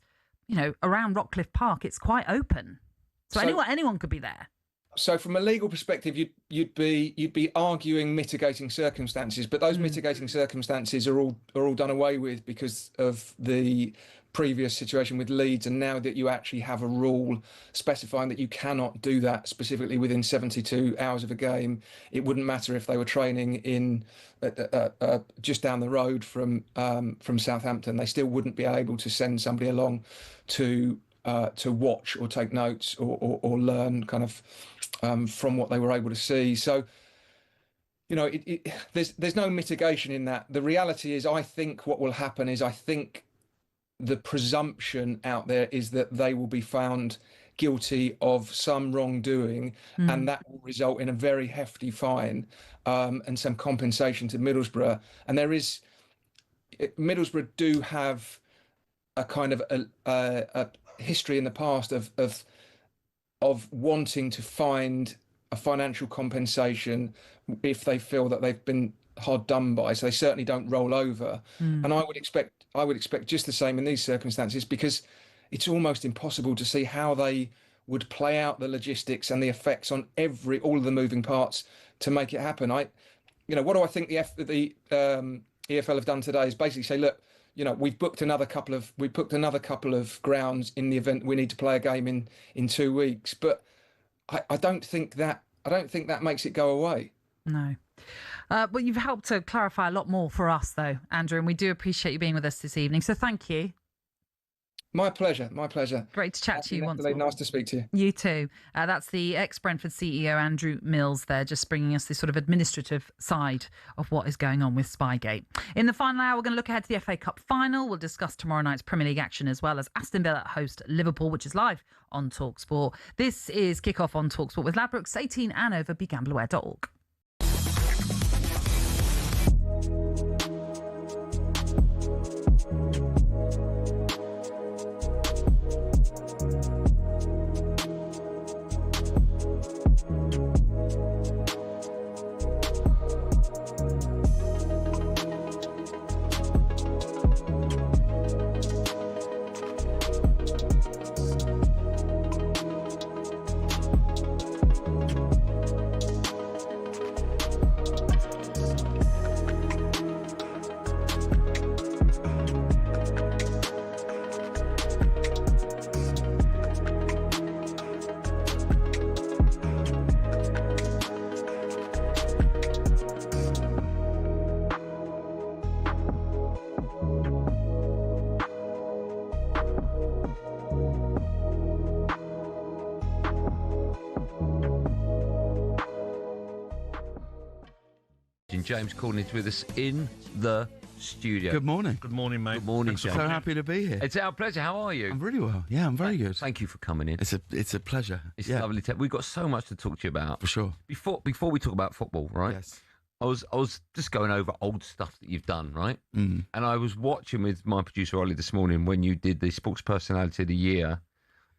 around Rockcliffe Park, it's quite open. So anyone could be there. So from a legal perspective, you'd be arguing mitigating circumstances, but those mitigating circumstances are all done away with because of the previous situation with Leeds, and now that you actually have a rule specifying that you cannot do that specifically within 72 hours of a game, it wouldn't matter if they were training in just down the road from Southampton. They still wouldn't be able to send somebody along to watch or take notes or learn kind of from what they were able to see. So, there's no mitigation in that. The reality is, I think what will happen is, the presumption out there is that they will be found guilty of some wrongdoing, and that will result in a very hefty fine and some compensation to Middlesbrough. And Middlesbrough do have a kind of a history in the past of wanting to find a financial compensation if they feel that they've been hard done by, so they certainly don't roll over. And I would expect just the same in these circumstances, because it's almost impossible to see how they would play out the logistics and the effects on all of the moving parts to make it happen. What do I think the EFL have done today is basically say, look, we've booked another couple of grounds in the event we need to play a game in 2 weeks, but I don't think that makes it go away. No. Well, you've helped to clarify a lot more for us, though, Andrew, and we do appreciate you being with us this evening. So thank you. My pleasure. Great to chat to you once more. Nice to speak to you. You too. That's the ex-Brentford CEO, Andrew Mills, there, just bringing us the sort of administrative side of what is going on with Spygate. In the final hour, we're going to look ahead to the FA Cup final. We'll discuss tomorrow night's Premier League action, as well as Aston Villa host Liverpool, which is live on talkSPORT. This is Kickoff on talkSPORT with Ladbrokes, 18 and over, begambleaware.org. morning. James Corden is with us in the studio. Good morning. Good morning, mate. Good morning, James. So happy to be here. It's our pleasure. How are you? I'm really well. Yeah, I'm very good. Thank you for coming in. It's a pleasure. It's lovely. We've got so much to talk to you about. For sure. Before we talk about football, right? Yes. I was just going over old stuff that you've done, right? Mm. And I was watching with my producer Ollie this morning when you did the Sports Personality of the Year.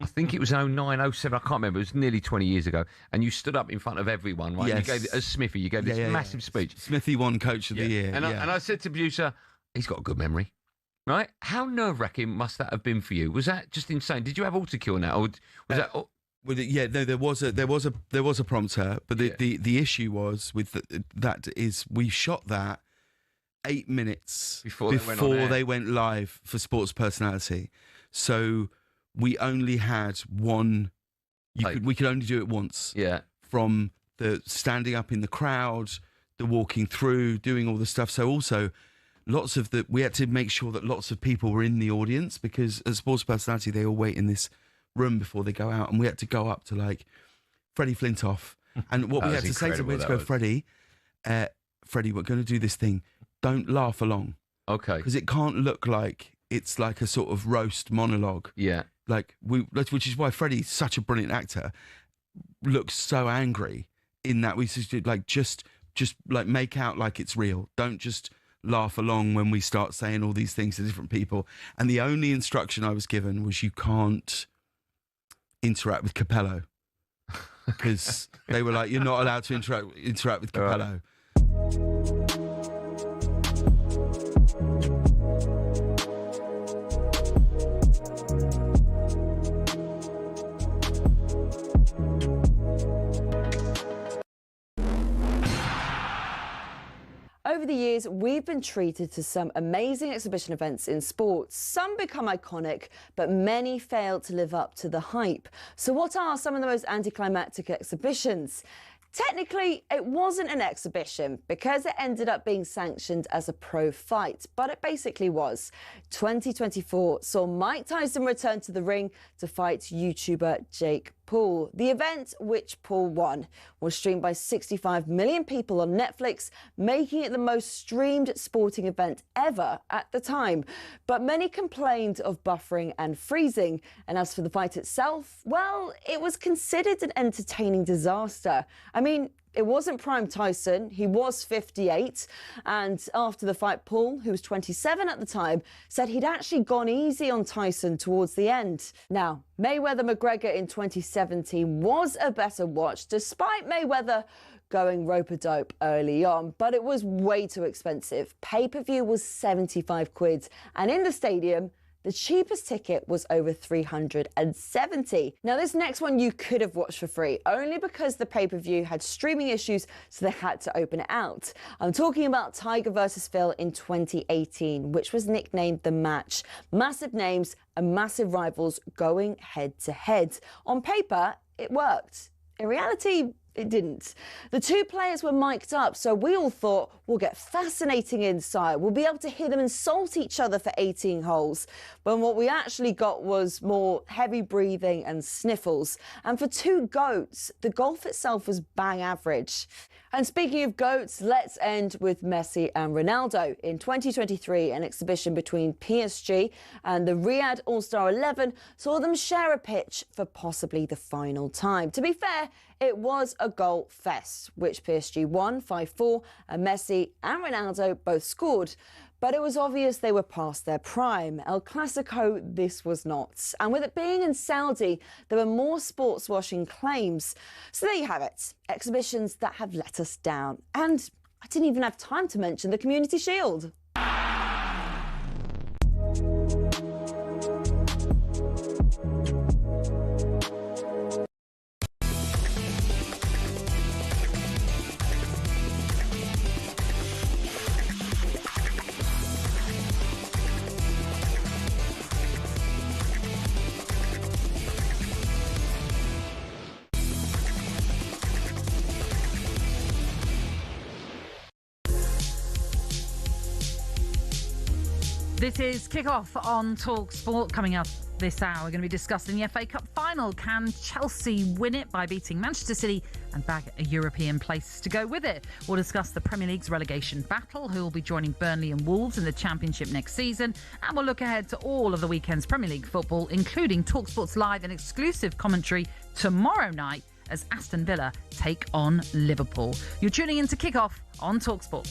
I think it was 09, 07, I can't remember. It was nearly 20 years ago. And you stood up in front of everyone, right? Yes. You gave, as Smithy, you gave this massive speech. Smithy won Coach of the Year. And I said to the producer, he's got a good memory, right? How nerve-wracking must that have been for you? Was that just insane? Did you have autocue on that? Or was that... Well, yeah, no, there was a prompter, but the issue was with that is we shot that 8 minutes before they went live for Sports Personality, so we only had one. We could only do it once. Yeah. From the standing up in the crowd, the walking through, doing all the stuff. So also, we had to make sure that lots of people were in the audience because at Sports Personality they all wait in this room before they go out, and we had to go up to like Freddie Flintoff, and what we had to say to him, we had to go, Freddie, we're going to do this thing. Don't laugh along, okay? Because it can't look like it's like a sort of roast monologue. Yeah, which is why Freddie's such a brilliant actor. Looks so angry in that we just make out like it's real. Don't just laugh along when we start saying all these things to different people. And the only instruction I was given was you can't interact with Capello, because they were like, you're not allowed to interact with Capello. Over the years, we've been treated to some amazing exhibition events in sports. Some become iconic, but many fail to live up to the hype. So what are some of the most anticlimactic exhibitions? Technically, it wasn't an exhibition because it ended up being sanctioned as a pro fight, but it basically was. 2024 saw Mike Tyson return to the ring to fight YouTuber Jake Paul. The event, which Paul won, was streamed by 65 million people on Netflix, making it the most streamed sporting event ever at the time. But many complained of buffering and freezing. And as for the fight itself, well, it was considered an entertaining disaster. I mean, it wasn't prime Tyson. He was 58. And after the fight, Paul, who was 27 at the time, said he'd actually gone easy on Tyson towards the end. Now, Mayweather-McGregor in 2017 was a better watch, despite Mayweather going rope-a-dope early on, but it was way too expensive. Pay-per-view was 75 quid, and in the stadium, the cheapest ticket was over 370. Now, this next one you could have watched for free, only because the pay-per-view had streaming issues, so they had to open it out. I'm talking about Tiger versus Phil in 2018, which was nicknamed The Match. Massive names and massive rivals going head-to-head. On paper, it worked. In reality, it didn't. The two players were mic'd up, so we all thought, we'll get fascinating insight. We'll be able to hear them insult each other for 18 holes. But what we actually got was more heavy breathing and sniffles. And for two GOATs, the golf itself was bang average. And speaking of GOATs, let's end with Messi and Ronaldo. In 2023, an exhibition between PSG and the Riyadh All-Star 11 saw them share a pitch for possibly the final time. To be fair, it was a goal fest, which PSG won 5-4, and Messi and Ronaldo both scored. But it was obvious they were past their prime. El Clasico, this was not. And with it being in Saudi, there were more sports washing claims. So there you have it. Exhibitions that have let us down. And I didn't even have time to mention the Community Shield. This is Kickoff on talkSPORT. Coming up this hour, we're going to be discussing the FA Cup final. Can Chelsea win it by beating Manchester City and bag a European place to go with it? We'll discuss the Premier League's relegation battle, who will be joining Burnley and Wolves in the Championship next season. And we'll look ahead to all of the weekend's Premier League football, including talkSPORT's live and exclusive commentary tomorrow night as Aston Villa take on Liverpool. You're tuning in to Kickoff on talkSPORT.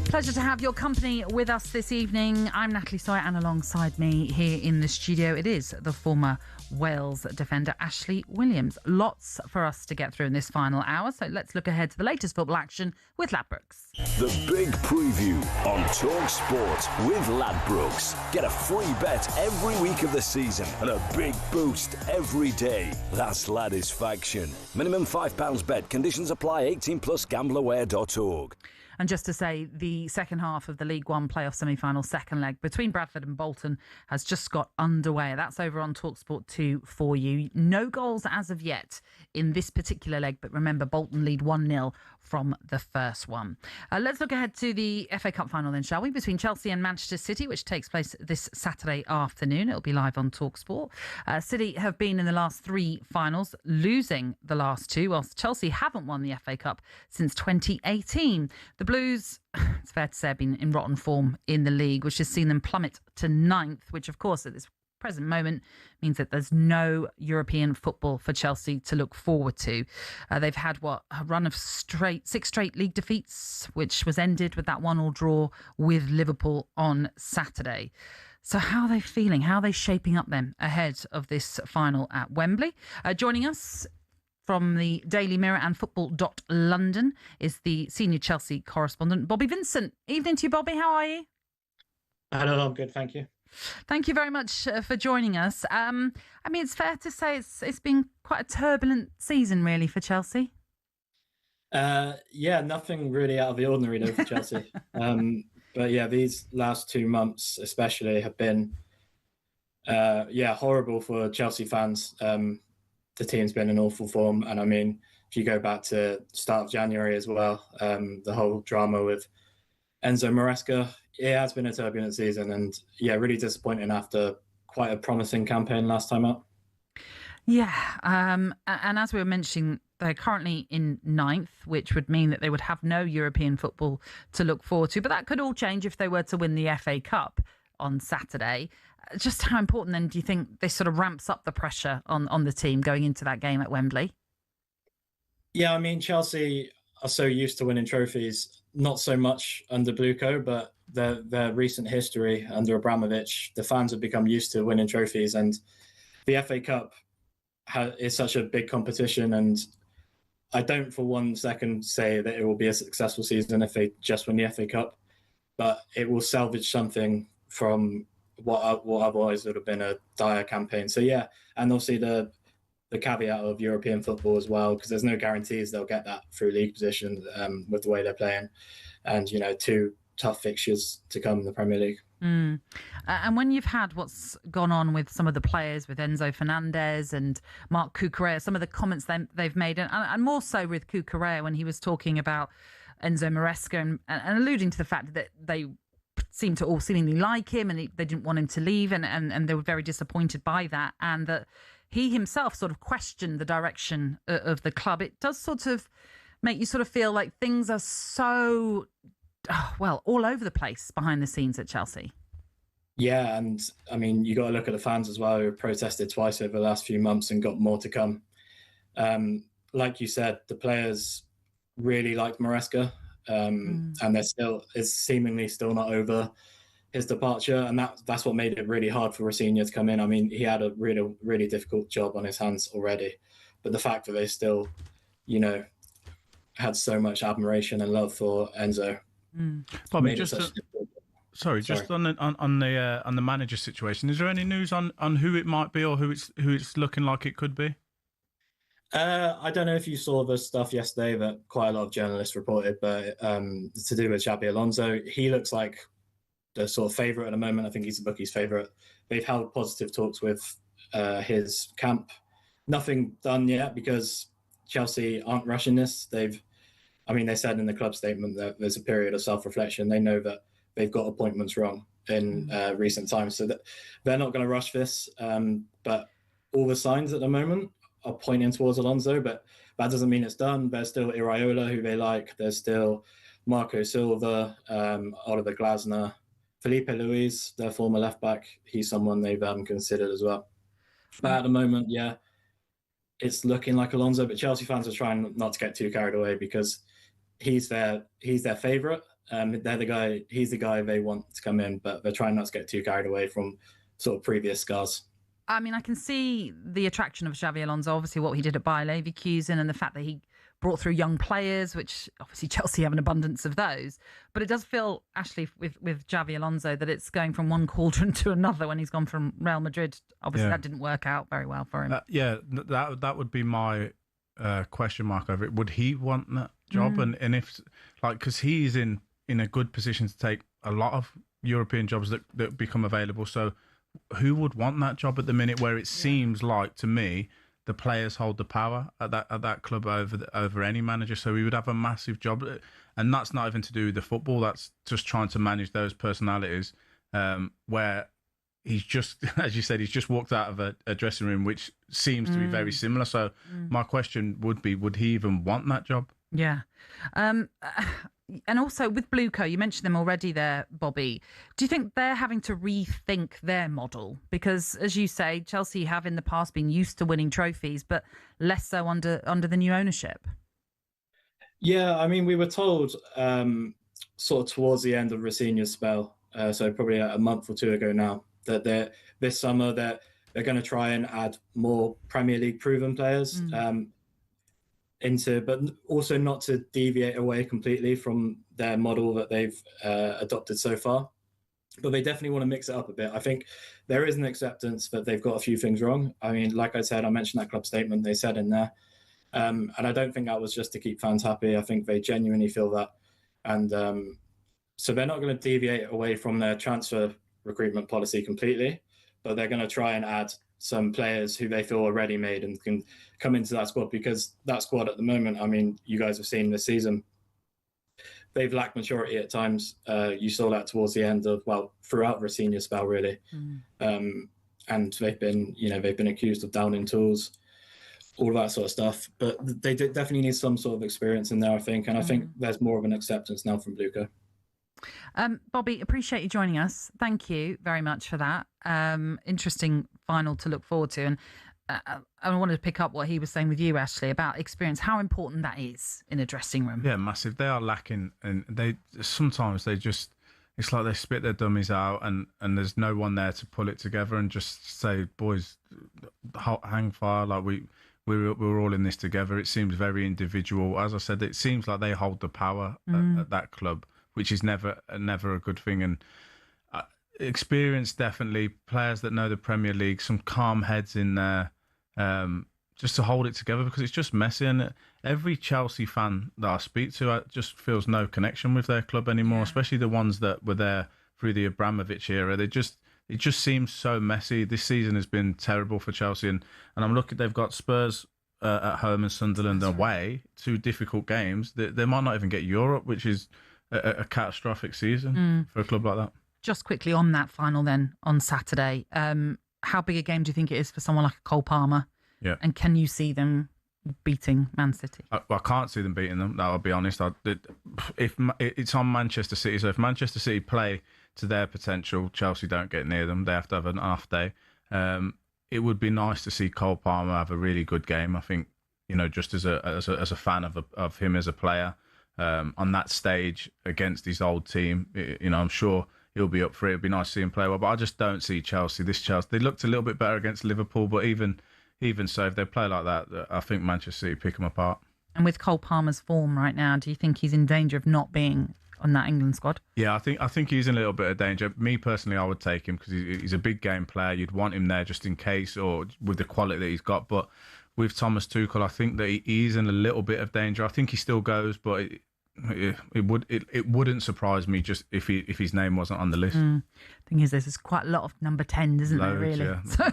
Pleasure to have your company with us this evening. I'm Natalie Sawyer, and alongside me here in the studio, it is the former Wales defender Ashley Williams. Lots for us to get through in this final hour, so let's look ahead to the latest football action with Ladbrokes. The big preview on talkSPORT with Ladbrokes. Get a free bet every week of the season and a big boost every day. That's Ladisfaction. Minimum £5 bet. Conditions apply. 18 plus gambleaware.org. And just to say, the second half of the League One playoff semi-final second leg between Bradford and Bolton has just got underway. That's over on talkSPORT 2 for you. No goals as of yet in this particular leg, but remember, Bolton lead 1-0 from the first one. Let's look ahead to the FA Cup final then, shall we? Between Chelsea and Manchester City, which takes place this Saturday afternoon. It'll be live on talkSPORT. City have been in the last three finals, losing the last two, whilst Chelsea haven't won the FA Cup since 2018. The Blues, it's fair to say, have been in rotten form in the league, which has seen them plummet to 9th, which of course at this present moment means that there's no European football for Chelsea to look forward to. They've had a run of six straight league defeats, which was ended with that 1-1 draw with Liverpool on Saturday. So how are they feeling? How are they shaping up then ahead of this final at Wembley? Joining us from the Daily Mirror and Football.London is the senior Chelsea correspondent, Bobby Vincent. Evening to you, Bobby. How are you? Hello, I'm good, thank you. Thank you very much for joining us. I mean, it's fair to say it's been quite a turbulent season, really, for Chelsea. Yeah, nothing really out of the ordinary, though, for Chelsea. But yeah, these last 2 months especially have been, horrible for Chelsea fans. The team's been in awful form. And I mean, if you go back to start of January as well, the whole drama with Enzo Maresca, it has been a turbulent season, and yeah, really disappointing after quite a promising campaign last time out. Yeah, and as we were mentioning, they're currently in 9th, which would mean that they would have no European football to look forward to. But that could all change if they were to win the FA Cup on Saturday. Just how important then do you think this sort of ramps up the pressure on the team going into that game at Wembley? Yeah, I mean, Chelsea are so used to winning trophies, not so much under Bluco, but their recent history under Abramovich, the fans have become used to winning trophies, and the FA Cup is such a big competition, and I don't for one second say that it will be a successful season if they just win the FA Cup, but it will salvage something from what otherwise would have been a dire campaign. So yeah, and obviously the caveat of European football as well, because there's no guarantees they'll get that through league position with the way they're playing, and 2 tough fixtures to come in the Premier League. And when you've had what's gone on with some of the players, with Enzo Fernandez and Marc Cucurella, some of the comments they've made, and more so with Cucurella when he was talking about Enzo Maresca and alluding to the fact that they seemed to all seemingly like him and they didn't want him to leave, and they were very disappointed by that, and that he himself sort of questioned the direction of the club. It does sort of make you sort of feel like things are so, all over the place behind the scenes at Chelsea. Yeah, and I mean, you got to look at the fans as well, who have protested twice over the last few months and got more to come. Like you said, the players really liked Maresca, and it's seemingly still not over his departure, and that's what made it really hard for Rosenior to come in. I mean, he had a really, really difficult job on his hands already, but the fact that they still, had so much admiration and love for Enzo. Bobby, just on the manager situation, is there any news on who it might be or who it's looking like it could be? I don't know if you saw the stuff yesterday that quite a lot of journalists reported, but to do with Xabi Alonso, he looks like the sort of favourite at the moment. I think he's the bookies' favourite. They've held positive talks with his camp. Nothing done yet because Chelsea aren't rushing this. They said in the club statement that there's a period of self-reflection. They know that they've got appointments wrong, in recent times. So that they're not going to rush this. But all the signs at the moment are pointing towards Alonso, but that doesn't mean it's done. There's still Iraola, who they like. There's still Marco Silva, Oliver Glasner, Felipe Luis, their former left back. He's someone they've considered as well. But at the moment, yeah, it's looking like Alonso, but Chelsea fans are trying not to get too carried away because he's their favourite. He's the guy they want to come in, but they're trying not to get too carried away from sort of previous scars. I mean, I can see the attraction of Xabi Alonso, obviously what he did at Bayer Leverkusen and the fact that he brought through young players, which obviously Chelsea have an abundance of those. But it does feel, Ashley, with Xabi Alonso, that it's going from one cauldron to another when he's gone from Real Madrid. Obviously, that didn't work out very well for him. That would be my question mark over it. Would he want that job? And if, like, because he's in a good position to take a lot of European jobs that become available. So who would want that job at the minute where it seems like, to me, the players hold the power at that club over any manager? So we would have a massive job, and that's not even to do with the football. That's just trying to manage those personalities, where he's just, as you said, he's just walked out of a dressing room which seems to be very similar. So my question would be, would he even want that job? Yeah. And also with Blueco, you mentioned them already there, Bobby. Do you think they're having to rethink their model? Because, as you say, Chelsea have in the past been used to winning trophies, but less so under the new ownership. Yeah, I mean, we were told sort of towards the end of Rosenior's spell, so probably a month or two ago now, that this summer they're going to try and add more Premier League proven players. But also not to deviate away completely from their model that they've adopted so far. But they definitely want to mix it up a bit. I think there is an acceptance that they've got a few things wrong. I mean, like I said, I mentioned that club statement they said in there. And I don't think that was just to keep fans happy. I think they genuinely feel that. And so they're not going to deviate away from their transfer recruitment policy completely, but they're going to try and add some players who they feel are ready-made and can come into that squad, because that squad at the moment, I mean, you guys have seen this season, they've lacked maturity at times. You saw that towards the end of, throughout Rosenior's spell, really. And they've been accused of downing tools, all of that sort of stuff. But they definitely need some sort of experience in there, I think. And I think there's more of an acceptance now from Blueco. Bobby, appreciate you joining us. Thank you very much for that. Interesting final to look forward to. And I wanted to pick up what he was saying with you, Ashley, about experience, how important that is in a dressing room. Yeah, massive. They are lacking, and sometimes it's like they spit their dummies out and there's no one there to pull it together and just say, boys, hang fire, like we're all in this together. It seems very individual. As I said, it seems like they hold the power at that club, which is never a good thing. And experience, definitely, players that know the Premier League, some calm heads in there, just to hold it together, because it's just messy. And every Chelsea fan that I speak to just feels no connection with their club anymore, especially the ones that were there through the Abramovich era. It just seems so messy. This season has been terrible for Chelsea, and I'm looking. They've got Spurs at home and Sunderland away, 2 difficult games. They might not even get Europe, which is a catastrophic season for a club like that. Just quickly on that final then on Saturday, how big a game do you think it is for someone like Cole Palmer? Yeah. And can you see them beating Man City? I can't see them beating them. I'll be honest. If it's on Manchester City, so if Manchester City play to their potential, Chelsea don't get near them. They have to have an off day. It would be nice to see Cole Palmer have a really good game. I think, just as a fan of him as a player, on that stage against his old team, I'm sure he'll be up for it. It'd be nice to see him play well, but I just don't see Chelsea. They looked a little bit better against Liverpool, but even so, if they play like that, I think Manchester City pick them apart. And with Cole Palmer's form right now, do you think he's in danger of not being on that England squad? Yeah, I think he's in a little bit of danger. Me personally, I would take him because he's a big game player. You'd want him there just in case, or with the quality that he's got. But with Thomas Tuchel, I think that he's in a little bit of danger. I think he still goes, but it wouldn't surprise me just if his name wasn't on the list. Thing is, there's quite a lot of number 10s, isn't there, really? Yeah. So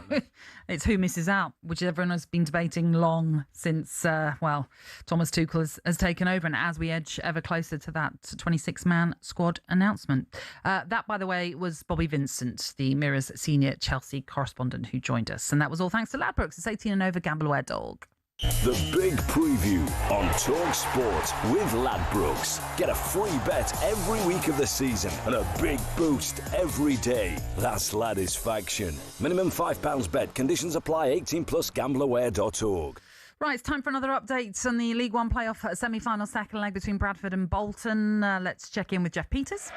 it's who misses out, which everyone has been debating long since, Thomas Tuchel has taken over, and as we edge ever closer to that 26-man squad announcement. That, by the way, was Bobby Vincent, the Mirror's senior Chelsea correspondent, who joined us. And that was all thanks to Ladbrokes. It's 18 and over, gamble aware, dog. The Big Preview on talkSPORT with Ladbrokes. Get a free bet every week of the season and a big boost every day. That's Ladisfaction. Minimum £5 bet. Conditions apply. 18 plus gambleaware.org. Right, it's time for another update on the League One playoff semi-final second leg between Bradford and Bolton. Let's check in with Jeff Peters.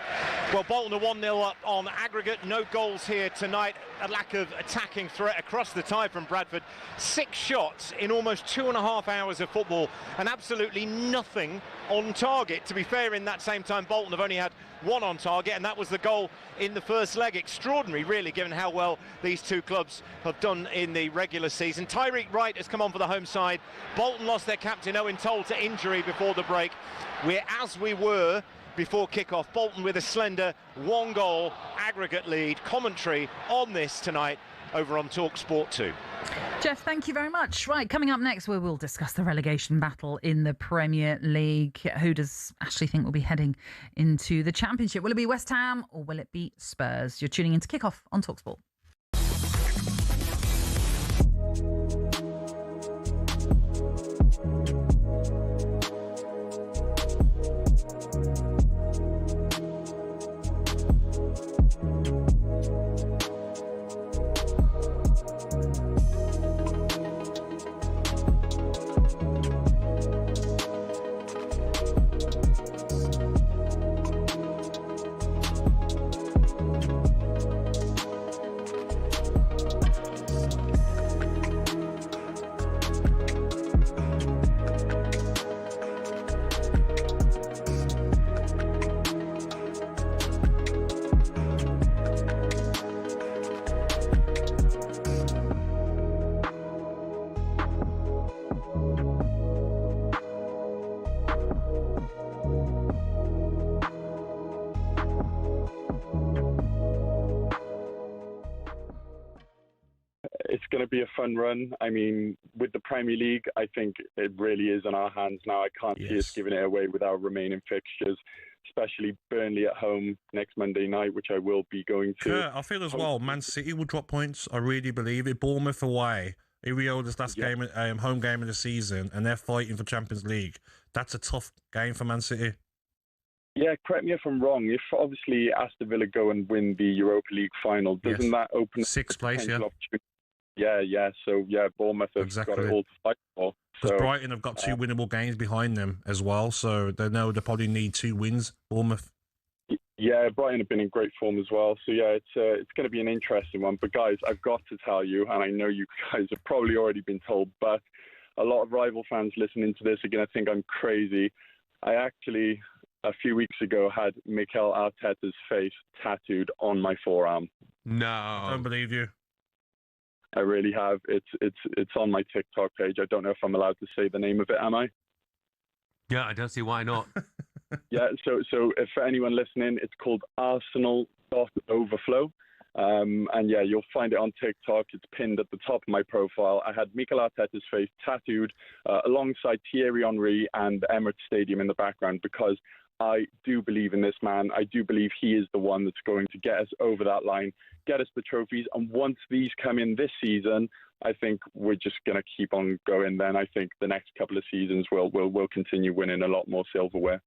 Well, Bolton are 1-0 up on aggregate. No goals here tonight. A lack of attacking threat across the tie from Bradford. 6 shots in almost 2.5 hours of football and absolutely nothing on target. To be fair, in that same time, Bolton have only had 1 on target, and that was the goal in the first leg. Extraordinary, really, given how well these two clubs have done in the regular season. Tyreek Wright has come on for the home side. Bolton lost their captain, Owen Toll, to injury before the break. We're as we were before kickoff. Bolton with a slender 1-goal aggregate lead. Commentary on this tonight over on talkSPORT 2. Jeff, thank you very much. Right, coming up next, we will discuss the relegation battle in the Premier League. Who does Ashley think will be heading into the Championship? Will it be West Ham or will it be Spurs? You're tuning into Kickoff on talkSPORT. It's going to be a fun run. I mean, with the Premier League, I think it really is in our hands now. I can't see us giving it away with our remaining fixtures, especially Burnley at home next Monday night, which I will be going to. Yeah, I feel as well, Man City will drop points. I really believe it. Bournemouth away. Irio's last game, home game of the season, and they're fighting for Champions League. That's a tough game for Man City. Yeah, correct me if I'm wrong. If obviously Aston Villa go and win the Europa League final, doesn't that open 6th place? Yeah. Yeah. So Bournemouth have got it all to fight for. Because Brighton have got 2 winnable games behind them as well, so they know they probably need 2 wins. Bournemouth. Yeah, Brighton have been in great form as well. So yeah, it's going to be an interesting one. But guys, I've got to tell you, and I know you guys have probably already been told, but a lot of rival fans listening to this are going to think I'm crazy. I actually, a few weeks ago, had Mikel Arteta's face tattooed on my forearm. No, I don't believe you. I really have. It's on my TikTok page. I don't know if I'm allowed to say the name of it, am I? Yeah, I don't see why not. Yeah, so if for anyone listening, it's called Arsenal.overflow. And yeah, you'll find it on TikTok. It's pinned at the top of my profile. I had Mikel Arteta's face tattooed alongside Thierry Henry and Emirates Stadium in the background because I do believe in this man. I do believe he is the one that's going to get us over that line, get us the trophies. And once these come in this season, I think we're just going to keep on going. Then I think the next couple of seasons we'll continue winning a lot more silverware.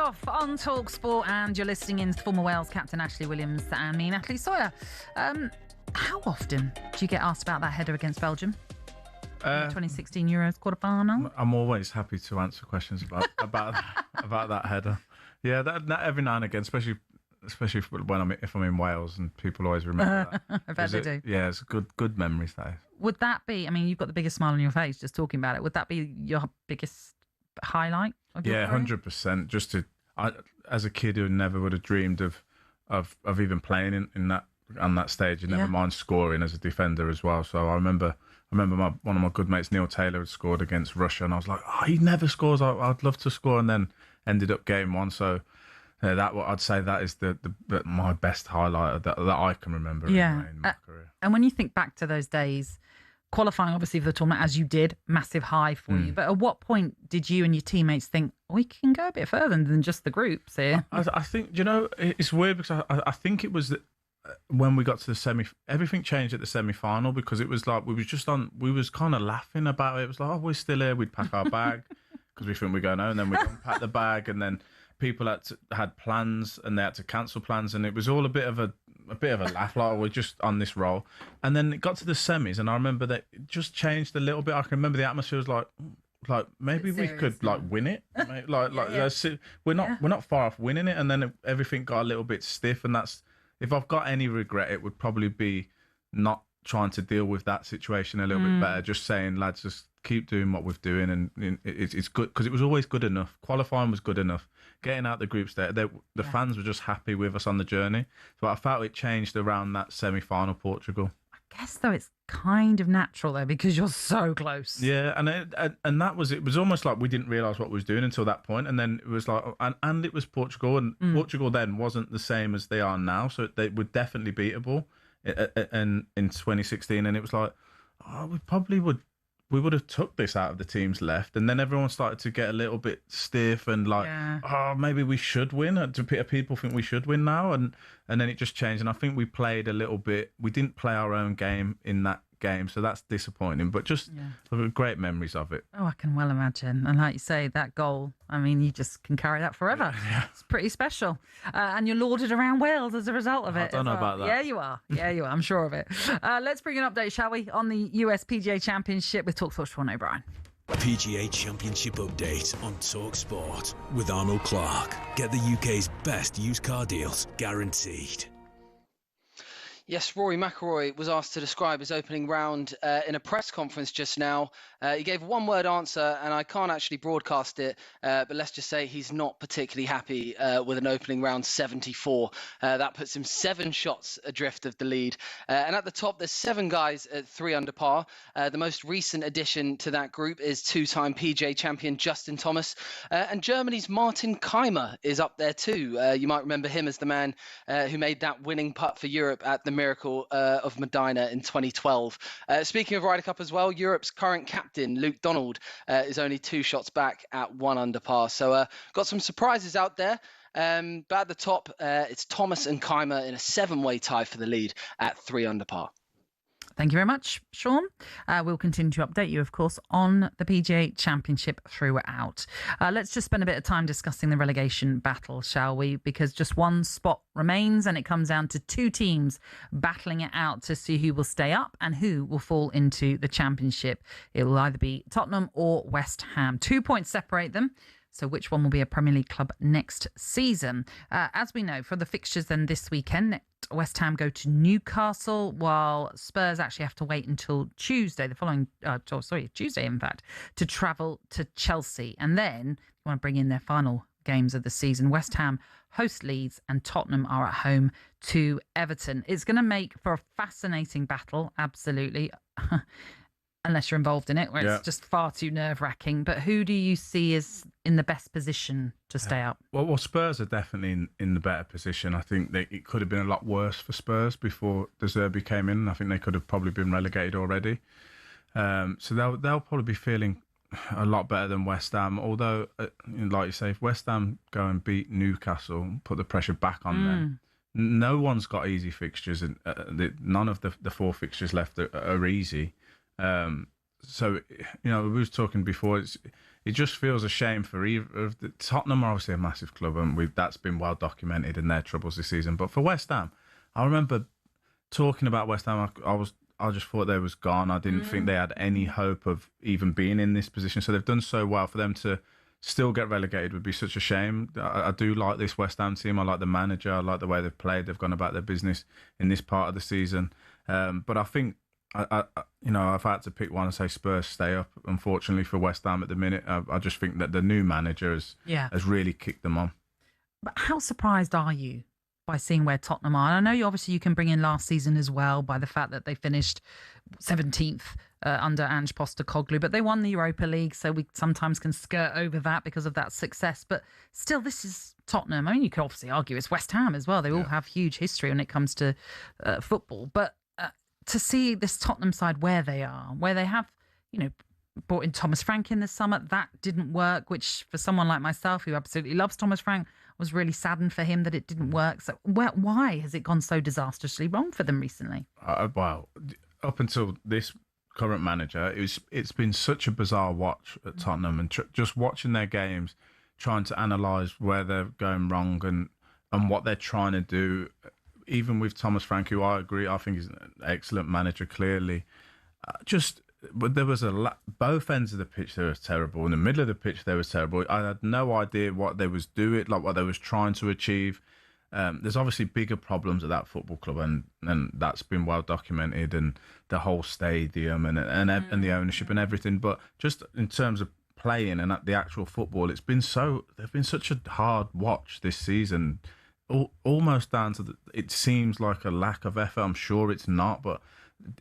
Kickoff on talkSPORT, and you're listening in to former Wales captain Ashley Williams and me, Natalie Sawyer. How often do you get asked about that header against Belgium? The 2016 Euros quarter-final? I'm always happy to answer questions about that header. Yeah, that every now and again, especially when if I'm in Wales, and people always remember that. I bet they do. Yeah, it's good memories there. Would that be? I mean, you've got the biggest smile on your face just talking about it. Would that be your biggest highlight of your career? 100%. As a kid who never would have dreamed of even playing in that on that stage, and never mind scoring as a defender as well. So I remember one of my good mates, Neil Taylor, had scored against Russia, and I was like, oh, he never scores. I'd love to score, and then ended up game one. So I'd say that is my best highlight that I can remember in my career. And when you think back to those days, qualifying obviously for the tournament as you did, massive high for you. But at what point did you and your teammates think we can go a bit further than just the groups here? I think, it's weird because I think it was that when we got to the semi, everything changed at the semi-final, because it was like we was kind of laughing about it. It was like, oh, we're still here. We'd pack our bag because we think we're going home, and then we'd unpack the bag, and then people had plans and they had to cancel plans, and it was all a bit of a laugh, like we're just on this roll. And then it got to the semis, and I remember that it just changed a little bit. I can remember the atmosphere was like maybe we could win it. We're not far off winning it, and then everything got a little bit stiff, and that's, if I've got any regret, it would probably be not trying to deal with that situation a little bit better. Just saying, lads, just keep doing what we're doing, and it's good, because it was always good enough. Qualifying was good enough. Getting out the groups the fans were just happy with us on the journey. So I felt it changed around that semi-final Portugal. I guess though it's kind of natural though, because you're so close. Yeah, and that was, it was almost like we didn't realise what we was doing until that point, and then it was like, and it was Portugal, and Portugal then wasn't the same as they are now, so they were definitely beatable in 2016, and it was like, oh, we would have took this out of the teams left, and then everyone started to get a little bit stiff and like, oh, maybe we should win. Do people think we should win now? And then it just changed, and I think we played a little bit. We didn't play our own game in that game, so that's disappointing. But just great memories of it. Oh, I can well imagine. And like you say, that goal, I mean, you just can carry that forever. Yeah. It's pretty special. And you're lauded around Wales as a result of it. I don't know about that. Yeah, you are. Yeah, you are. I'm sure of it. Let's bring an update, shall we, on the US PGA Championship with talkSPORT Sean O'Brien. PGA Championship update on talkSPORT with Arnold Clark. Get the UK's best used car deals, guaranteed. Yes, Rory McIlroy was asked to describe his opening round in a press conference just now. He gave a one-word answer, and I can't actually broadcast it, but let's just say he's not particularly happy with an opening round 74. That puts him 7 shots adrift of the lead. And at the top, there's 7 guys at 3 under par. The most recent addition to that group is 2-time PGA champion Justin Thomas. And Germany's Martin Keimer is up there too. You might remember him as the man who made that winning putt for Europe at the Miracle of Medina in 2012. Speaking of Ryder Cup as well, Europe's current captain, Luke Donald, is only 2 shots back at 1 under par. So got some surprises out there. But at the top, it's Thomas and Keimer in a 7-way tie for the lead at 3 under par. Thank you very much, Sean. We'll continue to update you, of course, on the PGA Championship throughout. Let's just spend a bit of time discussing the relegation battle, shall we? Because just one spot remains, and it comes down to 2 teams battling it out to see who will stay up and who will fall into the Championship. It will either be Tottenham or West Ham. 2 points separate them. So which one will be a Premier League club next season? As we know, for the fixtures then this weekend, West Ham go to Newcastle, while Spurs actually have to wait until Tuesday, Tuesday, in fact, to travel to Chelsea. And then you want to bring in their final games of the season. West Ham host Leeds and Tottenham are at home to Everton. It's going to make for a fascinating battle, absolutely. Unless you're involved in it, where it's just far too nerve-wracking. But who do you see as in the best position to stay up? Well, Spurs are definitely in the better position. I think it could have been a lot worse for Spurs before De Zerbi came in. I think they could have probably been relegated already. So they'll probably be feeling a lot better than West Ham. Although, like you say, if West Ham go and beat Newcastle, put the pressure back on them, no one's got easy fixtures, and none of the 4 fixtures left are easy. So, we was talking before, it just feels a shame for Tottenham are obviously a massive club, and that's been well documented in their troubles this season. But for West Ham, I remember talking about West Ham, I just thought they was gone. I didn't think they had any hope of even being in this position. So they've done so well. For them to still get relegated would be such a shame. I do like this West Ham team. I like the manager. I like the way they've played. They've gone about their business in this part of the season. But I think, I've had to pick one and say Spurs stay up, unfortunately, for West Ham at the minute. I just think that the new manager has really kicked them on. But how surprised are you by seeing where Tottenham are? And I know you can bring in last season as well by the fact that they finished 17th under Ange Postecoglou, but they won the Europa League, so we sometimes can skirt over that because of that success. But still, this is Tottenham. I mean, you could obviously argue it's West Ham as well. They all have huge history when it comes to football. But to see this Tottenham side where they are, where they have, brought in Thomas Frank in the summer, that didn't work, which for someone like myself who absolutely loves Thomas Frank, was really saddened for him that it didn't work. So why has it gone so disastrously wrong for them recently? Well, up until this current manager, it's been such a bizarre watch at Tottenham, and just watching their games, trying to analyse where they're going wrong and what they're trying to do. Even with Thomas Frank, who I agree, I think is an excellent manager, clearly. But there was both ends of the pitch there was terrible. In the middle of the pitch there was terrible. I had no idea what they was doing, like what they was trying to achieve. There's obviously bigger problems at that football club, and that's been well documented, and the whole stadium and the ownership and everything. But just in terms of playing and at the actual football, they've been such a hard watch this season. Almost down to it seems like a lack of effort. I'm sure it's not, but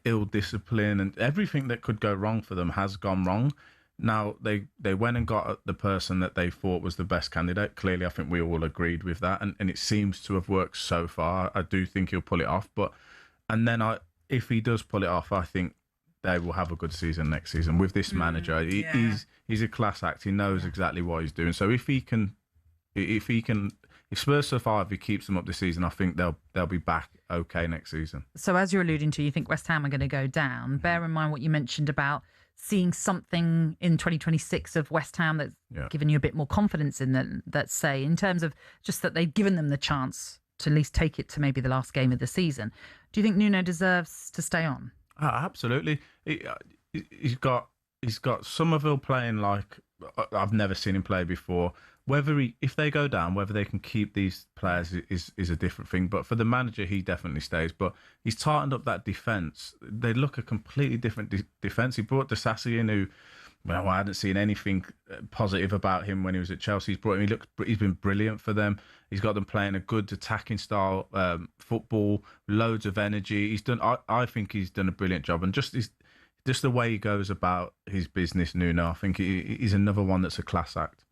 ill discipline and everything that could go wrong for them has gone wrong. Now they went and got the person that they thought was the best candidate. Clearly, I think we all agreed with that, and it seems to have worked so far. I do think he'll pull it off, if he does pull it off, I think they will have a good season next season with this manager. He's a class act. He knows exactly what he's doing. So if Spurs survive, he keeps them up this season, I think they'll be back okay next season. So as you're alluding to, you think West Ham are going to go down. Bear in mind what you mentioned about seeing something in 2026 of West Ham that's given you a bit more confidence in them, let's say, in terms of just that they've given them the chance to at least take it to maybe the last game of the season. Do you think Nuno deserves to stay on? Absolutely. He's got Somerville playing like I've never seen him play before. If they go down, whether they can keep these players is a different thing. But for the manager, he definitely stays. But he's tightened up that defence. They look a completely different defence. He brought Disassi in, who, I hadn't seen anything positive about him when he was at Chelsea. He's been brilliant for them. He's got them playing a good attacking style football, loads of energy. I think he's done a brilliant job, and just the way he goes about his business, Nuno, I think he's another one that's a class act.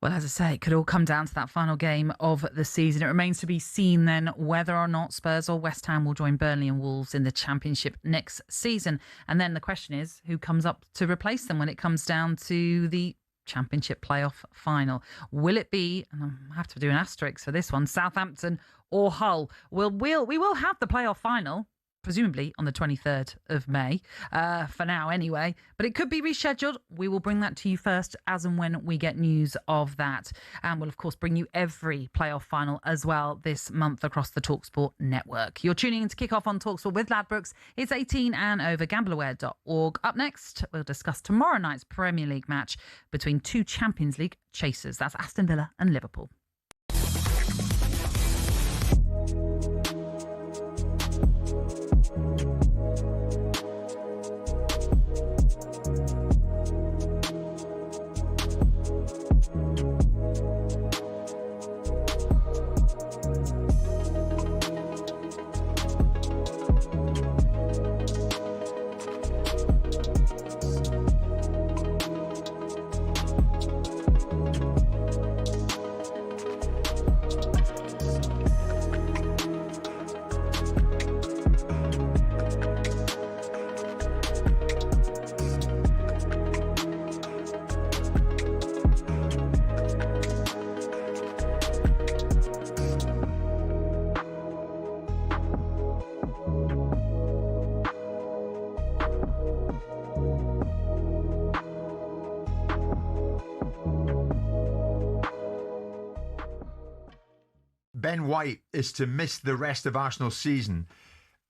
Well, as I say, it could all come down to that final game of the season. It remains to be seen then whether or not Spurs or West Ham will join Burnley and Wolves in the Championship next season. And then the question is, who comes up to replace them when it comes down to the Championship playoff final? Will it be, and I have to do an asterisk for this one, Southampton or Hull? We will have the playoff final, presumably on the 23rd of May, for now anyway. But it could be rescheduled. We will bring that to you first as and when we get news of that. And we'll, of course, bring you every playoff final as well this month across the talkSPORT network. You're tuning into Kickoff on talkSPORT with Ladbrokes. It's 18 and over, gambleaware.org. Up next, we'll discuss tomorrow night's Premier League match between two Champions League chasers. That's Aston Villa and Liverpool. White is to miss the rest of Arsenal's season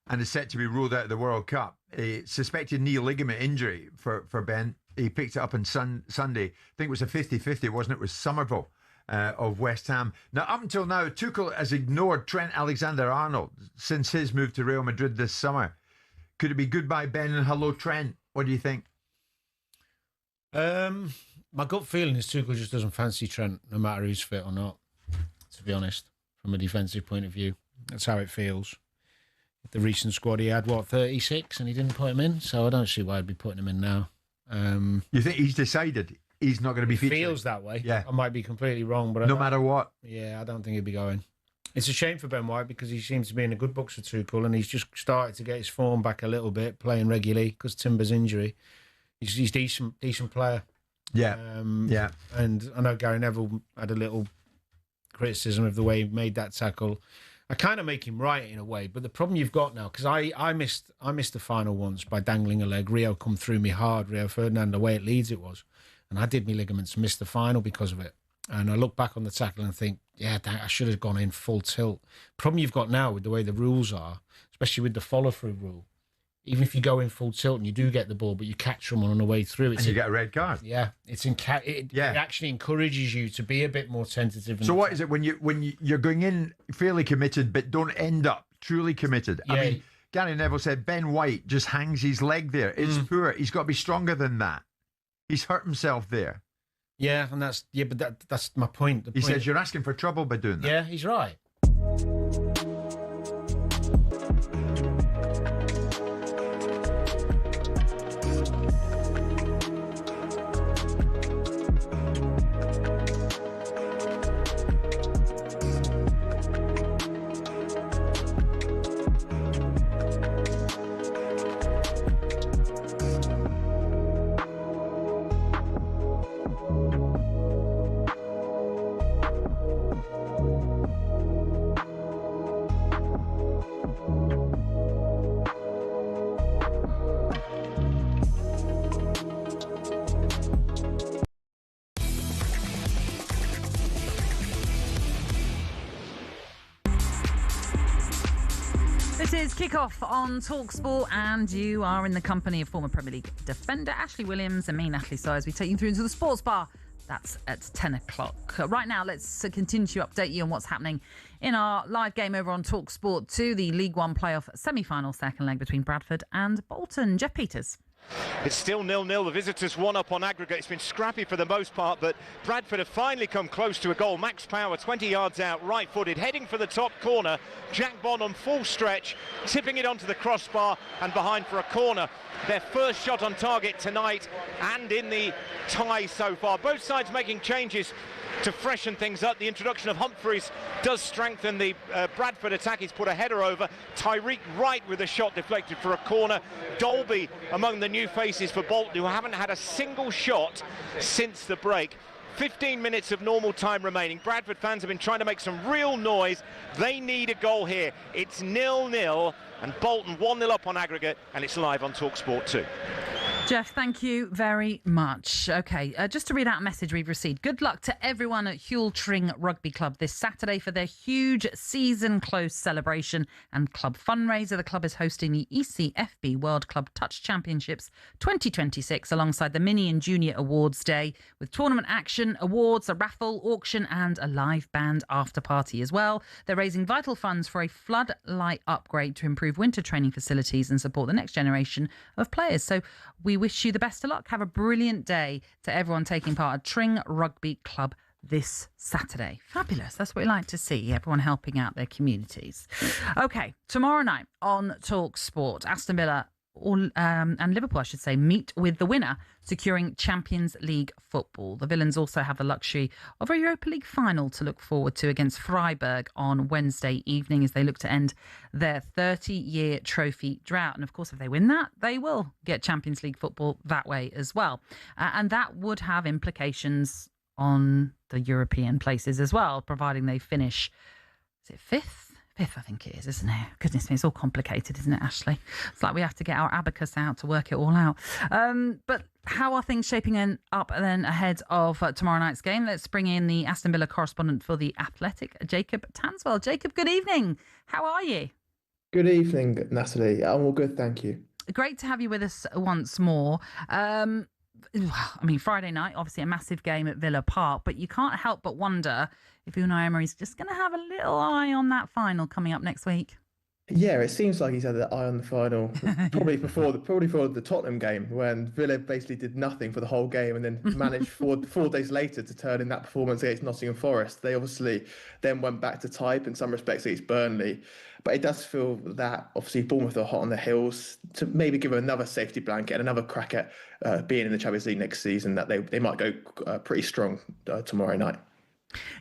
and is set to be ruled out of the World Cup. A suspected knee ligament injury for Ben. He picked it up on Sunday. I think it was a 50-50, wasn't it? With Somerville of West Ham. Now, up until now, Tuchel has ignored Trent Alexander-Arnold since his move to Real Madrid this summer. Could it be goodbye Ben and hello Trent? What do you think? My gut feeling is Tuchel just doesn't fancy Trent, no matter who's fit or not, to be honest, from a defensive point of view. That's how it feels. The recent squad, he had, 36, and he didn't put him in, so I don't see why I'd be putting him in now. You think he's decided he's not going to be featured? It feels that way. Yeah. I might be completely wrong, but no matter what. Yeah, I don't think he'd be going. It's a shame for Ben White because he seems to be in the good books for Tuchel, and he's just started to get his form back a little bit, playing regularly because Timber's injury. He's decent player. Yeah, yeah. And I know Gary Neville had a little criticism of the way he made that tackle. I kind of make him right in a way, but the problem you've got now, because I missed the final once by dangling a leg. Rio come through me hard, Rio Ferdinand, the way it leads it was. And I did my ligaments, missed the final because of it. And I look back on the tackle and think, yeah, I should have gone in full tilt. Problem you've got now with the way the rules are, especially with the follow-through rule, even if you go in full tilt and you do get the ball, but you catch someone on the way through, and you get a red card. Yeah, it actually encourages you to be a bit more tentative. So what is it when you're going in fairly committed, but don't end up truly committed? Yeah. I mean, Gary Neville said Ben White just hangs his leg there. It's poor. He's got to be stronger than that. He's hurt himself there. Yeah, and that's my point. He says you're asking for trouble by doing that. Yeah, he's right. This is Kickoff on talkSPORT, and you are in the company of former Premier League defender Ashley Williams and me, Natalie Sawyer, as we take you through into the sports bar. That's at 10 o'clock. Right now, let's continue to update you on what's happening in our live game over on talkSPORT 2, the League One playoff semi-final second leg between Bradford and Bolton. Jeff Peters. It's still 0-0. The visitors one up on aggregate. It's been scrappy for the most part, but Bradford have finally come close to a goal. Max Power 20 yards out, right-footed, heading for the top corner. Jack Bond on full stretch, tipping it onto the crossbar and behind for a corner. Their first shot on target tonight and in the tie so far. Both sides making changes to freshen things up. The introduction of Humphreys does strengthen the Bradford attack. He's put a header over. Tyreek Wright with a shot deflected for a corner. Dolby among the new faces for Bolton, who haven't had a single shot since the break. 15 minutes of normal time remaining. Bradford fans have been trying to make some real noise. They need a goal here. It's 0-0 and Bolton 1-0 up on aggregate, and it's live on talkSPORT 2. Jeff, thank you very much. Okay, just to read out a message we've received. Good luck to everyone at Tring Rugby Club this Saturday for their huge season close celebration and club fundraiser. The club is hosting the ECFB World Club Touch Championships 2026 alongside the Mini and Junior Awards Day with tournament action, awards, a raffle, auction and a live band after party as well. They're raising vital funds for a floodlight upgrade to improve winter training facilities and support the next generation of players. So we wish you the best of luck. Have a brilliant day to everyone taking part at Tring Rugby Club this Saturday. Fabulous. That's what we like to see, everyone helping out their communities. Okay, tomorrow night on talkSPORT, Aston Villa and Liverpool, I should say, meet with the winner, securing Champions League football. The Villains also have the luxury of a Europa League final to look forward to against Freiburg on Wednesday evening as they look to end their 30-year trophy drought. And of course, if they win that, they will get Champions League football that way as well. And that would have implications on the European places as well, providing they finish, is it fifth, I think it is, isn't it? Goodness me, it's all complicated, isn't it, Ashley? It's like we have to get our abacus out to work it all out. But how are things shaping up then ahead of tomorrow night's game? Let's bring in the Aston Villa correspondent for The Athletic, Jacob Tanswell. Jacob, good evening. How are you? Good evening, Natalie. I'm all good, thank you. Great to have you with us once more. I mean, Friday night, obviously a massive game at Villa Park, but you can't help but wonder if Unai Emery's just going to have a little eye on that final coming up next week. Yeah, it seems like he's had an eye on the final, probably before the Tottenham game, when Villa basically did nothing for the whole game and then managed 4 days later to turn in that performance against Nottingham Forest. They obviously then went back to type in some respects against Burnley, but it does feel that obviously Bournemouth are hot on the heels to maybe give another safety blanket and another crack at being in the Champions League next season, that they might go pretty strong tomorrow night.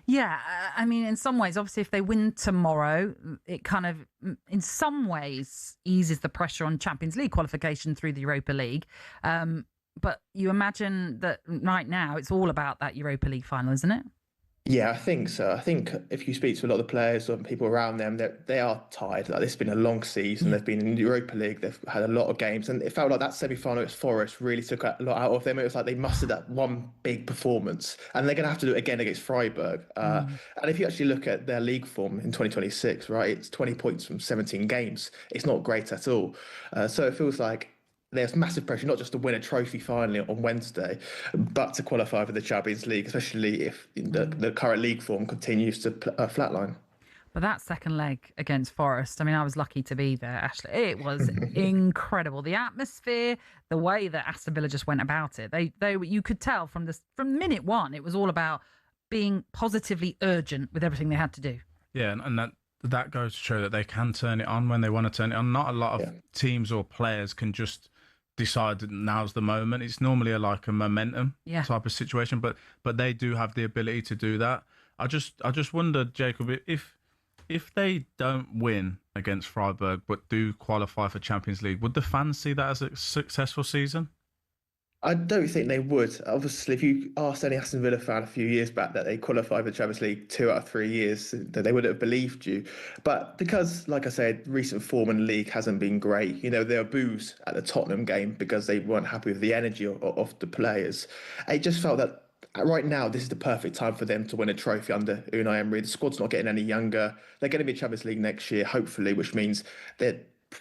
Yeah, I mean, in some ways, obviously, if they win tomorrow, it kind of, in some ways, eases the pressure on Champions League qualification through the Europa League. But you imagine that right now, it's all about that Europa League final, isn't it? Yeah, I think so. I think if you speak to a lot of the players or people around them, they are tired. Like, it's been a long season. They've been in the Europa League. They've had a lot of games. And it felt like that semi-final against Forest really took a lot out of them. It was like they mustered that one big performance. And they're going to have to do it again against Freiburg. And if you actually look at their league form in 2026, right, it's 20 points from 17 games. It's not great at all. So it feels like there's massive pressure, not just to win a trophy finally on Wednesday, but to qualify for the Champions League, especially if the current league form continues to flatline. But that second leg against Forest, I mean, I was lucky to be there, Ashley. It was incredible. The atmosphere, the way that Aston Villa just went about it. You could tell from minute one, it was all about being positively urgent with everything they had to do. Yeah, and that goes to show that they can turn it on when they want to turn it on. Not a lot of teams or players can just decide that now's the moment. It's normally like a momentum type of situation, but they do have the ability to do that. I just wonder, Jacob, if they don't win against Freiburg but do qualify for Champions League, would the fans see that as a successful season? I don't think they would. Obviously, if you asked any Aston Villa fan a few years back that they qualified for the Champions League 2 out of 3 years, that they wouldn't have believed you. But because, like I said, recent form in the league hasn't been great. You know, there were boos at the Tottenham game because they weren't happy with the energy of the players. It just felt that right now, this is the perfect time for them to win a trophy under Unai Emery. The squad's not getting any younger. They're going to be in Champions League next year, hopefully, which means they're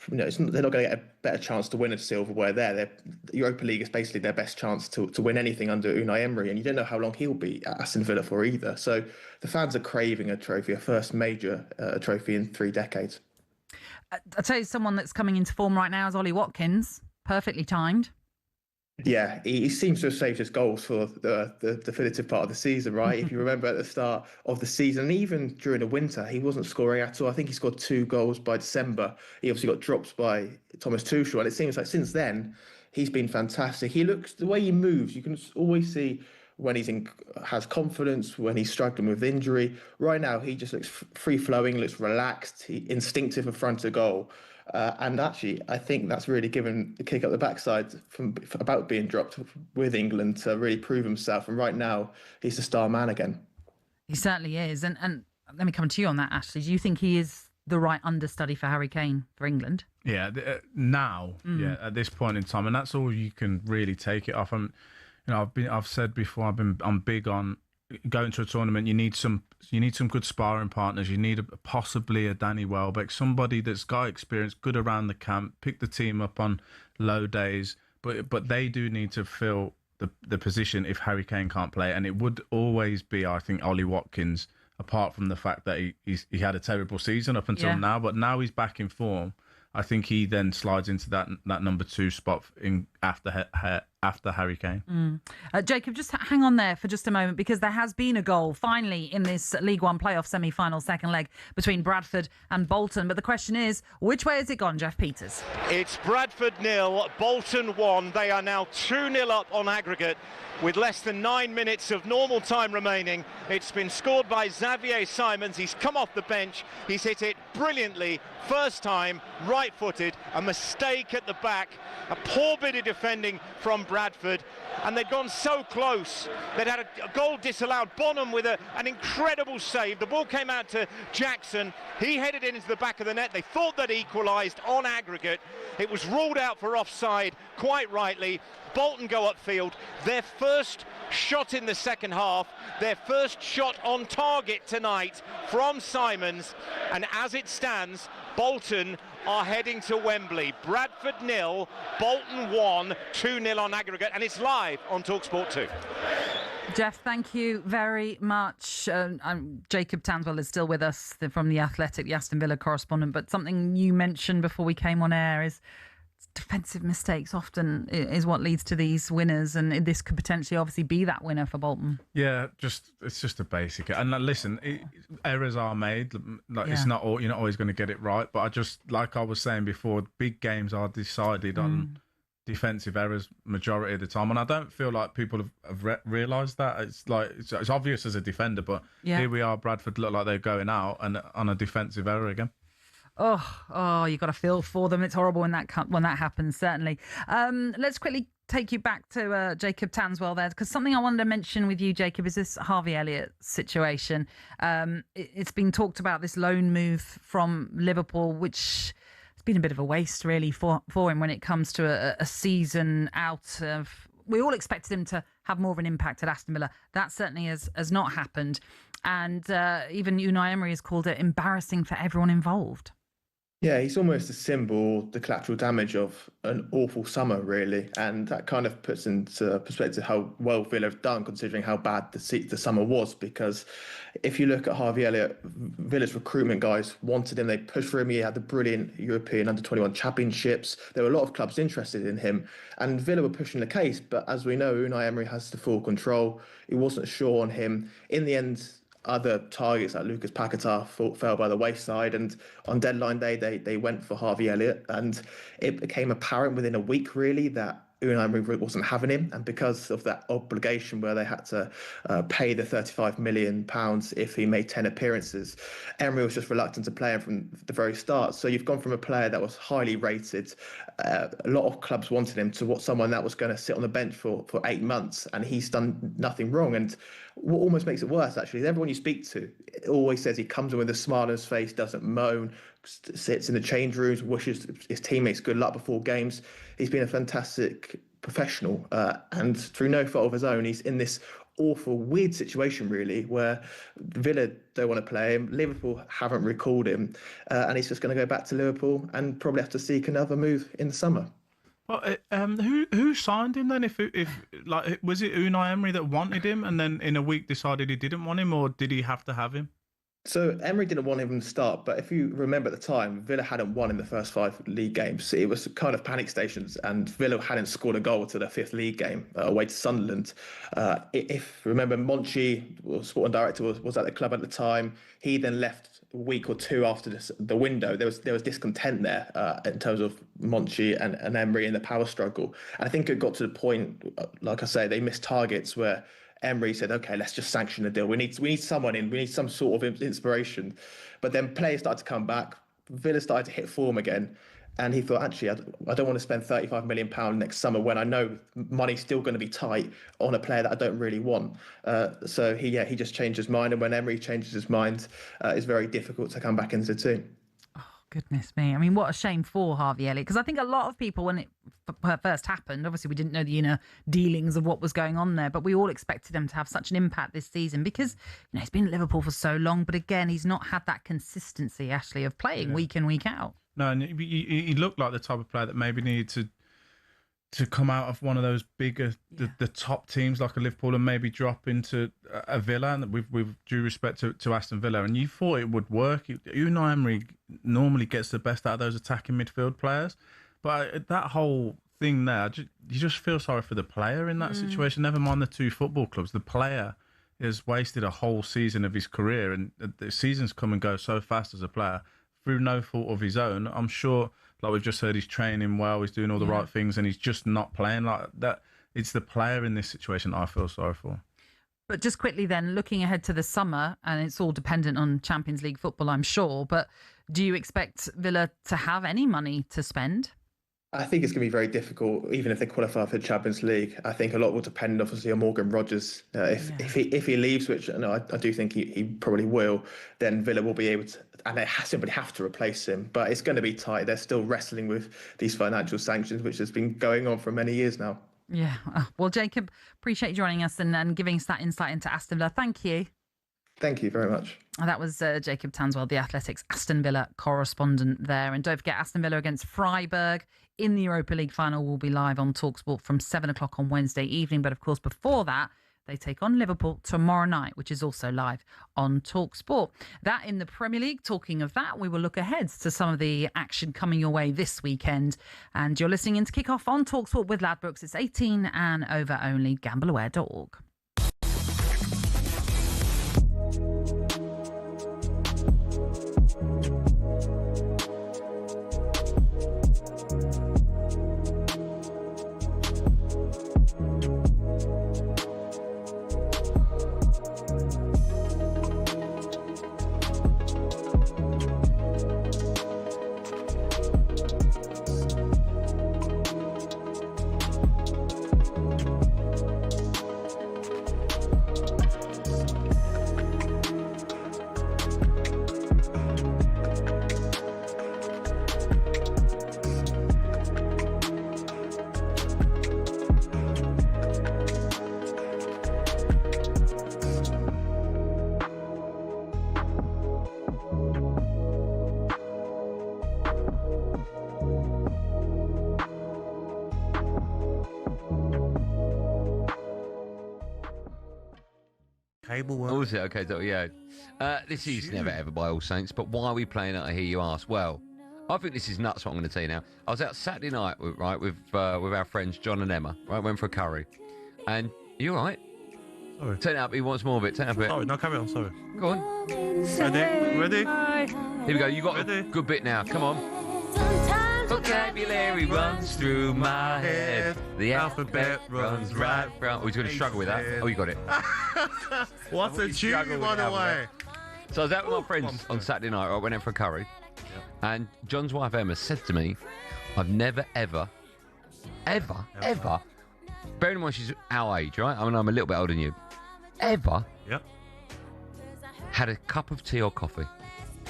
not going to get a better chance to win a silverware there. The Europa League is basically their best chance to win anything under Unai Emery, and you don't know how long he'll be at Aston Villa for either. So the fans are craving a trophy, a first major trophy in 3 decades. I'll tell you, someone that's coming into form right now is Ollie Watkins. Perfectly timed. Yeah, he seems to have saved his goals for the definitive part of the season, right? If you remember at the start of the season, and even during the winter, he wasn't scoring at all. I think he scored 2 goals by December. He obviously got dropped by Thomas Tuchel, and it seems like since then, he's been fantastic. He looks, the way he moves, you can always see when has confidence, when he's struggling with injury. Right now, he just looks free-flowing, looks relaxed, instinctive in front of goal. And actually, I think that's really given the kick up the backside about being dropped with England to really prove himself. And right now, he's the star man again. He certainly is. And let me come to you on that, Ashley. Do you think he is the right understudy for Harry Kane for England? Yeah, at this point in time, and that's all you can really take it off. I've said before, I'm big on going to a tournament. You need some good sparring partners. You need possibly a Danny Welbeck, somebody that's got experience, good around the camp, pick the team up on low days. But they do need to fill the position if Harry Kane can't play, and it would always be, I think, Ollie Watkins. Apart from the fact that he had a terrible season up until now, but now he's back in form. I think he then slides into that number 2 spot after Harry Kane. Jacob, just hang on there for just a moment, because there has been a goal finally in this League One playoff semi-final second leg between Bradford and Bolton. But the question is, which way has it gone, Jeff Peters? It's Bradford 0, Bolton 1. They are now 2-0 up on aggregate with less than 9 minutes of normal time remaining. It's been scored by Xavier Simons. He's come off the bench. He's hit it brilliantly. First time, right-footed. A mistake at the back A poor bit of defending from Bradford, and they'd gone so close. They'd had a goal disallowed. Bonham with an incredible save. The ball came out to Jackson. He headed it into the back of the net. They thought they'd equalised on aggregate. It was ruled out for offside, quite rightly. Bolton go upfield. Their first shot in the second half, their first shot on target tonight from Simons, and as it stands, Bolton are heading to Wembley. Bradford 0, Bolton 1, 2-0 on aggregate, and it's live on talkSPORT 2. Jeff, thank you very much. Jacob Tanswell is still with us from The Athletic, the Aston Villa correspondent, but something you mentioned before we came on air is defensive mistakes often is what leads to these winners, and this could potentially obviously be that winner for Bolton. Yeah, it's just a basic. And listen, errors are made. It's not all, you're not always going to get it right. But like I was saying before, big games are decided on defensive errors majority of the time, and I don't feel like people have realised that. It's obvious as a defender, but here we are. Bradford look like they're going out and on a defensive error again. Oh, you got to feel for them. It's horrible when that happens, certainly. Let's quickly take you back to Jacob Tanswell there, because something I wanted to mention with you, Jacob, is this Harvey Elliott situation. It's been talked about, this loan move from Liverpool, which has been a bit of a waste, really, for him when it comes to a season out of... We all expected him to have more of an impact at Aston Villa. That certainly has not happened. And even Unai Emery has called it embarrassing for everyone involved. Yeah, he's almost a symbol, the collateral damage of an awful summer, really. And that kind of puts into perspective how well Villa have done, considering how bad the summer was. Because if you look at Harvey Elliott, Villa's recruitment guys wanted him. They pushed for him. He had the brilliant European Under-21 Championships. There were a lot of clubs interested in him. And Villa were pushing the case. But as we know, Unai Emery has the full control. He wasn't sure on him. In the end, other targets like Lucas Paquetá fell by the wayside, and on deadline day they went for Harvey Elliott, and it became apparent within a week really that Unai Emery wasn't having him, and because of that obligation where they had to pay the £35 million if he made 10 appearances, Emery was just reluctant to play him from the very start. So you've gone from a player that was highly rated, a lot of clubs wanted him, to someone that was going to sit on the bench for 8 months, and he's done nothing wrong. And what almost makes it worse, actually, is everyone you speak to always says he comes in with a smile on his face, doesn't moan, sits in the change rooms, wishes his teammates good luck before games. He's been a fantastic professional, and through no fault of his own, he's in this awful, weird situation, really, where Villa don't want to play him, Liverpool haven't recalled him, and he's just going to go back to Liverpool and probably have to seek another move in the summer. Well, who signed him then? If was it Unai Emery that wanted him, and then in a week decided he didn't want him, or did he have to have him? So Emery didn't want him to start, but if you remember at the time, Villa hadn't won in the first 5 league games. It was kind of panic stations, and Villa hadn't scored a goal to their 5th league game away to Sunderland. If remember, Monchi, sporting director, was at the club at the time. He then left a week or 2 after the window. There was discontent there in terms of Monchi and Emery in the power struggle. And I think it got to the point, like I say, they missed targets where Emery said, "Okay, let's just sanction the deal. We need someone in. We need some sort of inspiration." But then players started to come back. Villa started to hit form again, and he thought, actually, I don't want to spend £35 million next summer when I know money's still going to be tight on a player that I don't really want. So he just changed his mind, and when Emery changes his mind, it's very difficult to come back into the team. Goodness me. I mean, what a shame for Harvey Elliott, because I think a lot of people, when it first happened, obviously we didn't know the inner dealings of what was going on there, but we all expected him to have such an impact this season because, he's been at Liverpool for so long, but again, he's not had that consistency, Ashley, of playing week in, week out. No, and he looked like the type of player that maybe needed to come out of one of those bigger, the top teams like a Liverpool, and maybe drop into a Villa, and with due respect to Aston Villa. And you thought it would work. Unai Emery normally gets the best out of those attacking midfield players. But that whole thing there, you just feel sorry for the player in that situation. Never mind the 2 football clubs. The player has wasted a whole season of his career, and the seasons come and go so fast as a player through no fault of his own. I'm sure, like we've just heard, he's training well, he's doing all the right things, and he's just not playing like that. It's the player in this situation I feel sorry for. But just quickly then, looking ahead to the summer, and it's all dependent on Champions League football, I'm sure, but do you expect Villa to have any money to spend? I think it's going to be very difficult, even if they qualify for the Champions League. I think a lot will depend, obviously, on Morgan Rogers. If he leaves, which I do think he probably will, then Villa will be able to, and they simply have to replace him. But it's going to be tight. They're still wrestling with these financial sanctions, which has been going on for many years now. Yeah. Well, Jacob, appreciate you joining us and giving us that insight into Aston Villa. Thank you. Thank you very much. That was Jacob Tanswell, the Athletics Aston Villa correspondent there. And don't forget, Aston Villa against Freiburg in the Europa League final will be live on talkSPORT from 7 o'clock on Wednesday evening. But of course, before that, they take on Liverpool tomorrow night, which is also live on talkSPORT. That in the Premier League. Talking of that, we will look ahead to some of the action coming your way this weekend. And you're listening into Kickoff on talkSPORT with Ladbrokes. It's 18 and over only. GambleAware.org. What was it? Okay, so yeah. This is Never Ever by All Saints, but why are we playing it, I hear you ask? Well, I think this is nuts what I'm going to tell you now. I was out Saturday night, with our friends John and Emma, right? Went for a curry. And, you all right? Sorry. Turn it up, he wants more of it. Turn it up a bit. Sorry, no, carry on, sorry. Go on. Ready? Here we go, you got a good bit now, come on. Vocabulary runs through my head. The alphabet runs right from... Oh, he's going to struggle with that. Oh, you got it. What's a tune, by the way? So I was out with my friends on Saturday night. I went out for a curry. And John's wife, Emma, said to me, I've never, ever, bearing in mind she's our age, right? I mean, I'm a little bit older than you. Ever had a cup of tea or coffee.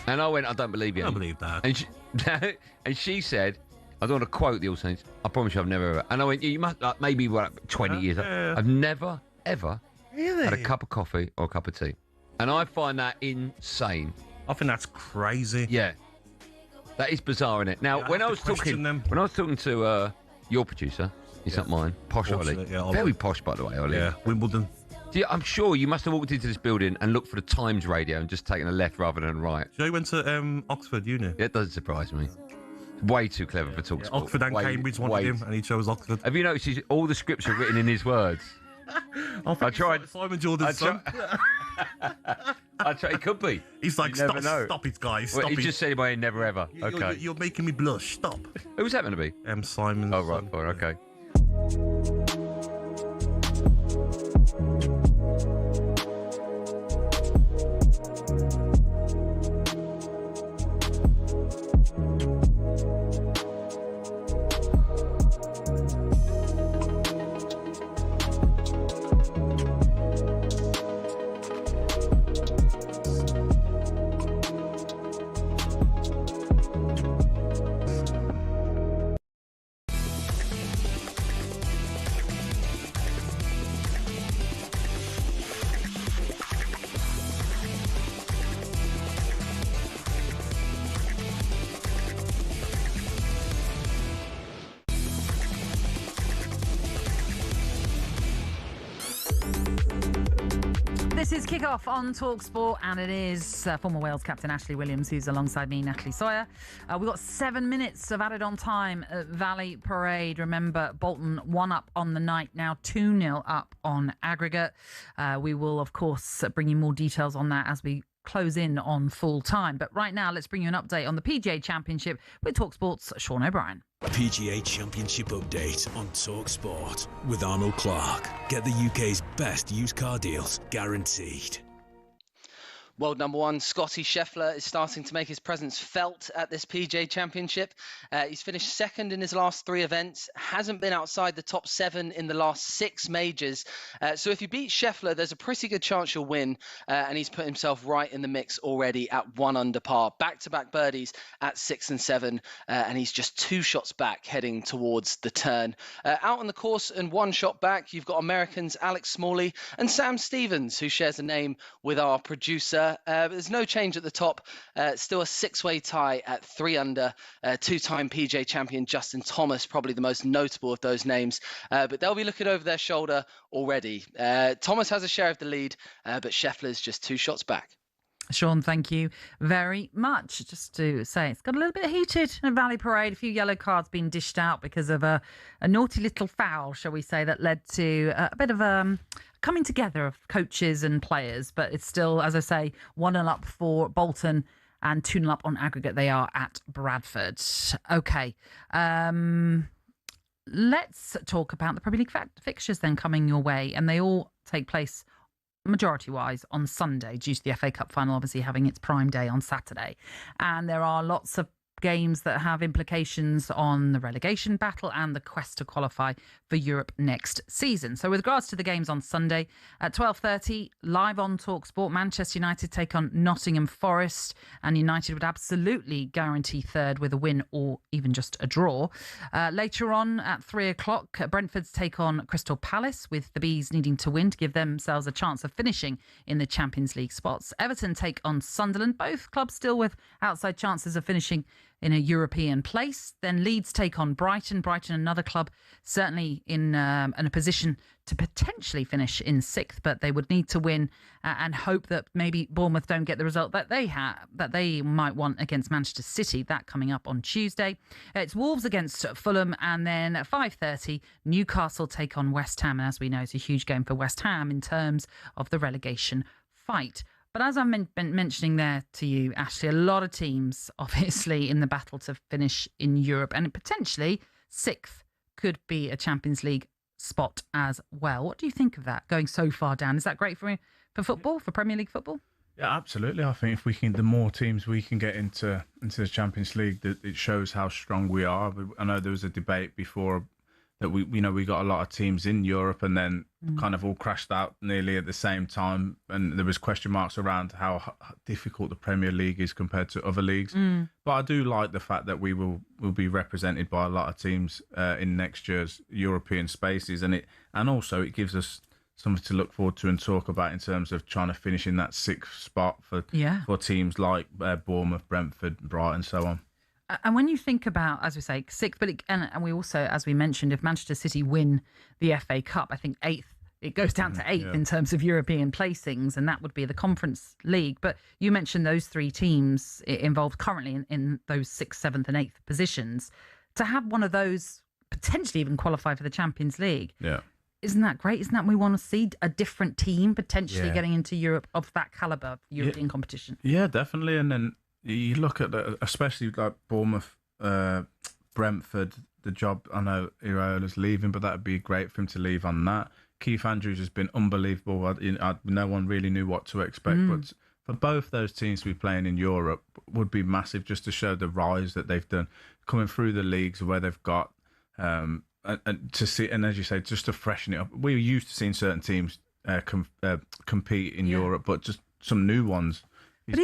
And I went, I don't believe you. I don't believe that. And she said, I don't want to quote the All Saints, I promise you I've never ever. And I went, you must, like, maybe 20 years. I've never, ever had a cup of coffee or a cup of tea. And I find that insane. I think that's crazy. Yeah. That is bizarre, isn't it? Now, when I was talking to your producer, it's not mine, Posh Ollie. Yeah, very posh, by the way, Ollie. Yeah, Wimbledon. I'm sure you must have walked into this building and looked for the Times radio and just taken a left rather than a right. Do you know he went to Oxford Uni? It doesn't surprise me. Way too clever for talkSPORT. Oxford and Cambridge wanted him, and he chose Oxford. Have you noticed all the scripts are written in his words? I tried. Simon Jordan's son. I tried. It could be. He's like, stop it, guys. Stop he just said it by never ever. Okay. You're making me blush. Stop. Who's that going to be? Simon. Oh, right. Fine, okay. This is Kickoff on talkSPORT, and it is former Wales captain Ashley Williams who's alongside me, Natalie Sawyer. We've got 7 minutes of added on time at Valley Parade. Remember, Bolton 1 up on the night, now 2-0 up on aggregate. We will, of course, bring you more details on that as we close in on full time. But right now, let's bring you an update on the PGA Championship with talkSPORT's Sean O'Brien. PGA Championship update on talkSPORT with Arnold Clark. Get the UK's best used car deals guaranteed. World number one, Scotty Scheffler, is starting to make his presence felt at this PGA Championship. He's finished second in his last 3 events, hasn't been outside the top 7 in the last 6 majors. So if you beat Scheffler, there's a pretty good chance you'll win. And he's put himself right in the mix already at 1 under par. Back-to-back birdies at 6 and 7. And he's just 2 shots back heading towards the turn. Out on the course and 1 shot back, you've got Americans Alex Smalley and Sam Stevens, who shares a name with our producer. There's no change at the top. Still a 6-way tie at 3 under. 2-time PGA champion Justin Thomas, probably the most notable of those names. But they'll be looking over their shoulder already. Thomas has a share of the lead, but Scheffler's just 2 shots back. Sean, thank you very much. Just to say, it's got a little bit heated at Valley Parade. A few yellow cards being dished out because of a naughty little foul, shall we say, that led to a bit of coming together of coaches and players. But it's still, as I say, 1-0 up for Bolton and 2-0 up on aggregate. They are at Bradford. Okay. Let's talk about the Premier League fixtures then coming your way. And they all take place majority-wise on Sunday, due to the FA Cup final obviously having its prime day on Saturday. And there are lots of games that have implications on the relegation battle and the quest to qualify for Europe next season. So with regards to the games on Sunday, at 12:30, live on talkSPORT, Manchester United take on Nottingham Forest, and United would absolutely guarantee third with a win or even just a draw. Later on at 3 o'clock, Brentford's take on Crystal Palace, with the Bees needing to win to give themselves a chance of finishing in the Champions League spots. Everton take on Sunderland, both clubs still with outside chances of finishing in a European place. Then Leeds take on Brighton. Brighton, another club certainly in a position to potentially finish in 6th, but they would need to win and hope that maybe Bournemouth don't get the result that they might want against Manchester City. That coming up on Tuesday. It's Wolves against Fulham, and then at 5:30, Newcastle take on West Ham. And as we know, it's a huge game for West Ham in terms of the relegation fight. But as I've been mentioning there to you, Ashley, a lot of teams obviously in the battle to finish in Europe, and potentially 6th could be a Champions League spot as well. What do you think of that, going so far down? Is that great for football, for Premier League football? Yeah, absolutely. I think if we can, the more teams we can get into the Champions League, that it shows how strong we are. I know there was a debate before that we got a lot of teams in Europe and then kind of all crashed out nearly at the same time, and there was question marks around how difficult the Premier League is compared to other leagues. But I do like the fact that we will be represented by a lot of teams in next year's European spaces, and also it gives us something to look forward to and talk about in terms of trying to finish in that 6th spot for teams like Bournemouth, Brentford, Brighton, so on. And when you think about, as we say, 6th, but and we also, as we mentioned, if Manchester City win the FA Cup, I think 8th, it goes down to 8th in terms of European placings, and that would be the Conference League. But you mentioned those 3 teams involved currently in those 6th, 7th and 8th positions. To have one of those potentially even qualify for the Champions League, isn't that great? Isn't that we want to see a different team potentially getting into Europe of that calibre of European competition? Yeah, definitely. And then you look at especially like Bournemouth, Brentford, the job. I know Iraola's leaving, but that would be great for him to leave on that. Keith Andrews has been unbelievable. No one really knew what to expect, but for both those teams to be playing in Europe would be massive, just to show the rise that they've done coming through the leagues where they've got, and to see, and as you say, just to freshen it up. We're used to seeing certain teams compete in Europe, but just some new ones. But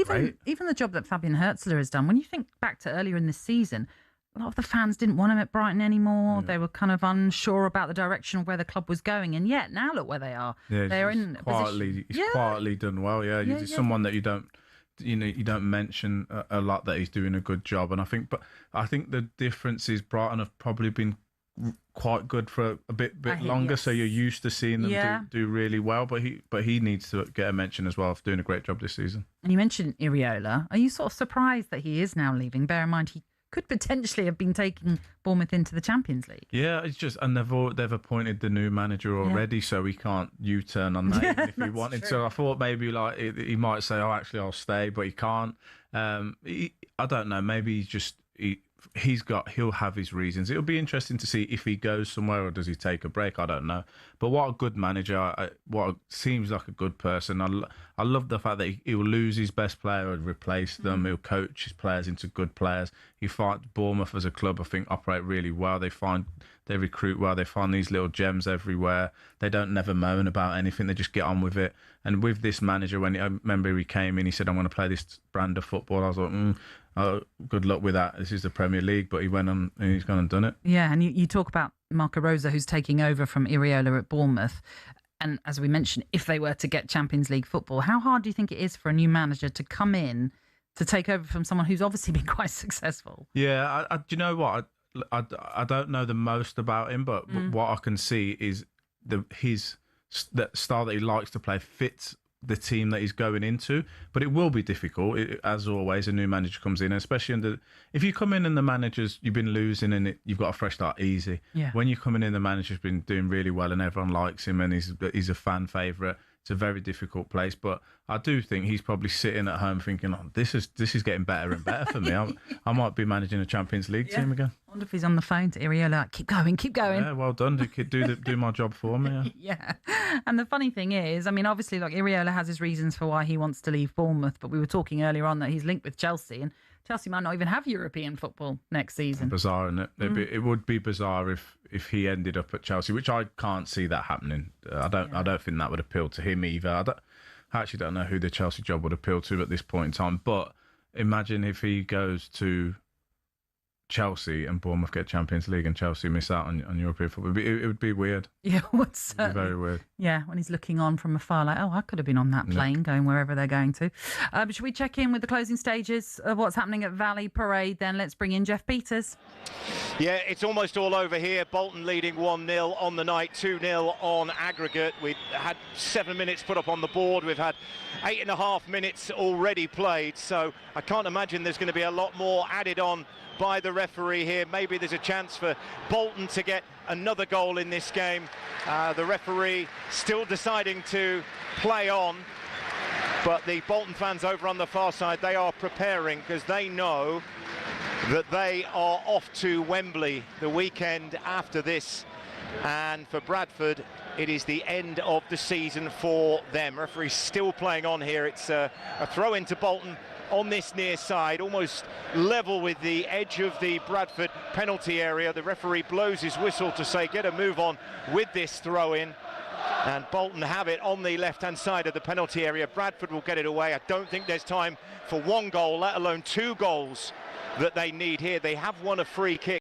even the job that Fabian Hertzler has done, when you think back to earlier in the season, a lot of the fans didn't want him at Brighton anymore. They were kind of unsure about the direction of where the club was going, and yet now look where they are. They're in quietly. He's quietly done well. He's someone that you don't mention a lot, that he's doing a good job. And I think the difference is Brighton have probably been quite good for a bit longer, so you're used to seeing them do really well. But he needs to get a mention as well for doing a great job this season. And you mentioned Iraola. Are you sort of surprised that he is now leaving? Bear in mind he could potentially have been taking Bournemouth into the Champions League. Yeah, it's just, and they've appointed the new manager already, so he can't U-turn on that even if he wanted to. So I thought maybe like he might say, "Oh, actually, I'll stay," but he can't. I don't know. Maybe he's just he'll have his reasons. It'll be interesting to see if he goes somewhere or does he take a break. I don't know. But what a good manager! What seems like a good person. I love the fact that he'll lose his best player and replace them. He'll coach his players into good players. He finds Bournemouth as a club, I think, operate really well. They recruit well. They find these little gems everywhere. They don't never moan about anything. They just get on with it. And with this manager, I remember he came in, he said, "I'm going to play this brand of football." I was like, oh, good luck with that. This is the Premier League. But he went on and he's gone and done it. Yeah, and you talk about Marco Rosa, who's taking over from Iriola at Bournemouth. And as we mentioned, if they were to get Champions League football, how hard do you think it is for a new manager to come in to take over from someone who's obviously been quite successful? Yeah, do you know what? I don't know the most about him, but what I can see is his style that he likes to play fits the team that he's going into. But it will be difficult, as always. A new manager comes in, especially if you come in and the manager's you've been losing and you've got a fresh start, easy. Yeah. When you're coming in, the manager's been doing really well and everyone likes him and he's a fan favourite. It's a very difficult place, but I do think he's probably sitting at home thinking, "Oh, this is getting better and better for me. I might be managing a Champions League team again." I wonder if he's on the phone to Iriola, like, keep going. Yeah, well done. Do my job for me. Yeah. And the funny thing is, I mean, obviously, like, Iriola has his reasons for why he wants to leave Bournemouth, but we were talking earlier on that he's linked with Chelsea, and Chelsea might not even have European football next season. Bizarre, isn't it? It would be bizarre if he ended up at Chelsea, which I can't see that happening. I don't think that would appeal to him either. I actually don't know who the Chelsea job would appeal to at this point in time. But imagine if he goes to Chelsea and Bournemouth get Champions League and Chelsea miss out on European football. It would be weird. Yeah, it would certainly. It'd be very weird. Yeah, when he's looking on from afar like, oh, I could have been on that plane going wherever they're going to. Should we check in with the closing stages of what's happening at Valley Parade then? Let's bring in Jeff Peters. Yeah, it's almost all over here. Bolton leading 1-0 on the night, 2-0 on aggregate. We had 7 minutes put up on the board. We've had 8.5 minutes already played, so I can't imagine there's going to be a lot more added on by the referee here. Maybe there's a chance for Bolton to get another goal in this game. The referee still deciding to play on, but the Bolton fans over on the far side, they are preparing because they know that they are off to Wembley the weekend after this, and for Bradford it is the end of the season for them. Referee still playing on here. It's a throw into Bolton on this near side, almost level with the edge of the Bradford penalty area. The referee blows his whistle to say get a move on with this throw in, and Bolton have it on the left-hand side of the penalty area. Bradford will get it away. I don't think there's time for one goal, let alone 2 goals that they need here. They have won a free kick.